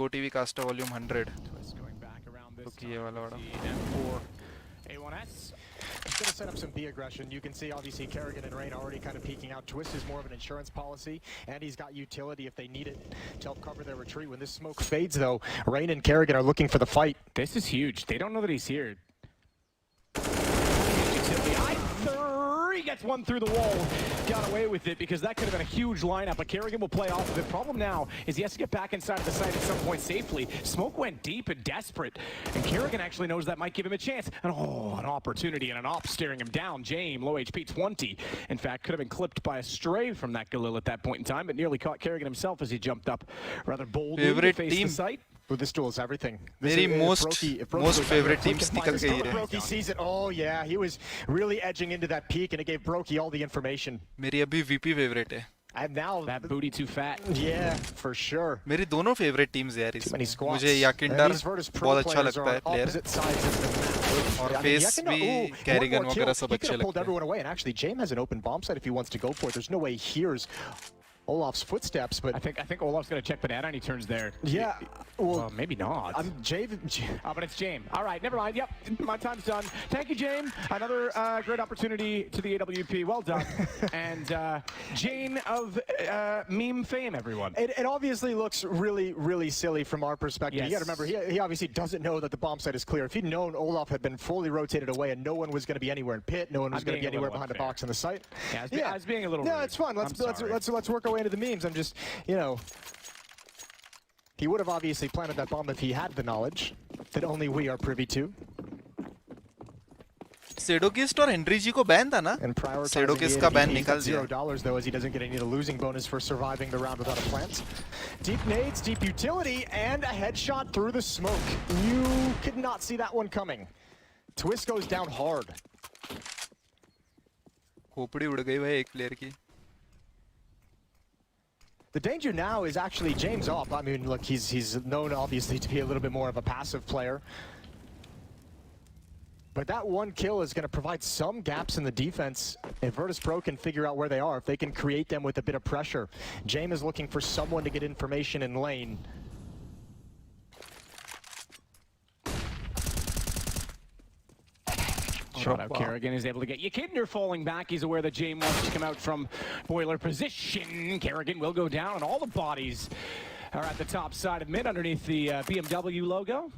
गो टीवी कास्टर वॉल्यूम 100 तो ये वाला A1S. He's going to set up some B aggression. You can see obviously Kerrigan and Rain already kind of peeking out. Twist is more of an insurance policy, and he's got utility if they need it to help cover their retreat. When this smoke fades, though, Rain and Kerrigan are looking for the fight. This is huge. They don't know that he's here. He gets one through the wall, got away with it because that could have been a huge lineup, but Kerrigan will play off of it. Problem now is he has to get back inside of the site at some point safely. Smoke went deep and desperate, and Kerrigan actually knows that might give him a chance. And an opportunity and an op staring him down. James, low HP 20. In fact, could have been clipped by a stray from that Galil at that point in time, but nearly caught Kerrigan himself as he jumped up rather boldly Favorite to face team? the site. Well, this duel is everything. मेरी most favorite teams निकल गई है Brokey sees it. Oh yeah, he was really edging into that peak, and it gave Brokey all the information. मेरी अभी VP favourite है And now That booty too fat. yeah, for sure. मेरी दोनों favourite teams यार Too many इसमें squats. मुझे याकिंडर These Virtus Pro बहुत अच्छा players लगता are है on player opposite sides of the map. और I mean, फेस Yakinder- भी ooh, one कैरिगन more वगैरह kill. सब He could अच्छे have pulled लगते हैं everyone away, and actually James has an open bomb site if he wants to go for it. There's no way he hears Olaf's footsteps, but I think Olaf's going to check banana and he turns there. yeah, well, Maybe not. But it's James. All right, never mind. Yep, my time's done. Thank you, James. Another great opportunity to the AWP. Well done. And Jane of meme fame, everyone. it obviously looks really, really silly from our perspective. Yes. You got to remember, he obviously doesn't know that the bomb site is clear. If he'd known Olaf had been fully rotated away and no one was going to be anywhere in pit, no one was going to be being a anywhere little behind the unfair. box in the site. Yeah, I was being a little No, rude. it's fun. I'm sorry. Let's work our way into the memes. I'm just, you know, he would have obviously planted that bomb if he had the knowledge that only we are privy to. सेडोकिस्ट और Henry जी को ban था ना And prioritizing सेडोकिस्ट the का ban AWP, निकाल दिया $0 though, as he doesn't get any of the losing bonus for surviving the round without a plant. Deep nades, deep utility, and a headshot through the smoke. You could not see that one coming. Twist goes down hard. खोपड़ी उड़ गई भाई एक player की The danger now is actually James off. I mean, look, he's known obviously to be a little bit more of a passive player. But that one kill is going to provide some gaps in the defense. If Virtus Pro can figure out where they are, if they can create them with a bit of pressure. James is looking for someone to get information in lane. Shot out Kerrigan is able to get Yakinder falling back. He's aware that James wants to come out from boiler position. Kerrigan will go down, and all the bodies are at the top side of mid underneath the BMW logo.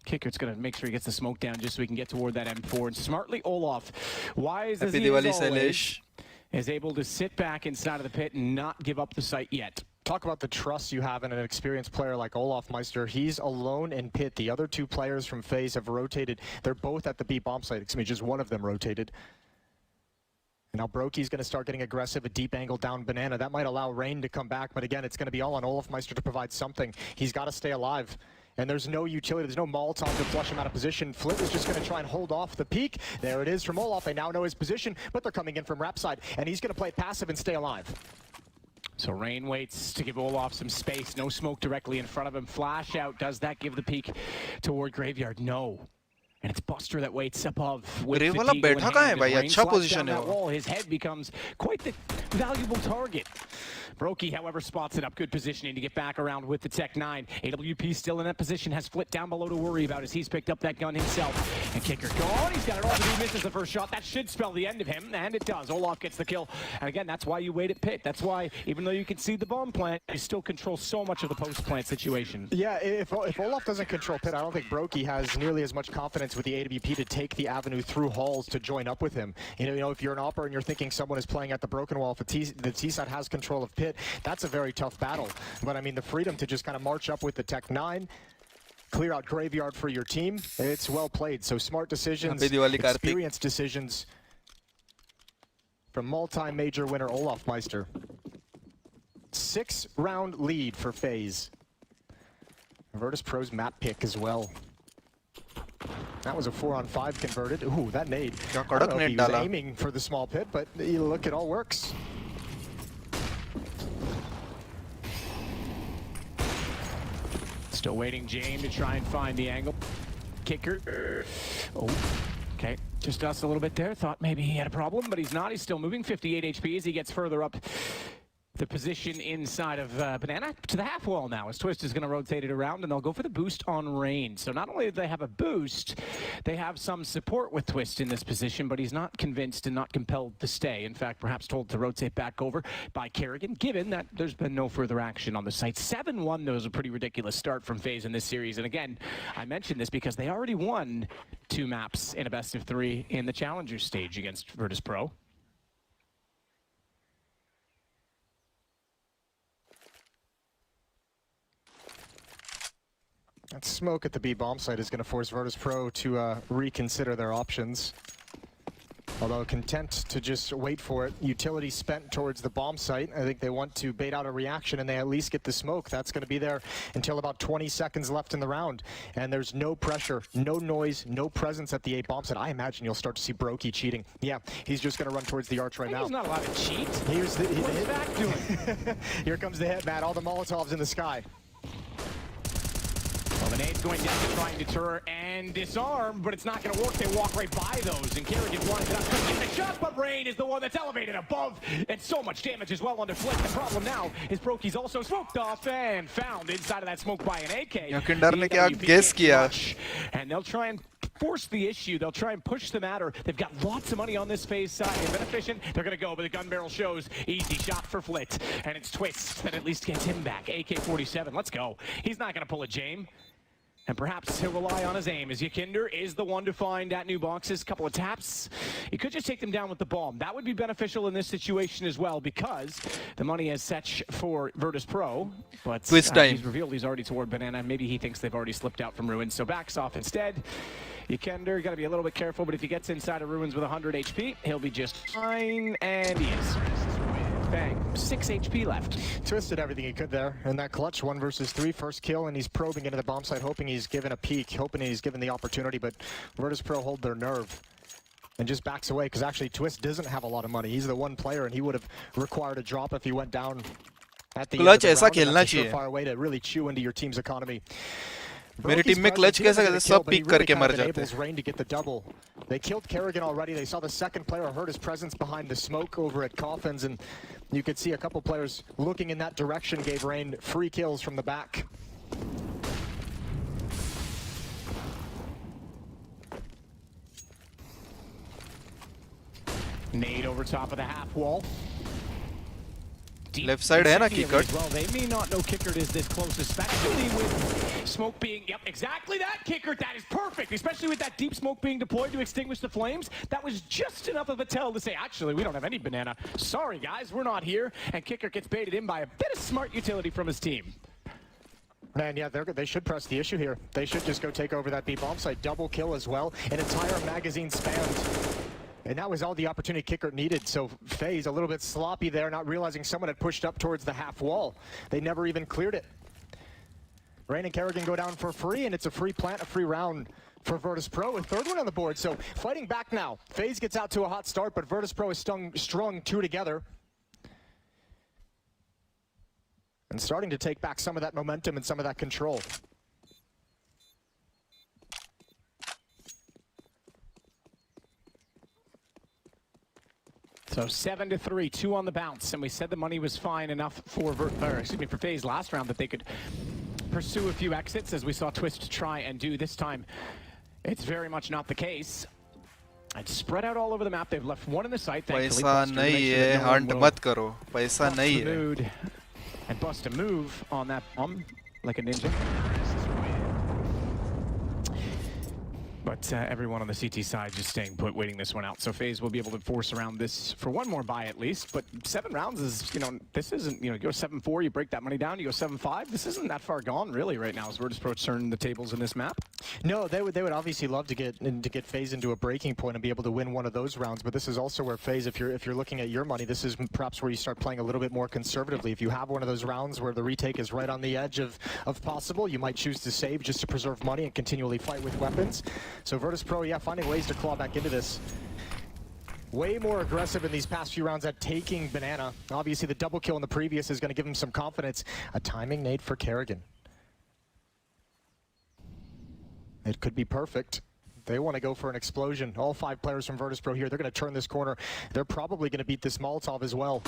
Kicker's going to make sure he gets the smoke down just so we can get toward that M4. And smartly, Olaf, wise as Happy he Diwali, is always, Sailesh. is able to sit back inside of the pit and not give up the site yet. Talk about the trust you have in an experienced player like Olaf Meister. He's alone in pit. The other two players from FaZe have rotated. They're both at the B bomb site. Excuse me, just one of them rotated. And now Brokey's going to start getting aggressive, a deep angle down banana. That might allow Rain to come back, but again, it's going to be all on Olaf Meister to provide something. He's got to stay alive. And there's no utility, there's no Molotov to flush him out of position. Flip is just going to try and hold off the peak. There it is from Olaf. They now know his position, but they're coming in from rap side. And he's going to play passive and stay alive. So Rain waits to give Olaf some space. No smoke directly in front of him. Flash out. Does that give the peak toward Graveyard? No. And it's Buster that waits above. With Grave the वाला deagle in बैठा कहाँ है hand. भाई? As Rain अच्छा slaps position down है that वो. wall, his head becomes quite the valuable target. Brokey, however, spots it up. Good positioning to get back around with the Tech 9. AWP still in that position. Has Split down below to worry about as he's picked up that gun himself. And Kicker gone. He's got it all to do. Misses the first shot. That should spell the end of him. And it does. Olaf gets the kill. And again, that's why you wait at pit. That's why, even though you can see the bomb plant, you still control so much of the post-plant situation. Yeah, if Olaf doesn't control pit, I don't think Brokey has nearly as much confidence with the AWP to take the avenue through halls to join up with him. You know, if you're an opper and you're thinking someone is playing at the broken wall, if the T side has control of pit, pit. That's a very tough battle. But I mean, the freedom to just kind of march up with the Tech 9, clear out graveyard for your team, it's well played. So smart decisions, experienced decisions from multi-major winner Olaf Meister. 6-round lead for FaZe. Virtus.pro's map pick as well. That was a 4-on-5 converted. Ooh, that nade. I don't know if he was aiming for the small pit, but you look, it all works. Still waiting Jame to try and find the angle. Kicker. Oh, okay. Just dust a little bit there. Thought maybe he had a problem, but he's not. He's still moving. 58 HP as he gets further up the position inside of Banana to the half wall now, as Twist is going to rotate it around, and they'll go for the boost on Rain. So not only do they have a boost, they have some support with Twist in this position, but he's not convinced and not compelled to stay. In fact, perhaps told to rotate back over by Kerrigan, given that there's been no further action on the site. 7-1, though, is a pretty ridiculous start from FaZe in this series. And again, I mentioned this because they already won 2 maps in a best of 3 in the Challenger stage against Virtus.pro. That smoke at the B bomb site is going to force Virtus.pro to reconsider their options. Although content to just wait for it. Utility spent towards the bomb site. I think they want to bait out a reaction and they at least get the smoke. That's going to be there until about 20 seconds left in the round. And there's no pressure, no noise, no presence at the A bomb site. I imagine you'll start to see Brokey cheating. Yeah, he's just going to run towards the arch right now. He's not allowed to cheat. What's that doing? Here comes the hit, Matt. All the Molotovs in the sky. Well, the nade's going down to try and deter and disarm, but it's not going to work. They walk right by those, and Kerrigan wanted it up. Couldn't get the shot, but Rain is the one that's elevated above, and so much damage as well on their flick. The problem now is Brokey's also smoked off and found inside of that smoke by an AK. And they'll try and force the issue. They'll try and push the matter. They've got lots of money on this FaZe side. They've been efficient. They're going to go, but the gun barrel shows. Easy shot for Flit, and it's Twist that at least gets him back. AK-47, let's go. He's not going to pull a Jame. And perhaps he'll rely on his aim, as Yakinder is the one to find at new boxes. Couple of taps. He could just take them down with the bomb. That would be beneficial in this situation as well, because the money is set for Virtus.pro. But he's revealed he's already toward Banana. Maybe he thinks they've already slipped out from Ruins, so backs off instead. Yakinder, got to be a little bit careful, but if he gets inside of Ruins with 100 HP, he'll be just fine, and he is. Bang. 6 HP left. Twisted everything he could there in that clutch. 1 versus 3, first kill, and he's probing into the bomb site, hoping he's given a peek, hoping he's given the opportunity, but Virtus.pro hold their nerve and just backs away, because actually Twist doesn't have a lot of money. He's the one player, and he would have required a drop if he went down at the end of the round, and that's a surefire way to really chew into your team's economy. मेरी team में clutch कैसा कैसा सब pick करके मर जाते हैं. Rain to get the double. They killed Kerrigan already. They saw the second player heard his presence behind the smoke over at Coffins, and you could see a couple players looking in that direction gave Rain free kills from the back. Nade over top of the half wall. Left side है ना Kickert. Well, they may not know Kickert is this close, especially with smoke being, yep, exactly that, Kickert, that is perfect, especially with that deep smoke being deployed to extinguish the flames. That was just enough of a tell to say, actually, we don't have any Banana. Sorry, guys, we're not here. And Kickert gets baited in by a bit of smart utility from his team. Man, yeah, they should press the issue here. They should just go take over that B bomb site. Double kill as well. An entire magazine spammed. And that was all the opportunity Kickert needed. So FaZe a little bit sloppy there, not realizing someone had pushed up towards the half wall. They never even cleared it. Rain and Kerrigan go down for free, and it's a free plant, a free round for Virtus.pro. A third one on the board, so fighting back now. FaZe gets out to a hot start, but Virtus.pro is strung 2 together. And starting to take back some of that momentum and some of that control. So 7-3, 2 on the bounce, and we said the money was fine enough for for FaZe last round that they could pursue a few exits, as we saw Twist try and do this time. It's very much not the case. It's spread out all over the map. They've left 1 in the site. पैसा नहीं है, hunt मत करो. पैसा नहीं है. And bust a move on that bomb like a ninja. But everyone on the CT side just staying put, waiting this one out. So FaZe will be able to force around this for one more buy at least. But 7 rounds is, this isn't, you go 7-4, you break that money down, you go 7-5. This isn't that far gone, really, right now, as Virtus.pro turn the tables in this map. No, they would obviously love to get FaZe into a breaking point and be able to win one of those rounds. But this is also where FaZe, if you're looking at your money, this is perhaps where you start playing a little bit more conservatively. If you have one of those rounds where the retake is right on the edge of possible, you might choose to save just to preserve money and continually fight with weapons. So Virtus.pro, yeah, finding ways to claw back into this. Way more aggressive in these past few rounds at taking Banana. Obviously, the double kill in the previous is going to give him some confidence. A timing nade for Kerrigan. It could be perfect. They want to go for an explosion. All 5 players from Virtus.pro here. They're going to turn this corner. They're probably going to beat this Molotov as well.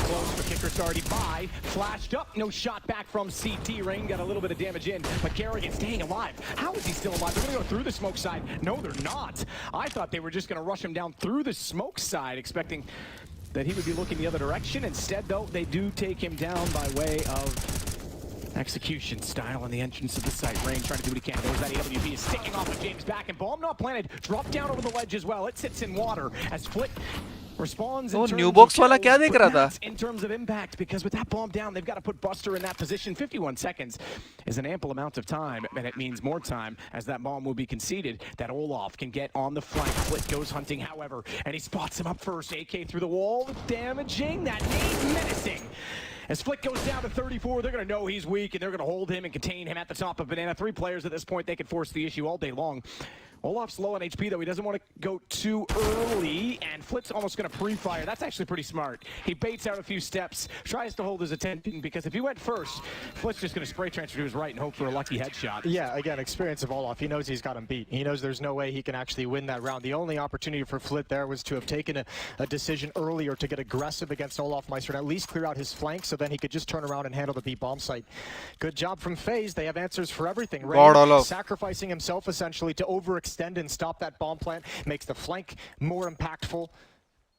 Close, but Kicker's already by. Flashed up, no shot back from CT. Rain got a little bit of damage in, but Kerrigan staying alive. How is he still alive? They're going to go through the smoke side. No, they're not. I thought they were just going to rush him down through the smoke side, expecting that he would be looking the other direction. Instead, though, they do take him down by way of execution style on the entrance of the site. Rain trying to do what he can. There's that AWP is sticking off of James back, and bomb not planted. Drop down over the ledge as well. It sits in water as Flit responds in new box wala kya dekh raha tha? In terms of impact, because with that bomb down, they've got to put Buster in that position. 51 seconds is an ample amount of time, and it means more time as that bomb will be conceded that Olaf can get on the flank. Flit goes hunting, however, and he spots him up first. AK through the wall, damaging. That nade menacing. As Flick goes down to 34, they're going to know he's weak, and they're going to hold him and contain him at the top of Banana. 3 players at this point, they could force the issue all day long. Olaf's low on HP, though. He doesn't want to go too early, and Flip's almost going to pre-fire. That's actually pretty smart. He baits out a few steps, tries to hold his attention, because if he went first, Flip's just going to spray transfer to his right and hope for a lucky headshot. Yeah, again, experience of Olaf. He knows he's got him beat. He knows there's no way he can actually win that round. The only opportunity for Flit there was to have taken a decision earlier to get aggressive against Olaf Meister and at least clear out his flank, so then he could just turn around and handle the B bomb site. Good job from FaZe. They have answers for everything. Rain sacrificing himself essentially to overextend and stop that bomb plant, makes the flank more impactful,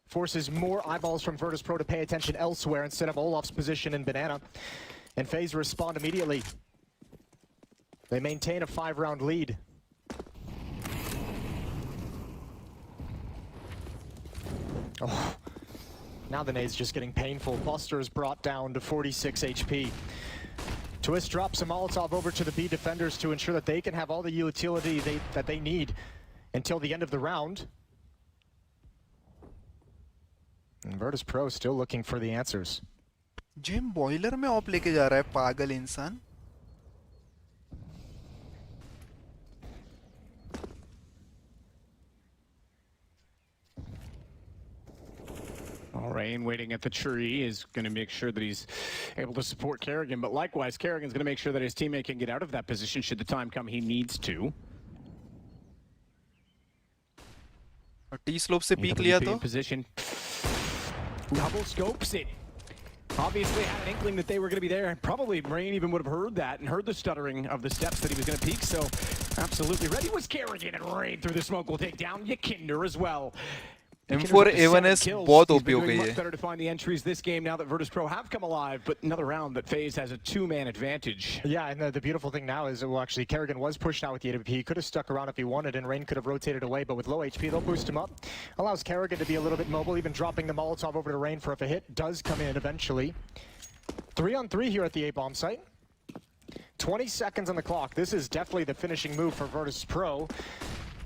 forces more eyeballs from Virtus.pro to pay attention elsewhere instead of Olaf's position in Banana. And FaZe respond immediately. They maintain a 5-round lead. Oh, now the nade's just getting painful. Buster is brought down to 46 HP. Twist drops a Molotov over to the B defenders to ensure that they can have all the utility that they need until the end of the round. And Virtus.pro still looking for the answers. Jim boiler में op लेके जा रहा है पागल इंसान. Rain waiting at the tree is going to make sure that he's able to support Kerrigan, but likewise, Kerrigan's going to make sure that his teammate can get out of that position should the time come he needs to. T-slope से peek लिया तो? Position. Double scopes it. Obviously had an inkling that they were going to be there. Probably Rain even would have heard that and heard the stuttering of the steps that he was going to peek, so absolutely ready was Kerrigan, and Rain through the smoke will take down Yakinder as well. M4 A1S बहुत OP हो गई much है. better to find the entries this game now that Virtus.pro have come alive, but another round that FaZe has a 2-man advantage. Yeah, and the beautiful thing now is, well, actually, Kerrigan was pushed out with the AWP. He could have stuck around if he wanted, and Rain could have rotated away, but with low HP, they'll boost him up. Allows Kerrigan to be a little bit mobile, even dropping the Molotov over to Rain for if a hit does come in eventually. 3-on-3 here at the A-bomb site. 20 seconds on the clock. This is definitely the finishing move for Virtus.pro.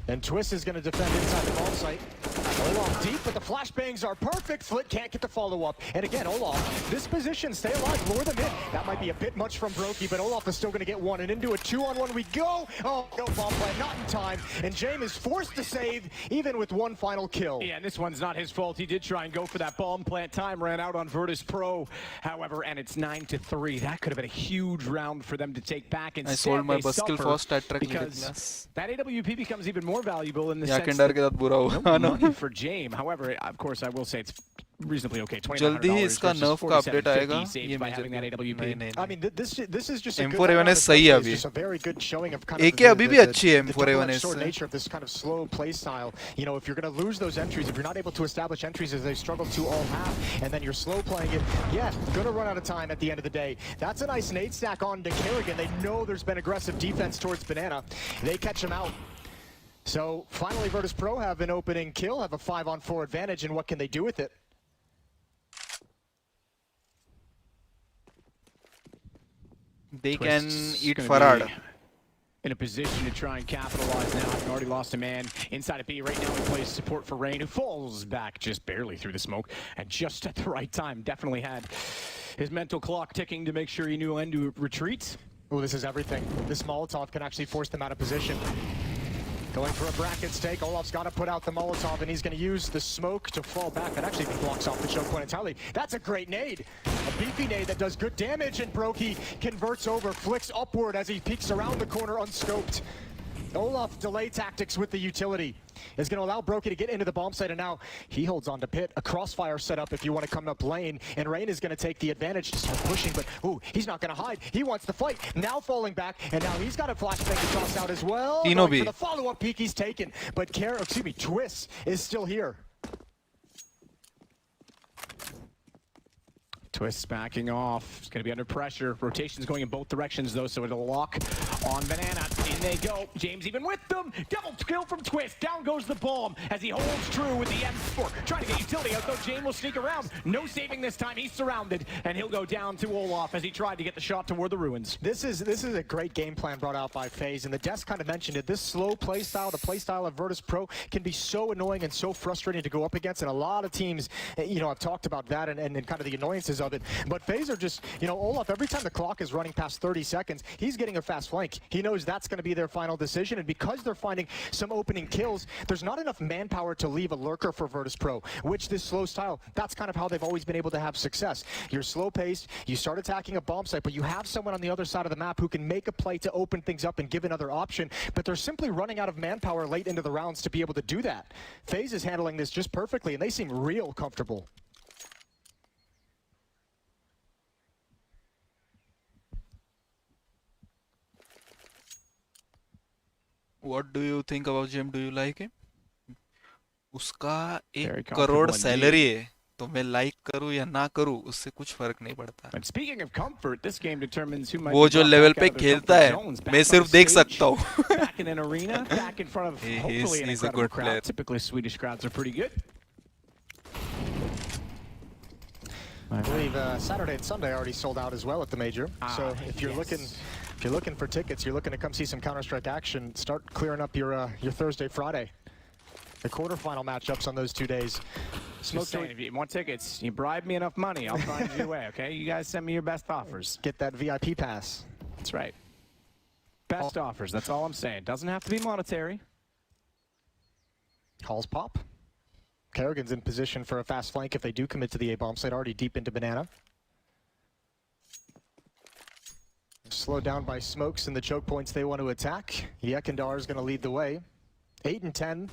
And Twist is going to defend inside the bomb site. Olaf deep, but the flashbangs are perfect. Flit can't get the follow-up. And again, Olaf, this position, stay alive, lure them in. That might be a bit much from Brokey, but Olaf is still going to get one. And into a 2-on-1 we go. Oh, no bomb plan, not in time. And James is forced to save, even with one final kill. Yeah, and this one's not his fault. He did try and go for that bomb plant. Time ran out on Virtus.pro, however, and it's 9-3. That could have been a huge round for them to take back. And I sold my bus skill for stat track because that AWP becomes even more valuable in the sense that no money for James. However, of course, I will say it's reasonably okay. जल्दी ही इसका nerf का update आएगा ये major नहीं I mean, this is just a good M4A1 सही है अभी just a very good showing of kind of AK अभी भी अच्छी है M4A1 sort of nature of this kind of slow play style. You know, if you're going to lose those entries, if you're not able to establish entries as they struggle to all have, and then you're slow playing it, yeah, going to run out of time at the end of the day. That's a nice nade stack on to Kerrigan. They know there's been aggressive defense towards Banana. They catch him out. So finally, Virtus Pro have an opening kill, have a 5-on-4 advantage, and what can they do with it? They can eat Farad. In a position to try and capitalize now. I've already lost a man inside of B. Right now he plays support for Rain, who falls back just barely through the smoke. And just at the right time, definitely had his mental clock ticking to make sure he knew when to retreat. Oh, this is everything. This Molotov can actually force them out of position. Going for a bracket stake. Olaf's got to put out the Molotov, and he's going to use the smoke to fall back. That actually blocks off the choke point entirely. That's a great nade. A beefy nade that does good damage, and Brokey converts over, flicks upward as he peeks around the corner unscoped. Olaf delay tactics with the utility is going to allow Brokey to get into the bomb site, and now he holds on to pit. A crossfire setup if you want to come up lane, and Rain is going to take the advantage to start pushing, but ooh, he's not going to hide. He wants to fight. Now falling back, and now he's got a flashbang to toss out as well. Going for the follow-up peek he's taken, but Twist is still here. Twist backing off. It's going to be under pressure. Rotation's going in both directions, though, so it'll lock on Banana. In they go. James even with them. Double kill from Twist. Down goes the bomb as he holds true with the M4. Trying to get utility out, though. James will sneak around. No saving this time. He's surrounded, and he'll go down to Olaf as he tried to get the shot toward the ruins. This is a great game plan brought out by FaZe, and the desk kind of mentioned it. This slow play style, the play style of Virtus Pro, can be so annoying and so frustrating to go up against, and a lot of teams, you know, have talked about that and kind of the annoyances of it. But FaZe are just, you know, Olaf, every time the clock is running past 30 seconds, he's getting a fast flank. He knows that's going to be their final decision, and because they're finding some opening kills, there's not enough manpower to leave a lurker for Virtus Pro, which this slow style, that's kind of how they've always been able to have success. You're slow-paced, you start attacking a bomb site, but you have someone on the other side of the map who can make a play to open things up and give another option, but they're simply running out of manpower late into the rounds to be able to do that. FaZe is handling this just perfectly, and they seem real comfortable. What do you think about Jim? Do you like him? उसका 1 crore salary है, तो मैं like करूं या ना करूं उससे कुछ फर्क नहीं पड़ता। And speaking of comfort, this game determines who might वो जो लेवल पे खेलता है, मैं सिर्फ देख सकता हूँ। Back in an arena, back in front of hopefully an incredible crowd. Typically Swedish crowds are pretty good. I believe Saturday and Sunday already sold out as well at the major. So if you're looking for tickets, you're looking to come see some Counter-Strike action, start clearing up your Thursday, Friday. The quarterfinal matchups on those 2 days. Just saying, if you want tickets, you bribe me enough money, I'll find you a way, okay? You guys send me your best offers. Get that VIP pass. That's right. Best offers, that's all I'm saying. Doesn't have to be monetary. Calls pop. Kerrigan's in position for a fast flank if they do commit to the A-bomb site, already deep into Banana. Slowed down by smokes and the choke points they want to attack. Yekandar is going to lead the way. 8 and 10.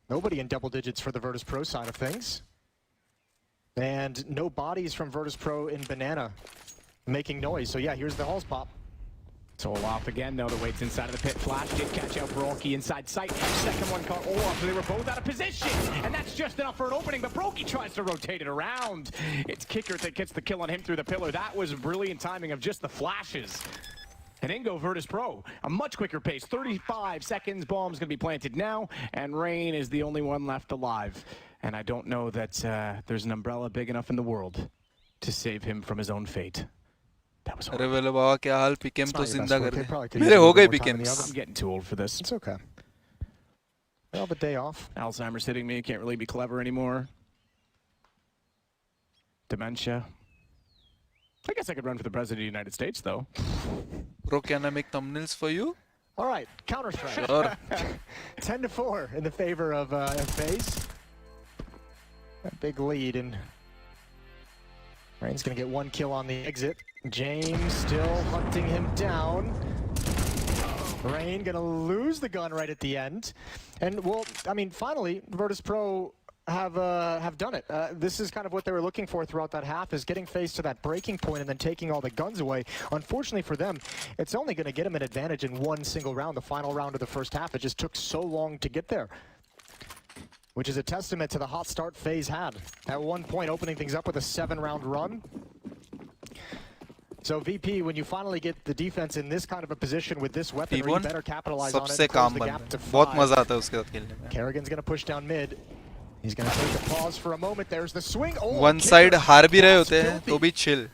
Nobody in double digits for the Virtus Pro side of things. And no bodies from Virtus Pro in Banana making noise. So yeah, here's the Halls pop. So Olaf again, though, the waits inside of the pit. Flash did catch out Brokey inside sight. Second one caught Olaf, so they were both out of position. And that's just enough for an opening, but Brokey tries to rotate it around. It's Kicker that gets the kill on him through the pillar. That was brilliant timing of just the flashes. And in go Virtus Pro, a much quicker pace. 35 seconds, bomb's gonna be planted now, and Rain is the only one left alive. And I don't know that there's an umbrella big enough in the world to save him from his own fate. अरे वेले बाबा क्या हाल पिकेम तो जिंदा कर दे मेरे हो गए पिकेम्स I'm getting too old for this. It's okay. They have a day off. Alzheimer's hitting me. Can't really be clever anymore. Dementia. I guess I could run for the president of the United States, though. Bro, can I make thumbnails for you? All right, Counter-Strike. Sure. 10-4 in the favor of FaZe. A big lead, and Rain's gonna get one kill on the exit. James still hunting him down. Rain gonna lose the gun right at the end. And well, I mean, finally, Virtus Pro have done it. This is kind of what they were looking for throughout that half, is getting phased to that breaking point and then taking all the guns away. Unfortunately for them, it's only going to get them an advantage in one single round, the final round of the first half. It just took so long to get there, which is a testament to the hot start FaZe had. At one point, opening things up with a 7-round run. So VP, when you finally get the defense in this kind of a position with this weapon, you better capitalize on it and close the gap to 5. बहुत मजा आता है उसके साथ खेलने में. Kerrigan's going to push down mid. He's going to take a pause for a moment. There's the swing. Oh, One side हार भी रहे होते हैं तो भी chill.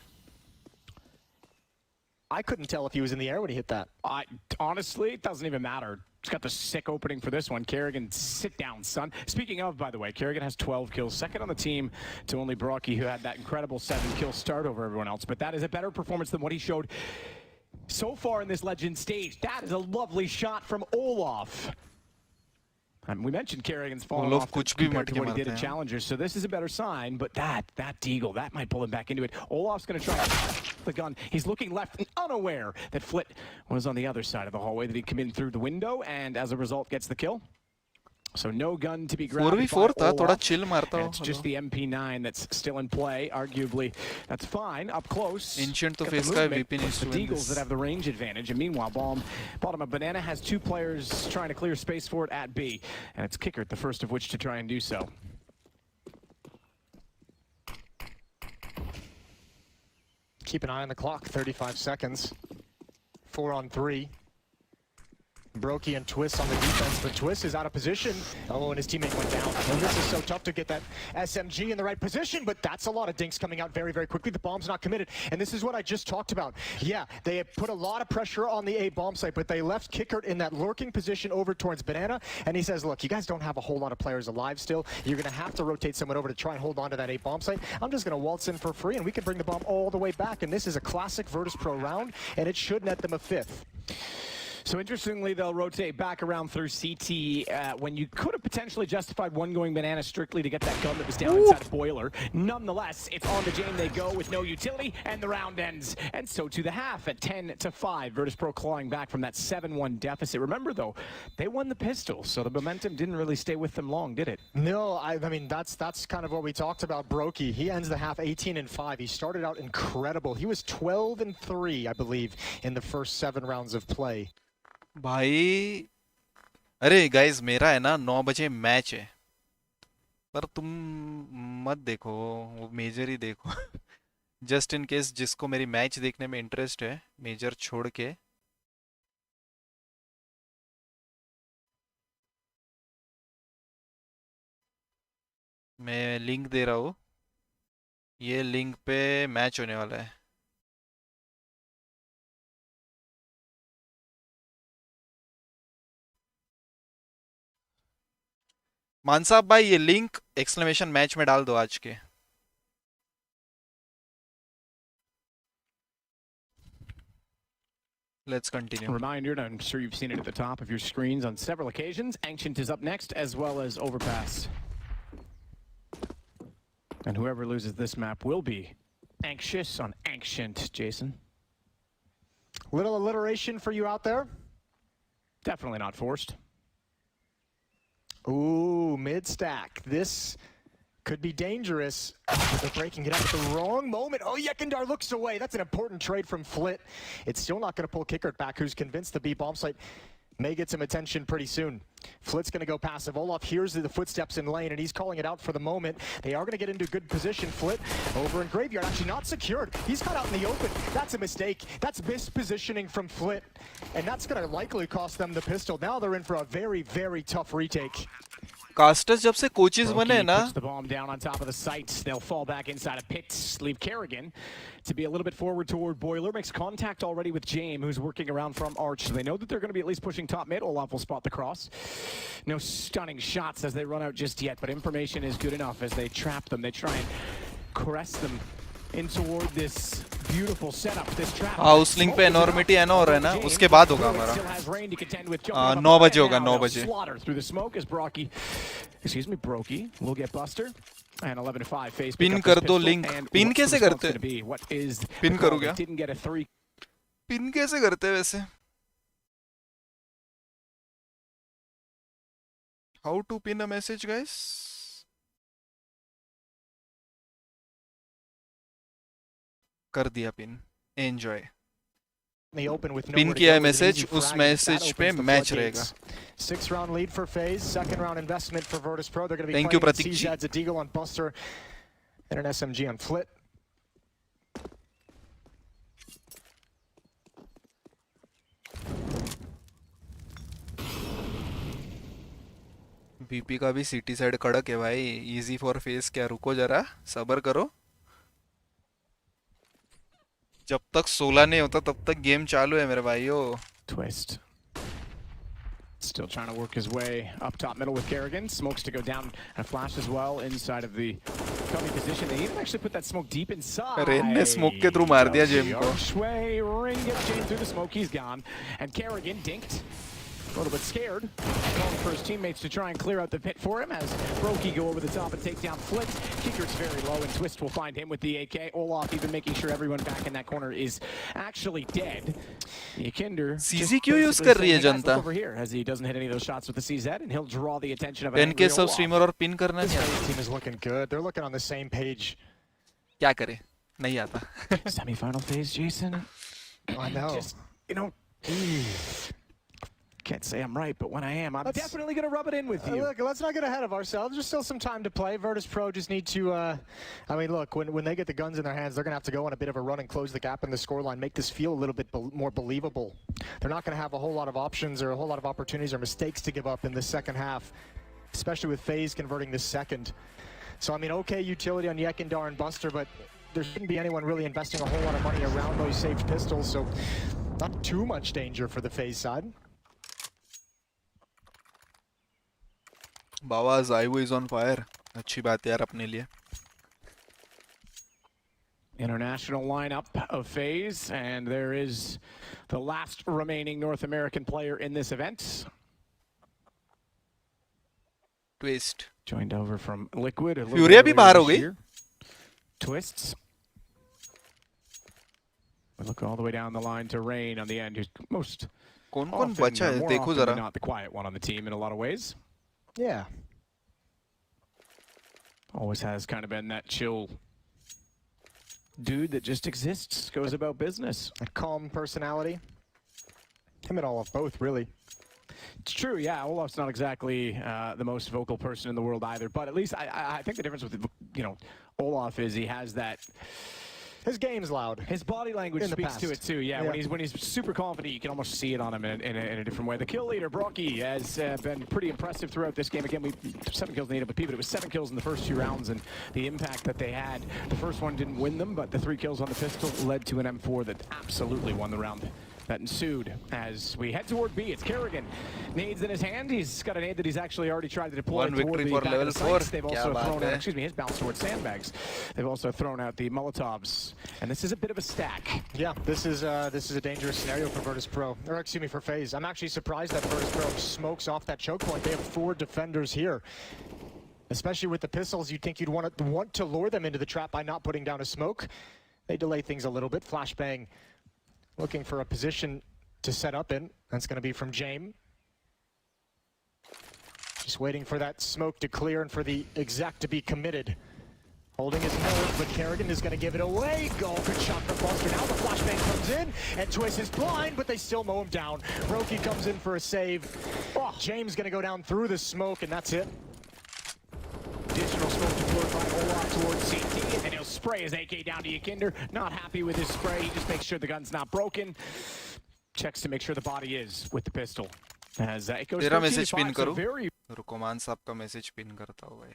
I couldn't tell if he was in the air when he hit that. Honestly, it doesn't even matter. He's got the sick opening for this one. Kerrigan, sit down, son. Speaking of, by the way, Kerrigan has 12 kills, second on the team to only Brocky, who had that incredible 7-kill start over everyone else. But that is a better performance than what he showed so far in this Legend stage. That is a lovely shot from Olaf. We mentioned Kerrigan's falling off compared to what he did at Challengers, so this is a better sign, but that Deagle, that might pull him back into it. Olaf's going to try the gun. He's looking left and unaware that Flit was on the other side of the hallway, that he'd come in through the window, and as a result gets the kill. So no gun to be grabbed by Olaf. It's just the MP9 that's still in play. Arguably, that's fine. Up close. Ancient to face guy VP needs the to win Deagles this. that have the range advantage. And meanwhile, bottom of Banana has 2 players trying to clear space for it at B. And it's Kickert, the first of which to try and do so. Keep an eye on the clock. 35 seconds. 4 on 3. Brokey and Twist on the defense, but Twist is out of position. Oh, and his teammate went down. And this is so tough to get that SMG in the right position, but that's a lot of dinks coming out very, very quickly. The bomb's not committed, and this is what I just talked about. Yeah, they have put a lot of pressure on the A bomb site, but they left Kickert in that lurking position over towards Banana, and he says, look, you guys don't have a whole lot of players alive still. You're going to have to rotate someone over to try and hold on to that A bomb site. I'm just going to waltz in for free, and we can bring the bomb all the way back, and this is a classic Virtus Pro round, and it should net them a 5th. So interestingly, they'll rotate back around through CT when you could have potentially justified one going Banana strictly to get that gun that was down inside of Boiler. Nonetheless, it's on to Jane they go with no utility, and the round ends. And so to the half at 10-5. Virtus Pro clawing back from that 7-1 deficit. Remember, though, they won the pistol, so the momentum didn't really stay with them long, did it? No, I mean, that's kind of what we talked about. Brokey, he ends the half 18-5. He started out incredible. He was 12-3, I believe, in the first 7 rounds of play. भाई अरे guys मेरा है ना 9 बजे match है पर तुम मत देखो वो मेजर ही देखो जस्ट इन केस जिसको मेरी मैच देखने में इंटरेस्ट है मेजर छोड़ के मैं लिंक दे रहा हूँ ये लिंक पे मैच होने वाला है मान साहब भाई ये लिंक एक्सक्लेमेशन मैच में डाल दो आज के Let's continue. Reminder, and I'm sure you've seen it at the top of your screens on several occasions. Ancient is up next, as well as Overpass. And whoever loses this map will be anxious on Ancient, Jason. Little alliteration for you out there? Definitely not forced. Ooh, mid-stack. This could be dangerous. They're breaking it up at the wrong moment. Oh, Yekindar looks away. That's an important trade from Flit. It's still not going to pull Kickert back, who's convinced the B bomb site may get some attention pretty soon. Flit's going to go passive. Olaf hears the footsteps in lane, and he's calling it out for the moment. They are going to get into good position. Flit over in Graveyard, actually not secured. He's cut out in the open. That's a mistake. That's mispositioning from Flit, and that's going to likely cost them the pistol. Now they're in for a very, very tough retake. Casters जब से coaches बने ना puts the bomb down on top of the sights. They'll fall back inside of pits. Leave Kerrigan to be a little bit forward toward Boiler. Makes contact already with James, who's working around from Arch. So they know that they're going to be at least pushing top mid. Olaf will spot the cross. No stunning shots as they run out just yet, but information is good enough as they trap them. They try and caress them in toward this beautiful setup, this trap. उस link पे एनॉर्मिटी एनो हो रहा है ना उसके बाद होगा हमारा 9 बजे होगा 9 बजे slaughter through the smoke as Brocky, excuse me, Brokey will get Buster and 11-5 face pin कर दो लिंक पिन कैसे करते पिन करूँ क्या didn't get a 3 पिन कैसे करते वैसे How to pin a message, guys? कर दिया पिन. Enjoy. पिन किया है मैसेज, उस मैसेज पे मैच रहेगा. 6-round lead for FaZe, second round investment for Virtus.pro. They're going to be Thank you, playing Pratik ji. CZ's Deagle on Buster and an SMG on Flit. BP का भी city side कड़क है भाई. Easy for face. क्या रुको जरा, सबर करो. जब तक 16 नहीं होता तब तक गेम चालू है मेरे भाइयों. Twist. Still trying to work his way up top middle with Kerrigan. Smokes to go down and a flash as well inside of the cubby position. They even actually put that smoke deep inside. Rain ने smoke के through मार दिया GeM को. Archway, Ring gets James through the smoke. He's gone. And Kerrigan dinked. A little bit scared. Calling for his teammates to try and clear out the pit for him as Brokey go over the top and take down Flit. Kicker's very low and Twist will find him with the AK. Olaf even making sure everyone back in that corner is actually dead. Yakinder CZ क्यों use कर रही है जनता? over here as he doesn't hit any of those shots with the CZ and he'll draw the attention of 10k सब streamer और pin करना This नहीं FaZe आता. team is looking good. They're looking on the same page. क्या करे, नहीं आता. Semi-final phase, Jason. I know. Just, you know, can't say I'm right, but when I am, I'm definitely going to rub it in with you. Look, let's not get ahead of ourselves. There's still some time to play. Virtus.pro just need to, I mean, look, when they get the guns in their hands, they're going to have to go on a bit of a run and close the gap in the scoreline, make this feel a little bit more believable. They're not going to have a whole lot of options or a whole lot of opportunities or mistakes to give up in the second half, especially with FaZe converting this second. So, I mean, okay, utility on Yekindar and Buster, but there shouldn't be anyone really investing a whole lot of money around those saved pistols, so not too much danger for the FaZe side. Baba Zaiwo is on fire. अच्छी बात है यार अपने लिए. International lineup of FaZe, and there is the last remaining North American player in this event. Twist. Joined over from Liquid. Fury भी बाहर हो गई. Twists. We look all the way down the line to Rain on the end, who's most कौन-कौन बचा है देखो जरा. not the quiet one on the team in a lot of ways. Yeah. Always has kind of been that chill dude that just exists, goes about business. A calm personality. Him and Olaf both, really. It's true, yeah. Olaf's not exactly the most vocal person in the world either, but at least I think the difference with, you know, Olaf is he has that... His game's loud. His body language speaks to it too. Yeah, when he's super confident, you can almost see it on him in a different way. The kill leader, Brocky, has been pretty impressive throughout this game. Again, 7 kills in the AWP, but it was 7 kills in the first 2 rounds, and the impact that they had. The first one didn't win them, but the 3 kills on the pistol led to an M4 that absolutely won the round that ensued. As we head toward B, it's Kerrigan. Nades in his hand. He's got a nade that he's actually already tried to deploy. One victory for level 4. They've also thrown out, his bounce towards sandbags. They've also thrown out the Molotovs, and this is a bit of a stack. Yeah, this is a dangerous scenario for Virtus.pro, or excuse me, for FaZe. I'm actually surprised that Virtus.pro smokes off that choke point. They have 4 defenders here. Especially with the pistols, you'd think you'd want to lure them into the trap by not putting down a smoke. They delay things a little bit. Flashbang looking for a position to set up in. That's going to be from James. Just waiting for that smoke to clear and for the exec to be committed. Holding his nerve, but Kerrigan is going to give it away. Goal, good shot from Buster. Now the flashbang comes in, and Twist is blind, but they still mow him down. Roki comes in for a save. Oh, James going to go down through the smoke, and that's it. Additional smoke deployed by Olaf towards CT, and he'll spray his AK down to Yakinder. Not happy with his spray. He just makes sure the gun's not broken. Checks to make sure the body is with the pistol. As it goes 13 message pin 13-5, करो. so very... रुको मान साहब का message pin करता हूँ भाई.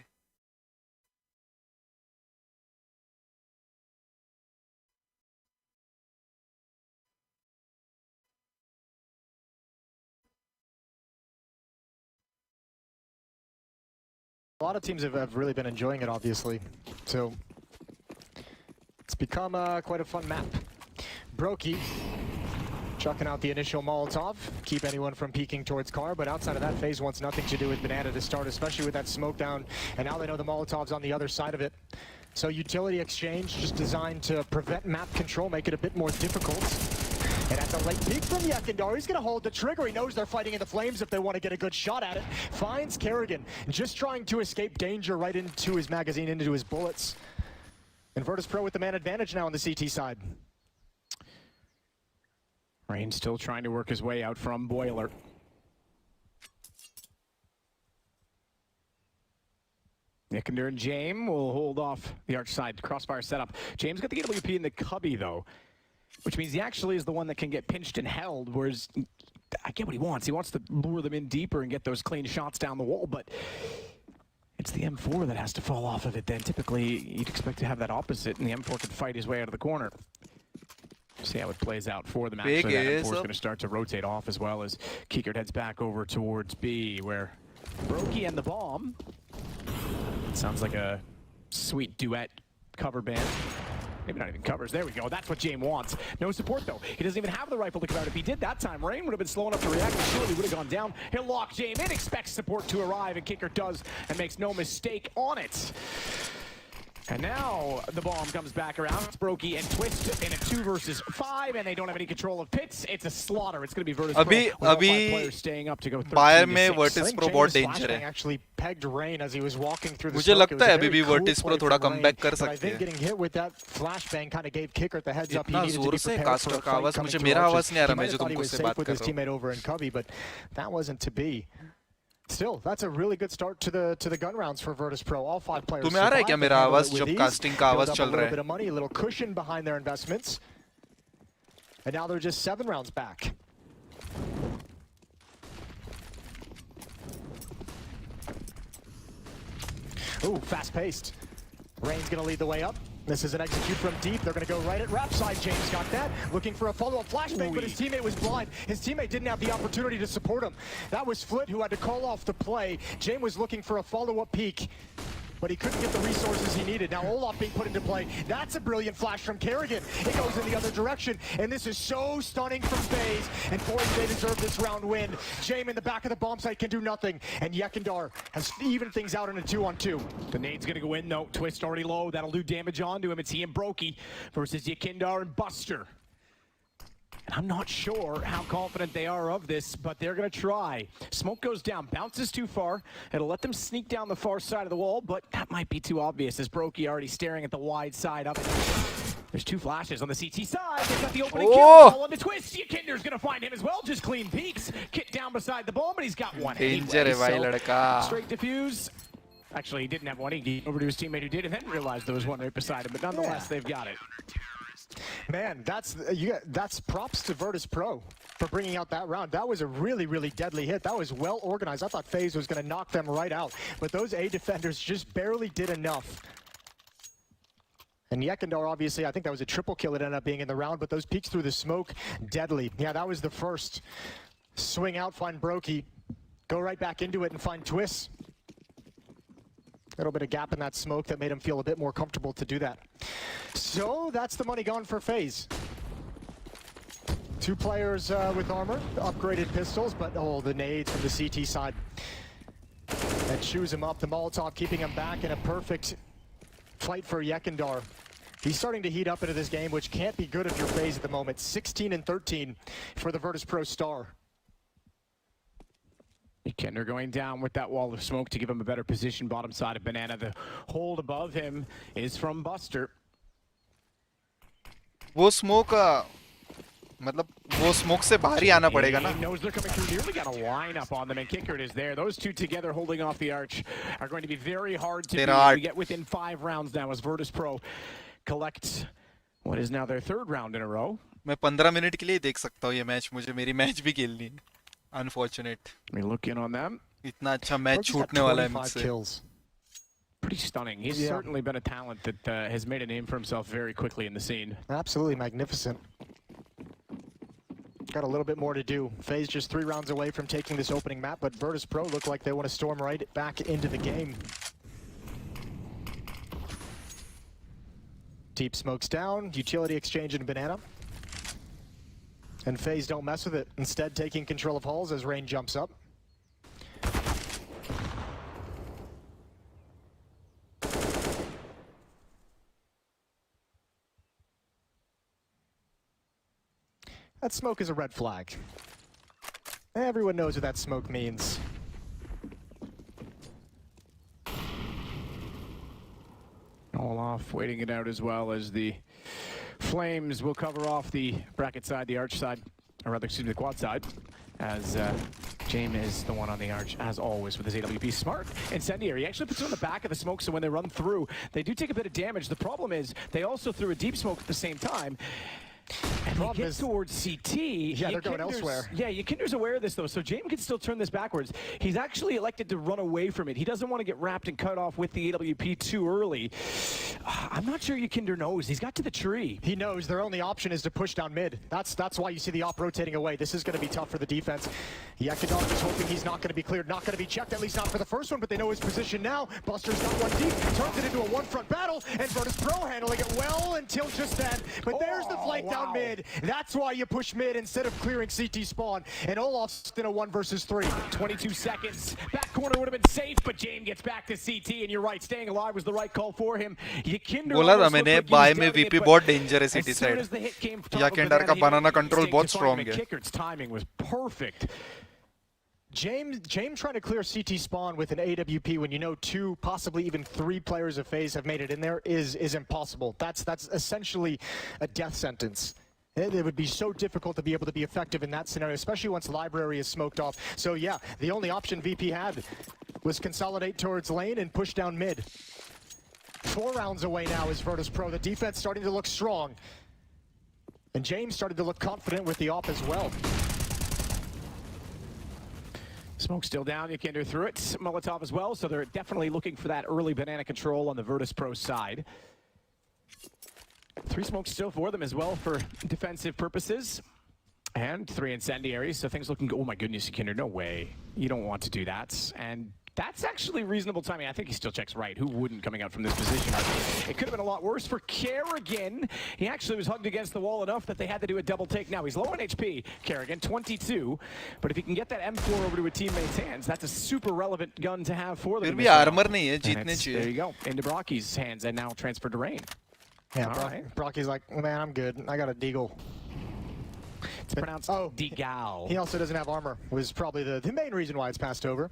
A lot of teams have really been enjoying it, obviously. So it's become quite a fun map. Brokey chucking out the initial Molotov, keep anyone from peeking towards car, but outside of that, FaZe wants nothing to do with Banana to start, especially with that smoke down, and now they know the Molotov's on the other side of it. So utility exchange just designed to prevent map control, make it a bit more difficult. And that's a late peek from Yekindar. He's going to hold the trigger. He knows they're fighting in the flames if they want to get a good shot at it. Finds Kerrigan, just trying to escape danger right into his magazine, into his bullets. And Virtus.pro with the man advantage now on the CT side. Rain still trying to work his way out from Boiler. Nickender and James will hold off the arch side. Crossfire setup. James got the AWP in the cubby, though, which means he actually is the one that can get pinched and held, whereas I get what he wants. He wants to lure them in deeper and get those clean shots down the wall, but it's the M4 that has to fall off of it then. Typically, you'd expect to have that opposite, and the M4 could fight his way out of the corner. See how it plays out for them. Actually, that M4 is going to start to rotate off as well as Kiekert heads back over towards B, where Brokey and the bomb. Sounds like a sweet duet cover band. Maybe not even covers. There we go. That's what James wants. No support, though. He doesn't even have the rifle to come out. If he did that time, Rain would have been slow enough to react. And surely would have gone down. He'll lock James in, expects support to arrive, and Kicker does and makes no mistake on it. And now the bomb comes back around. It's Brokey and Twist in a 2 versus 5, and they don't have any control of pits. It's a slaughter. It's going to be Virtus.pro. अभी staying up to go बायर में Virtus.pro बहुत danger है. Actually pegged Rain as he was walking through the मुझे लगता है अभी भी Virtus.pro थोड़ा कमबैक कर सकती है. I think getting hit with that flashbang kind of gave Kicker the heads up. He needed to be prepared for a fight आवाज coming मुझे to मेरा Arches. आवाज नहीं आ रहा. He might मैं जो have thought he तुमको was से safe बात with कर his रहा हूँ. teammate over in Cubby, but that wasn't to be. Still, that's a really good start to the gun rounds for Virtus.pro. All 5 players. तुम्हें आ रहा है क्या मेरा आवाज जब कास्टिंग का आवाज चल रहा है? A bit of money, a little cushion behind their investments. And now they're just 7 rounds back. Ooh, fast-paced. Rain's gonna lead the way up. This is an execute from deep. They're going to go right at rap side. James got that. Looking for a follow-up flashbang, but his teammate was blind. His teammate didn't have the opportunity to support him. That was Flit who had to call off the play. James was looking for a follow-up peek, but he couldn't get the resources he needed. Now Olaf being put into play. That's a brilliant flash from Kerrigan. It goes in the other direction, and this is so stunning from FaZe. And boys, they deserve this round win. James in the back of the bomb site can do nothing, and Yekindar has evened things out in a 2-on-2. The nade's going to go in, though. Twist already low. That'll do damage onto him. It's he and Brokey versus Yekindar and Buster. And I'm not sure how confident they are of this, but they're going to try. Smoke goes down, bounces too far. It'll let them sneak down the far side of the wall, but that might be too obvious as Brokey already staring at the wide side of it. There's 2 flashes on the CT side. They've got the opening kill. All on the Twist. Kinder's going to find him as well. Just clean peeks. Kit down beside the bomb, but he's got one. Danger hai bhai ladka. Straight defuse. Actually, he didn't have one. He over to his teammate who did, and then realized there was one right beside him. But nonetheless, they've got it. Man, that's props to Virtus.pro for bringing out that round. That was a really, really deadly hit. That was well organized. I thought FaZe was going to knock them right out, but those A defenders just barely did enough. And Yekindar, obviously, I think that was a triple kill it ended up being in the round, but those peeks through the smoke, deadly. Yeah, that was the first. Swing out, find Brokey, go right back into it and find Twist. A little bit of gap in that smoke that made him feel a bit more comfortable to do that. So that's the money gone for FaZe. 2 players with armor, upgraded pistols, but oh, the nades from the CT side. That chews him up, the Molotov keeping him back in a perfect fight for Yekindar. He's starting to heat up into this game, which can't be good if you're FaZe at the moment. 16-13 for the Virtus.pro star. Kinder going down with that wall of smoke to give him a better position bottom side of Banana. The hold above him is from Buster. वो smoke मतलब वो smoke से बाहर ही आना पड़ेगा ना. He knows they're coming through. Nearly got a lineup on them, and Kickert is there. Those 2 together holding off the arch are going to be very hard to beat. We get within 5 rounds now as Virtus.pro collects what is now their 3rd round in a row. मैं 15 minute के लिए देख सकता हूँ ये match. मुझे मेरी match भी खेलनी है. Unfortunate. We look in on them. इतना अच्छा मैच छूटने वाला है मुझसे. Pretty stunning. He's certainly been a talent that has made a name for himself very quickly in the scene. Absolutely magnificent. Got a little bit more to do. FaZe just 3 rounds away from taking this opening map, but Virtus.pro look like they want to storm right back into the game. Deep smokes down, utility exchange and Banana. And FaZe don't mess with it, instead taking control of hulls as Rain jumps up. That smoke is a red flag. Everyone knows what that smoke means. All off, waiting it out as well as the Flames will cover off the bracket side, the arch side, or rather, excuse me, the quad side, as James is the one on the arch, as always, with his AWP. Smart incendiary. He actually puts it on the back of the smoke, so when they run through, they do take a bit of damage. The problem is, they also threw a deep smoke at the same time. And they get towards CT. Yeah, they're going elsewhere. Yeah, Yakinder's aware of this, though, so James can still turn this backwards. He's actually elected to run away from it. He doesn't want to get wrapped and cut off with the AWP too early. I'm not sure Yakinder knows. He's got to the tree. He knows their only option is to push down mid. That's why you see the op rotating away. This is going to be tough for the defense. Yakinder is hoping he's not going to be cleared, not going to be checked, at least not for the first one, but they know his position now. Buster's got one deep, turns it into a one-front battle, and Virtus.pro handling it well until just then. But there's the flank down mid. That's why you push mid instead of clearing CT spawn. And Olaf's in a 1 versus 3. 22 seconds. Back corner would have been safe, but James gets back to CT, and you're right, staying alive was the right call for him. Yakinder बोला था मैंने bye में VP बहुत danger है city side. याकिंडर का बनाना control बहुत strong है. Kicker's timing was perfect. James trying to clear CT spawn with an AWP when you know 2, possibly even 3 players of FaZe have made it in there is impossible. That's essentially a death sentence. It would be so difficult to be able to be effective in that scenario, especially once library is smoked off. So yeah, the only option VP had was consolidate towards lane and push down mid. 4 rounds away now is Virtus.pro. The defense starting to look strong. And James started to look confident with the op as well. Smoke still down, Yakinder threw it. Molotov as well, so they're definitely looking for that early banana control on the Virtus.pro side. 3 smokes still for them as well for defensive purposes. And 3 incendiaries, so things looking good. Oh my goodness, Yakinder, no way. You don't want to do that. And that's actually reasonable timing. I think he still checks right. Who wouldn't coming out from this position? It could have been a lot worse for Kerrigan. He actually was hugged against the wall enough that they had to do a double take. Now he's low on HP, Kerrigan, 22. But if he can get that M4 over to a teammate's hands, that's a super relevant gun to have for them. फिर भी armour नहीं है, जीतने चाहिए. There you go, into Brocky's hands and now transferred to Rain. Yeah, Brocky's like, man, I'm good. I got a deagle. It's pronounced Deagle. He also doesn't have armor, was probably the main reason why it's passed over.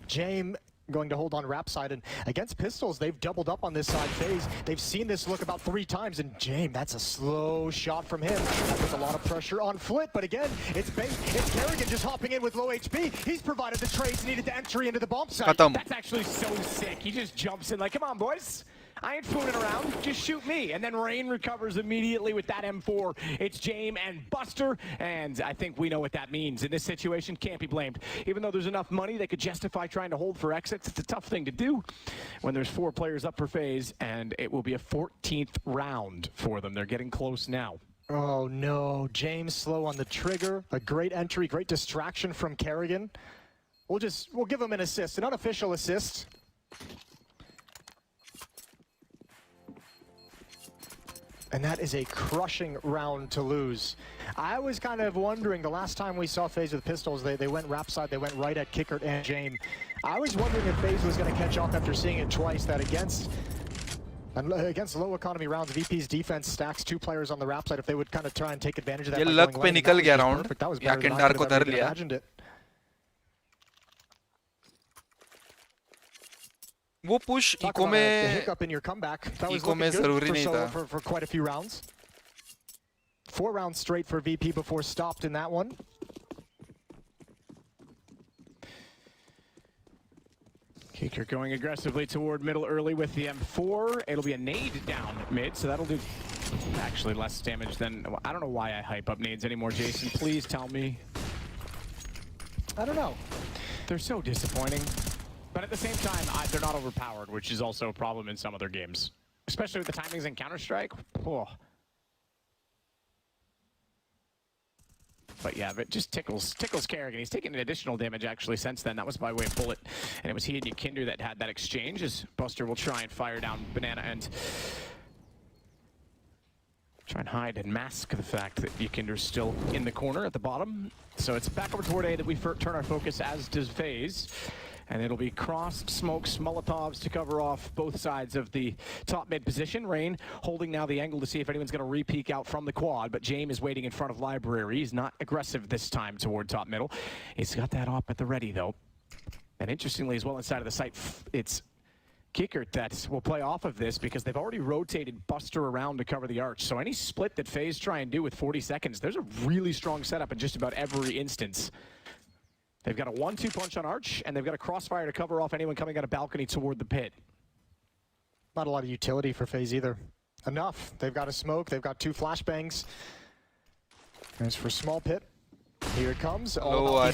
James going to hold on rap side, and against pistols, they've doubled up on this side phase. They've seen this look about 3 times, and James, that's a slow shot from him. That puts a lot of pressure on Flit, but again, it's Kerrigan just hopping in with low HP. He's provided the trades needed to entry into the bomb site. That's actually so sick. He just jumps in like, come on, boys. I ain't fooling around, just shoot me. And then Rain recovers immediately with that M4. It's James and Buster, and I think we know what that means. In this situation, can't be blamed. Even though there's enough money, they could justify trying to hold for exits. It's a tough thing to do when there's 4 players up for phase, and it will be a 14th round for them. They're getting close now. Oh no, James slow on the trigger. A great entry, great distraction from Kerrigan. We'll give him an assist, an unofficial assist. And that is a crushing round to lose. I was kind of wondering, the last time we saw FaZe with pistols, they went rap side, they went right at Kickert and James. I was wondering if FaZe was going to catch up after seeing it twice, that against low economy rounds, VP's defense stacks 2 players on the rap side. If they would kind of try and take advantage of that. ये luck पे निकल गया round. That was better than I could have ever imagined it. वो push eco में जरूरी नहीं था. For quite a few rounds. 4 rounds straight for VP before stopped in that one. Kicker going aggressively toward middle early with the M4. It'll be a nade down mid, so that'll do actually less damage than... I don't know why I hype up nades anymore, Jason. Please tell me. I don't know. They're so disappointing. But at the same time, they're not overpowered, which is also a problem in some other games. Especially with the timings in Counter-Strike. Oh. But yeah, it just tickles Kerrigan. He's taken additional damage actually since then. That was by way of bullet. And it was he and Yakinder that had that exchange, as Buster will try and fire down Banana and try and hide and mask the fact that Yakinder's still in the corner at the bottom. So it's back over toward A that we turn our focus, as does FaZe. And it'll be crossed smokes, Molotovs to cover off both sides of the top mid position. Rain holding now the angle to see if anyone's going to re-peek out from the quad, but James is waiting in front of Library. He's not aggressive this time toward top middle. He's got that op at the ready, though. And interestingly, as well inside of the site, it's Kickert that will play off of this because they've already rotated Buster around to cover the arch. So any split that FaZe try and do with 40 seconds, there's a really strong setup in just about every instance. They've got a 1-2 punch on arch, and they've got a crossfire to cover off anyone coming out of balcony toward the pit. Not a lot of utility for FaZe either. Enough. They've got a smoke. They've got 2 flashbangs. As for small pit, here it comes. Oh,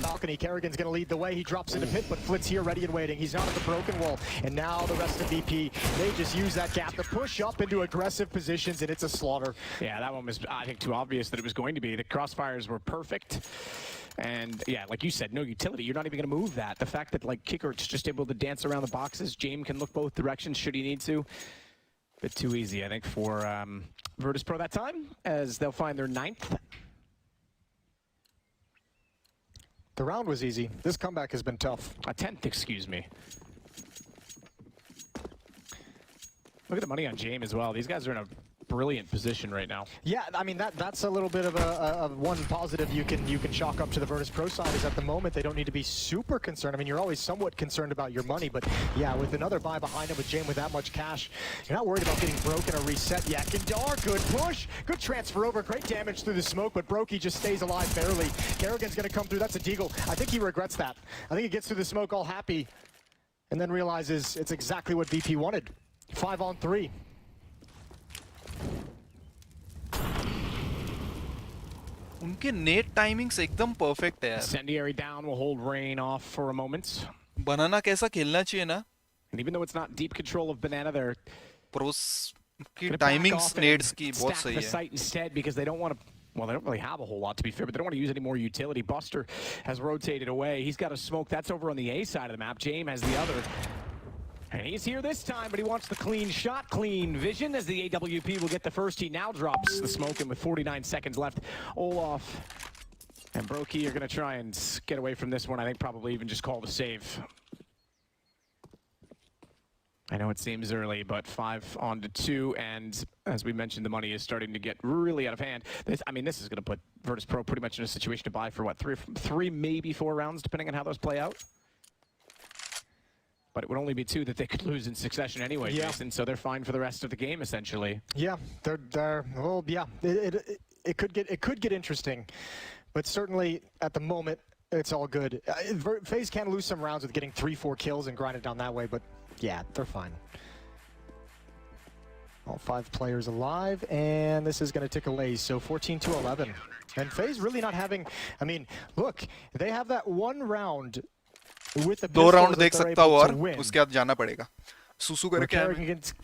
balcony. Kerrigan's going to lead the way. He drops into pit, but Flit's here ready and waiting. He's not at the broken wall. And now the rest of VP, they just use that gap to push up into aggressive positions, and it's a slaughter. Yeah, that one was, I think, too obvious that it was going to be. The crossfires were perfect. And yeah, like you said, no utility. You're not even going to move that. The fact that like Kickert's just able to dance around the boxes, James can look both directions should he need to. Bit too easy, I think, for Virtus.pro that time, as they'll find their 9th. The round was easy. This comeback has been tough. A 10th, excuse me. Look at the money on James as well. These guys are in a brilliant position right now. Yeah, I mean that's a little bit of a one positive you can chalk up to the Virtus.pro side is at the moment they don't need to be super concerned. I mean, you're always somewhat concerned about your money, but yeah, with another buy behind him with James with that much cash, you're not worried about getting broken or reset yet. Gandar, good push, good transfer over, great damage through the smoke, but Brokey just stays alive barely. Kerrigan's gonna come through. That's a deagle. I think he regrets that. I think he gets through the smoke all happy, and then realizes it's exactly what VP wanted. 5-on-3. उनके net timings एकदम perfect है यार. Incendiary down will hold Rain off for a moment. बनाना कैसा खेलना चाहिए ना? And even though it's not deep control of Banana, they're Pros की timings nets की बहुत सही the है. site instead because they don't want to. Well, they don't really have a whole lot, to be fair, but they don't want to use any more utility. Buster has rotated away. He's got a smoke. That's over on the A side of the map. James has the other. And he's here this time, but he wants the clean shot, clean vision, as the AWP will get the first. He now drops the smoke, and with 49 seconds left, Olaf and Brokey are going to try and get away from this one. I think probably even just call the save. I know it seems early, but 5-on-2, and as we mentioned, the money is starting to get really out of hand. This is going to put Virtus.pro pretty much in a situation to buy for, what, three, maybe 4 rounds, depending on how those play out? But it would only be 2 that they could lose in succession anyway, yeah. Jason, so they're fine for the rest of the game, essentially. Yeah, well, yeah, it could get interesting, but certainly at the moment, it's all good. FaZe can lose some rounds with getting 3-4 kills and grind it down that way, but yeah, they're fine. All 5 players alive, and this is going to tick away, so 14-11. And FaZe really not having, I mean, look, they have that 1 round with the 2 round देख सकता हूँ और उसके बाद जाना पड़ेगा. Susu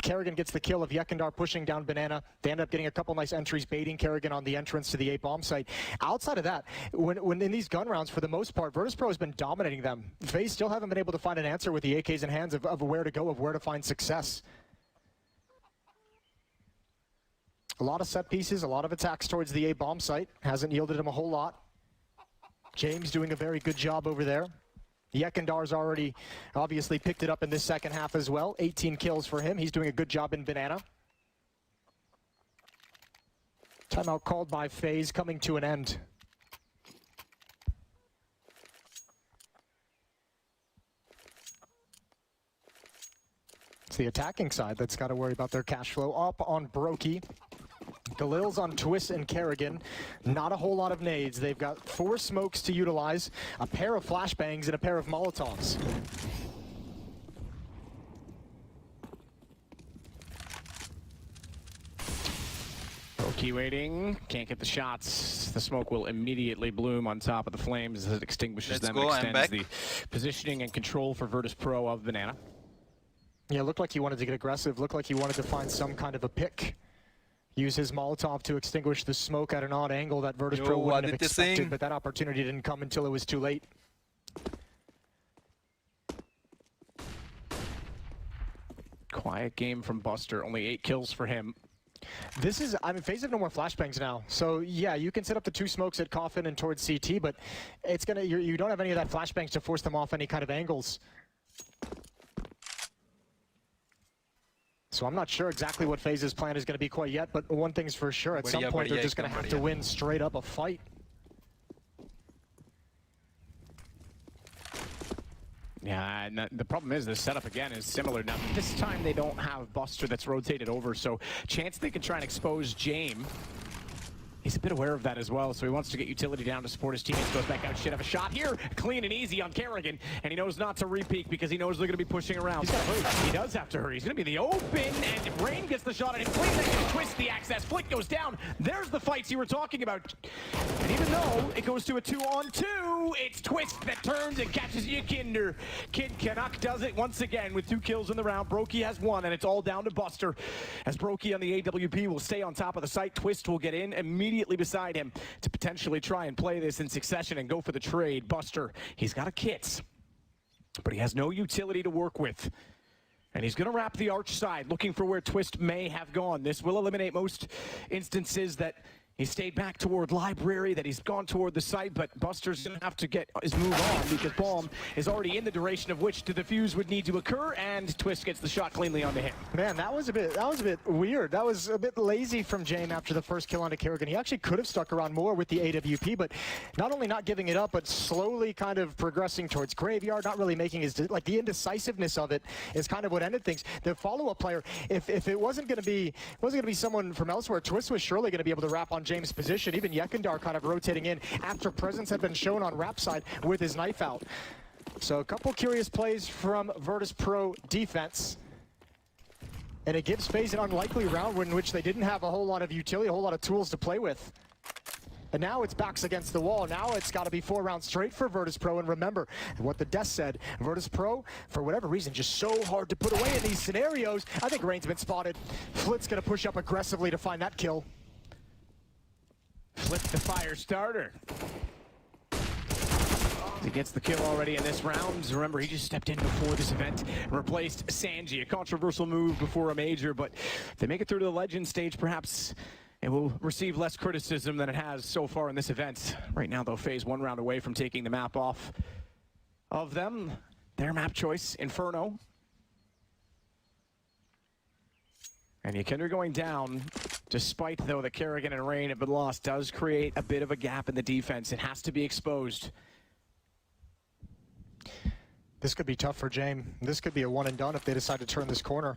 Kerrigan gets the kill of Yekandar pushing down Banana. They end up getting a couple nice entries, baiting Kerrigan on the entrance to the A bomb site. Outside of that, when in these gun rounds, for the most part, Virtus.pro has been dominating them. FaZe still haven't been able to find an answer with the AKs in hands of where to go, of where to find success. A lot of set pieces, a lot of attacks towards the A bomb site. Hasn't yielded him a whole lot. James doing a very good job over there. Yekandar's already obviously picked it up in this second half as well. 18 kills for him. He's doing a good job in Banana. Timeout called by FaZe, coming to an end. It's the attacking side that's got to worry about their cash flow. Up on Brokey. Galil's on Twist and Kerrigan. Not a whole lot of nades. They've got 4 smokes to utilize, a pair of flashbangs, and a pair of Molotovs. Brokey waiting. Can't get the shots. The smoke will immediately bloom on top of the flames as it extinguishes them and extends the positioning and control for Virtus.pro of Banana. Yeah, looked like he wanted to get aggressive. Looked like he wanted to find some kind of a pick. Use his Molotov to extinguish the smoke at an odd angle that Virtus.pro wouldn't have expected, but that opportunity didn't come until it was too late. Quiet game from Buster, only 8 kills for him. This is, I mean, FaZe have no more flashbangs now. So yeah, you can set up the 2 smokes at Coffin and towards CT, but it's gonna, you don't have any of that flashbangs to force them off any kind of angles. So I'm not sure exactly what FaZe's plan is going to be quite yet, but one thing's for sure, at some point they're just going to have to win straight up a fight. Yeah, and the problem is the setup again is similar. Now this time they don't have Buster that's rotated over, so chance they can try and expose James. He's a bit aware of that as well, so he wants to get utility down to support his teammates. Goes back out, should have a shot here. Clean and easy on Kerrigan, and he knows not to re-peek because he knows they're going to be pushing around. He's got to hurry. He does have to hurry. He's going to be in the open, and Rain gets the shot, and in 20 seconds, twist the access. Flick goes down. There's the fights you were talking about. And even though it goes to a 2-on-2, it's Twist that turns and catches you, Kinder. Kid Canuck does it once again with 2 kills in the round. Brokey has 1, and it's all down to Buster. As Brokey on the AWP will stay on top of the site, Twist will get in immediately beside him to potentially try and play this in succession and go for the trade. Buster, he's got a kit, but he has no utility to work with. And he's going to wrap the arch side, looking for where Twist may have gone. This will eliminate most instances that he stayed back toward Library, that he's gone toward the site, but Buster's going to have to get his move on because Bomb is already in the duration of which the defuse would need to occur, and Twist gets the shot cleanly onto him. Man, that was a bit weird. That was a bit lazy from James after the first kill onto Kerrigan. He actually could have stuck around more with the AWP, but not only not giving it up, but slowly kind of progressing towards Graveyard, not really making his, like the indecisiveness of it is kind of what ended things. The follow-up player, if it wasn't going to be someone from elsewhere, Twist was surely going to be able to wrap on James' position. Even Yekindar kind of rotating in after presence had been shown on Rap side with his knife out. So a couple curious plays from Virtus Pro defense. And it gives FaZe an unlikely round in which they didn't have a whole lot of utility, a whole lot of tools to play with. And now it's backs against the wall. Now it's got to be 4 rounds straight for Virtus Pro. And remember what the desk said, Virtus Pro, for whatever reason, just so hard to put away in these scenarios. I think Rain's been spotted. Flit's going to push up aggressively to find that kill. Flip the fire starter. He gets the kill already in this round. Remember, he just stepped in before this event and replaced Sanji. A controversial move before a major, but if they make it through to the legend stage, perhaps it will receive less criticism than it has so far in this event. Right now, though, FaZe 1 round away from taking the map off of them. Their map choice, Inferno. And Yekindar going down, despite, though, that Kerrigan and Rain have been lost, does create a bit of a gap in the defense. It has to be exposed. This could be tough for James. This could be a one and done if they decide to turn this corner.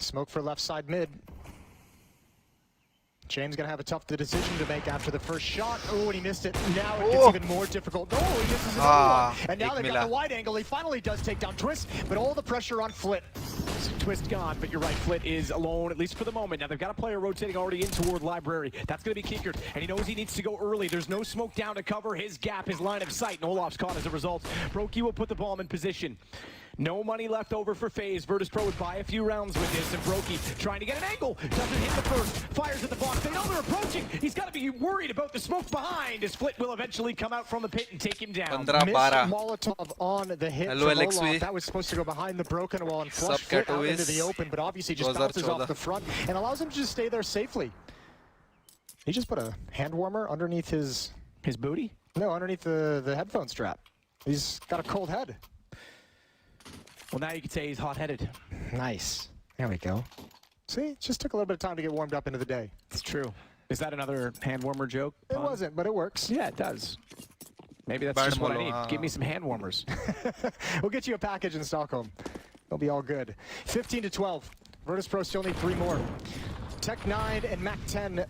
Smoke for left side mid. James gonna have a tough decision to make after the first shot. Oh, and he missed it. Now it gets even more difficult. Oh, he misses another one. And now they've got the wide angle. He finally does take down Twist, but all the pressure on Flit. Twist gone, but you're right, Flit is alone, at least for the moment. Now they've got a player rotating already in toward Library. That's going to be Kickard, and he knows he needs to go early. There's no smoke down to cover his gap, his line of sight, and Olaf's caught as a result. Brokey will put the bomb in position. No money left over for FaZe. Virtus Pro would buy a few rounds with this, and Brokey trying to get an angle. Doesn't hit the first. Fires at the box. They know they're approaching. He's got to be worried about the smoke behind, as Flit will eventually come out from the pit and take him down. Missed Molotov on the hit from Olaf. That was supposed to go behind the broken wall and flush Flit out into the open, but obviously just bounces off the front and allows him to just stay there safely. He just put a hand warmer underneath his booty? No, underneath the headphone strap. He's got a cold head. Well, now you could say he's hot-headed. Nice. There we go. See, it just took a little bit of time to get warmed up into the day. It's true. Is that another hand warmer joke? It wasn't, but it works. Yeah, it does. Maybe that's just what I need. Give me some hand warmers. We'll get you a package in Stockholm. It'll be all good. 15-12. Virtus Pro still need 3 more. Tech 9 and Mac 10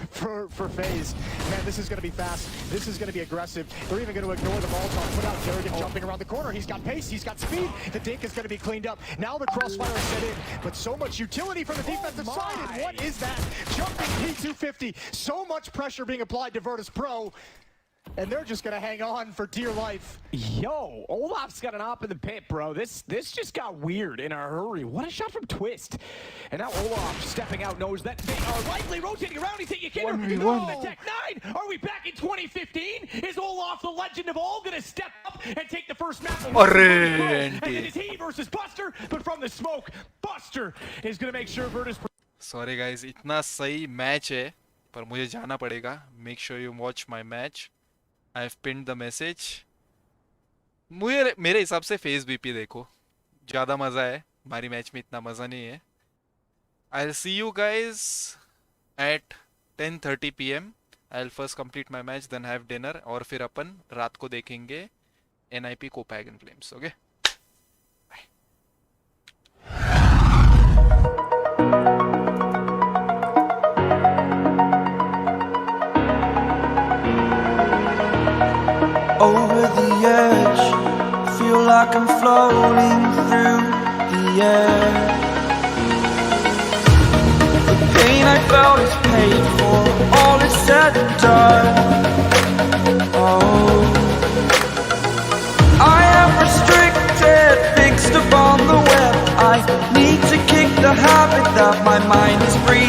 for FaZe. Man, this is going to be fast. This is going to be aggressive. They're even going to ignore the Molotov. Put out Kerrigan jumping around the corner. He's got pace. He's got speed. The dink is going to be cleaned up. Now the crossfire is set in. But so much utility from the defensive side. And what is that? Jumping P250. So much pressure being applied to Virtus Pro. And they're just gonna hang on for dear life. Yo, Olaf's got an op in the pit, bro. This just got weird in a hurry. What a shot from Twist. And now Olaf stepping out knows that they are likely rotating around. He's hitting Yekindar. No! The Tech 9. Are we back in 2015? Is Olaf, the legend of all, gonna step up and take the first map? And it is he versus Buster, but from the smoke, Buster is gonna make sure Virtus sorry guys, इतना सही match है पर मुझे जाना पड़ेगा. Make sure you watch my match. I have pinned the message. मुझे मेरे हिसाब से फेस बीपी देखो, ज़्यादा मज़ा है. हमारी मैच में इतना मज़ा नहीं है. I will see you guys at 10:30 PM. I will first complete my match, then have dinner, और फिर अपन रात को देखेंगे NIP Copenhagen Flames. Okay, over the edge. Feel like I'm floating through the air. The pain I felt is paid for, all is said and done. Oh, I am restricted, fixed upon the web. I need to kick the habit that my mind is free.